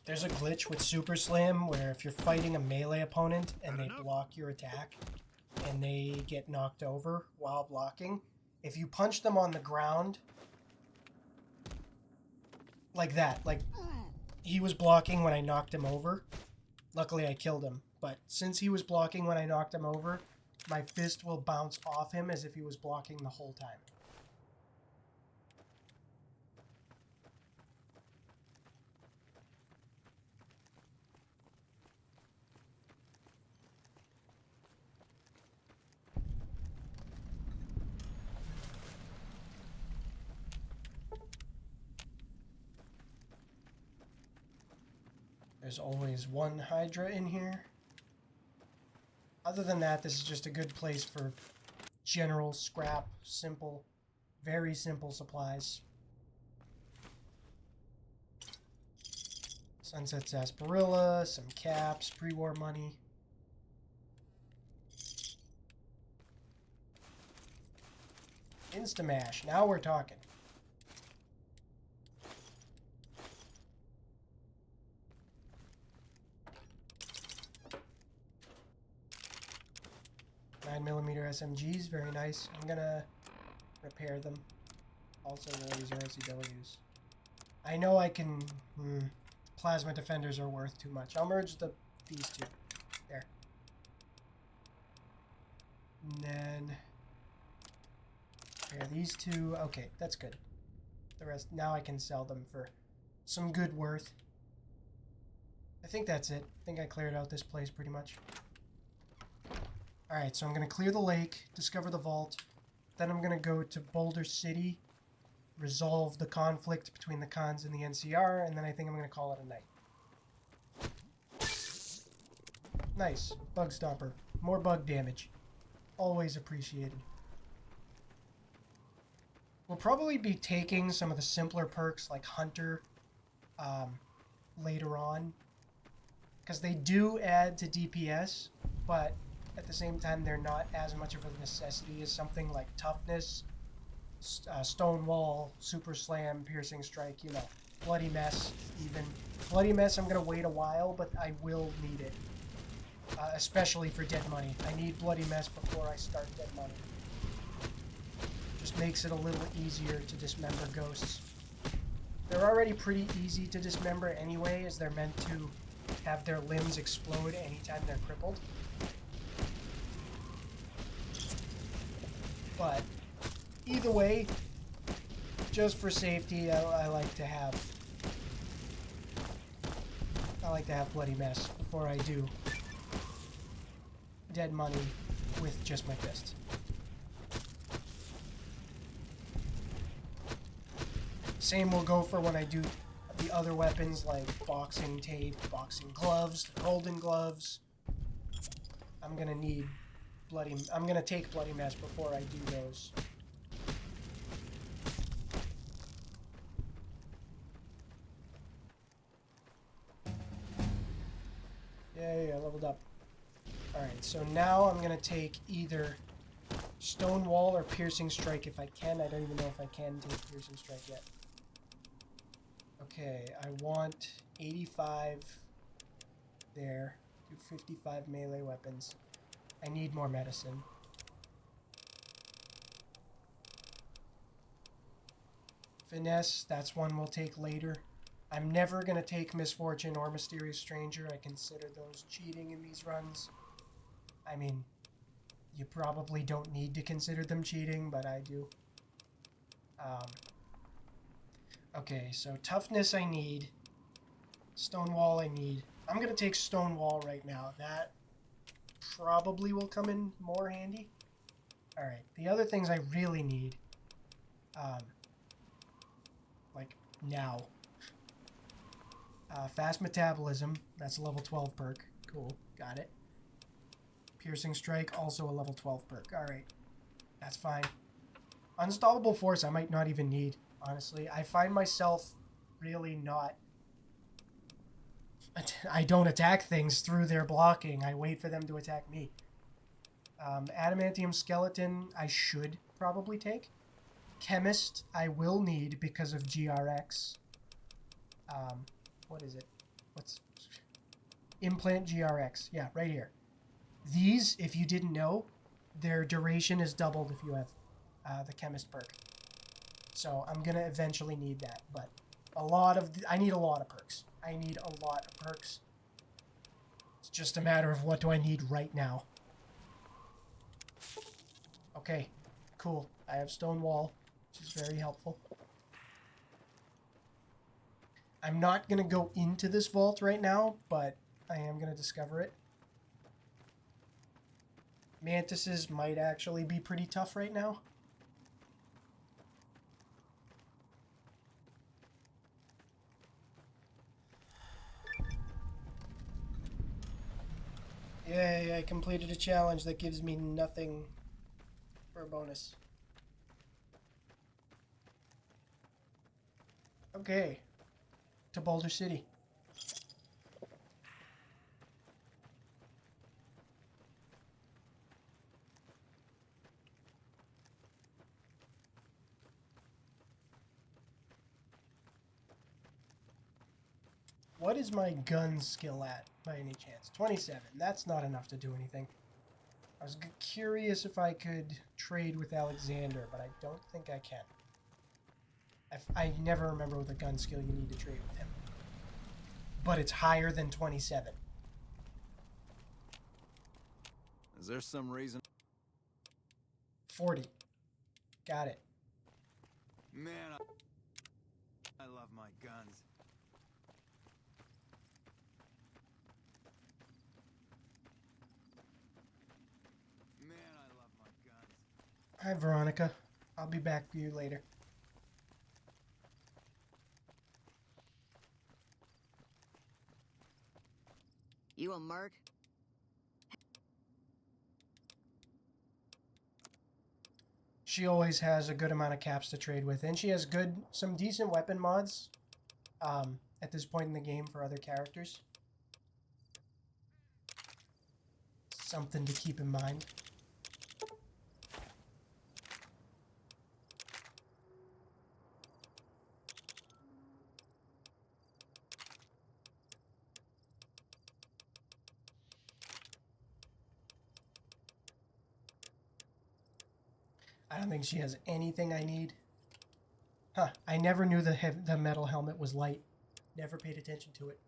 There's a glitch with Super Slam where if you're fighting a melee opponent and they block your attack and they get knocked over while blocking, if you punch them on the ground like that, like he was blocking when I knocked him over. Luckily I killed him, but since he was blocking when I knocked him over, my fist will bounce off him as if he was blocking the whole time. There's always 1 Hydra in here. Other than that, this is just a good place for general scrap, simple, very simple supplies. Sunset Sarsaparilla, some caps, pre-war money. Instamash, now we're talking. .9mm SMGs, very nice. I'm gonna repair them. Also, these are OCWs. I know I can... Plasma defenders are worth too much. I'll merge these 2. There. And then... Repair these 2. Okay, that's good. The rest... Now I can sell them for some good worth. I think that's it. I think I cleared out this place pretty much. Alright, so I'm going to clear the lake, discover the vault, then I'm going to go to Boulder City, resolve the conflict between the cons and the NCR, and then I think I'm going to call it a night. Nice. Bug stopper. More bug damage. Always appreciated. We'll probably be taking some of the simpler perks like Hunter later on, because they do add to DPS, but at the same time, they're not as much of a necessity as something like Toughness, Stone Wall, Super Slam, Piercing Strike, you know, Bloody Mess, even. Bloody Mess, I'm going to wait a while, but I will need it. Especially for Dead Money. I need Bloody Mess before I start Dead Money. Just makes it a little easier to dismember ghosts. They're already pretty easy to dismember anyway, as they're meant to have their limbs explode anytime they're crippled. But either way, just for safety, I like to have Bloody Mess before I do Dead Money with just my fists. Same will go for when I do the other weapons like boxing tape, boxing gloves, the golden gloves. I'm gonna need I'm gonna take bloody mess before I do those. Yay, I leveled up. Alright, so now I'm gonna take either Stone Wall or Piercing Strike if I can. I don't even know if I can take Piercing Strike yet. Okay, I want 85 there. Do 55 melee weapons. I need more medicine. Finesse, that's one we'll take later. I'm never going to take Misfortune or Mysterious Stranger. I consider those cheating in these runs. I mean, you probably don't need to consider them cheating, but I do. Okay, so Toughness I need. Stonewall I need. I'm going to take Stonewall right now. That probably will come in more handy. Alright, the other things I really need, like now. Fast Metabolism, that's a level 12 perk. Cool, got it. Piercing Strike, also a level 12 perk. Alright, that's fine. Unstoppable Force I might not even need, honestly. I find myself really not... I don't attack things through their blocking. I wait for them to attack me. Adamantium Skeleton I should probably take. Chemist I will need because of GRX. What is it? What's... Implant GRX. Yeah, right here. These, if you didn't know, their duration is doubled if you have the Chemist perk. So I'm going to eventually need that, but I need a lot of perks. I need a lot of perks. It's just a matter of what do I need right now. Okay, cool. I have Stone Wall, which is very helpful. I'm not going to go into this vault right now, but I am going to discover it. Mantises might actually be pretty tough right now. Yay, I completed a challenge that gives me nothing for a bonus. Okay, to Boulder City. What is my gun skill at, by any chance? 27. That's not enough to do anything. I was curious if I could trade with Alexander, but I don't think I can. I never remember with a gun skill you need to trade with him. But it's higher than 27. Is there some reason? 40. Got it. Man, I love my guns. Man, I love my guns. Hi, Veronica. I'll be back for you later. You a merc? She always has a good amount of caps to trade with, and she has some decent weapon mods at this point in the game for other characters. Something to keep in mind. I don't think she has anything I need. Huh, I never knew the metal helmet was light. Never paid attention to it.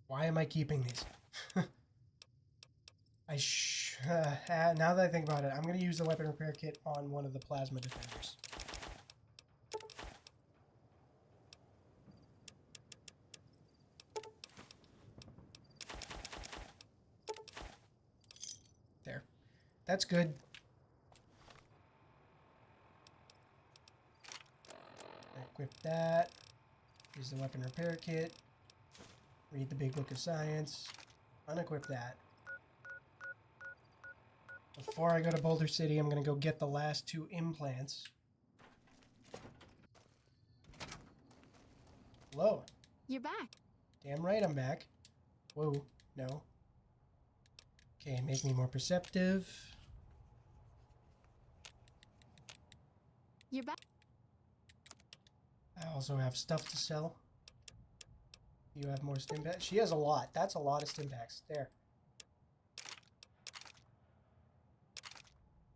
Why am I keeping these? now that I think about it, I'm going to use the weapon repair kit on one of the plasma defenders. That's good. Equip that. Use the weapon repair kit. Read the big book of science. Unequip that. Before I go to Boulder City, I'm going to go get the last 2 implants. Hello. You're back. Damn right I'm back. Whoa. No. Okay, make me more perceptive. You're back. I also have stuff to sell. You have more stim packs. She has a lot. That's a lot of stim packs. There.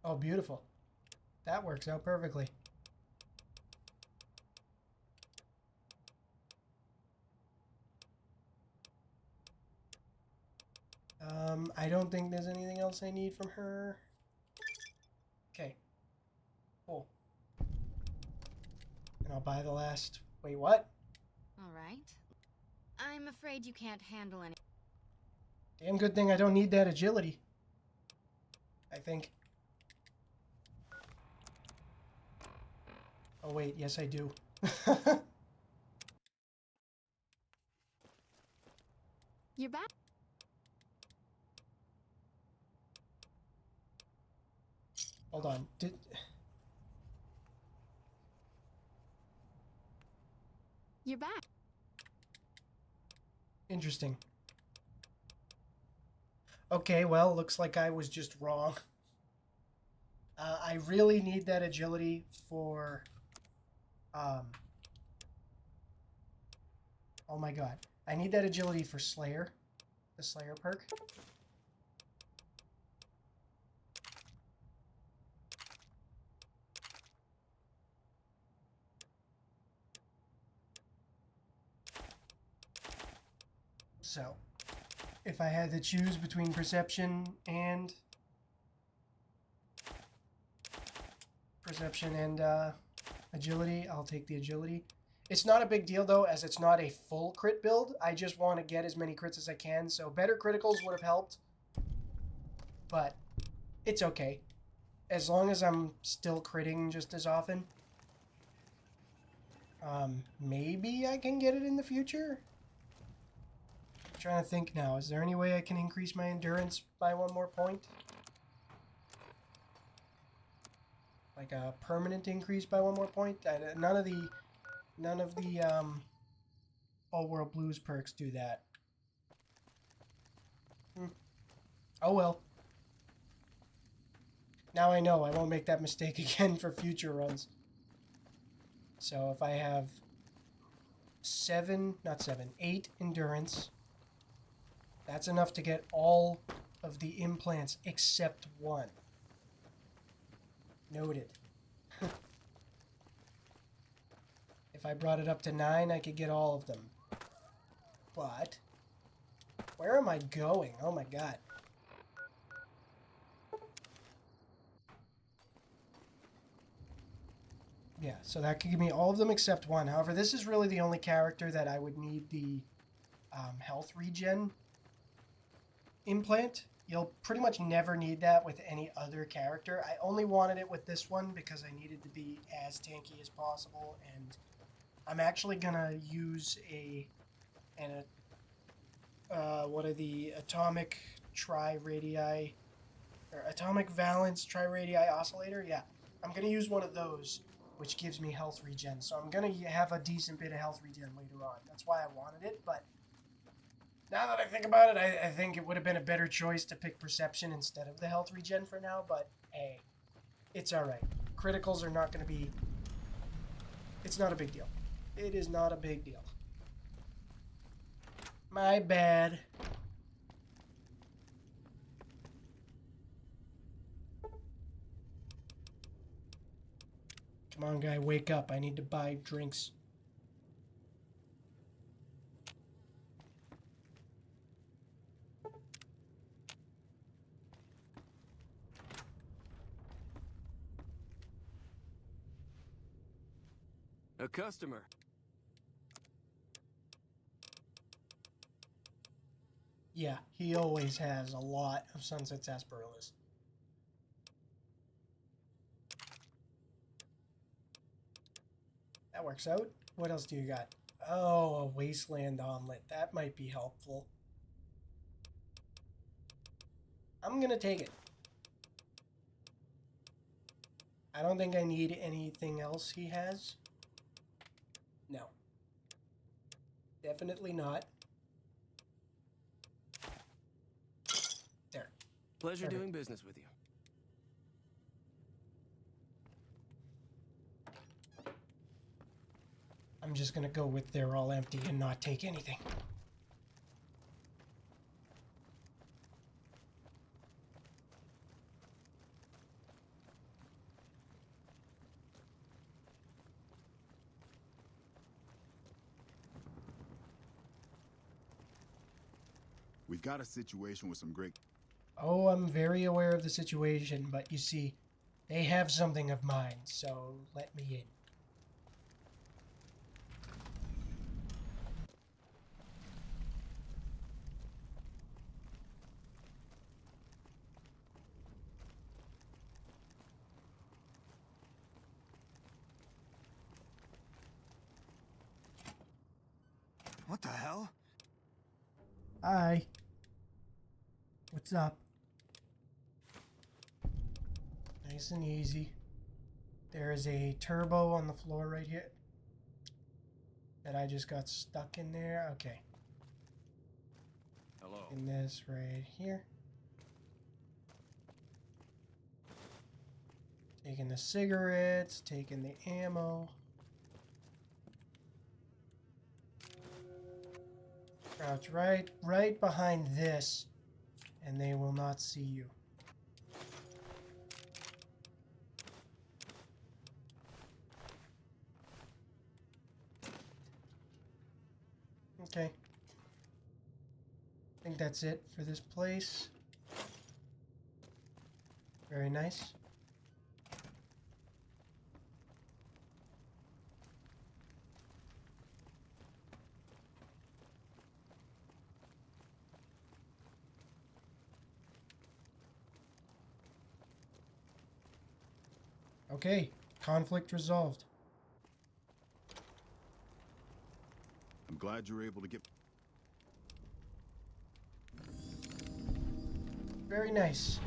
Oh, beautiful. That works out perfectly. I don't think there's anything else I need from her. Okay. Cool. And I'll buy the last... Wait, what? All right. I'm afraid you can't handle any. Damn good thing I don't need that agility. I think. Oh, wait. Yes, I do. You're back. Hold on. You're back. Interesting. Okay, well, looks like I was just wrong. I really need that agility for... Oh my god. I need that agility for Slayer. The Slayer perk. So, if I had to choose between perception and agility, I'll take the agility. It's not a big deal though, as it's not a full crit build. I just want to get as many crits as I can, so better criticals would have helped. But it's okay. As long as I'm still critting just as often. Maybe I can get it in the future? I'm trying to think now. Is there any way I can increase my endurance by 1 more point? Like a permanent increase by 1 more point? None of the All World Blues perks do that. Oh well. Now I know I won't make that mistake again for future runs. So if I have 8 endurance, that's enough to get all of the implants except 1. Noted. If I brought it up to 9, I could get all of them. But where am I going? Oh my god. Yeah, so that could give me all of them except 1. However, this is really the only character that I would need the health regen implant. You'll pretty much never need that with any other character. I only wanted it with this one because I needed to be as tanky as possible, and I'm actually gonna use what are the atomic tri-radii or atomic valence tri-radii oscillator? Yeah, I'm gonna use one of those, which gives me health regen. So I'm gonna have a decent bit of health regen later on. That's why I wanted it, but now that I think about it, I think it would have been a better choice to pick perception instead of the health regen for now, but hey, it's alright. Criticals are not gonna be... It's not a big deal. It is not a big deal. My bad. Come on, guy, wake up. I need to buy drinks. A customer. Yeah, he always has a lot of Sunset Sarsaparillas. That works out. What else do you got? Oh, a wasteland omelet. That might be helpful. I'm gonna take it. I don't think I need anything else he has. No. Definitely not. There. Pleasure Perfect. doing business with you. I'm just gonna go with they're all empty and not take anything. We've got a situation with some great... Oh, I'm very aware of the situation, but you see, they have something of mine, so let me in. What the hell? Hi. What's up? Nice and easy. There is a turbo on the floor right here. That I just got stuck in there. Okay. Hello. In this right here. Taking the cigarettes, taking the ammo. Crouch right behind this, and they will not see you. Okay. I think that's it for this place. Very nice. Okay, conflict resolved. I'm glad you were able to get... Very nice.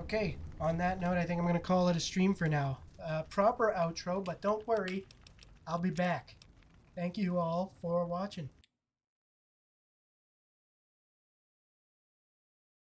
Okay, on that note, I think I'm going to call it a stream for now. Proper outro, but don't worry, I'll be back. Thank you all for watching.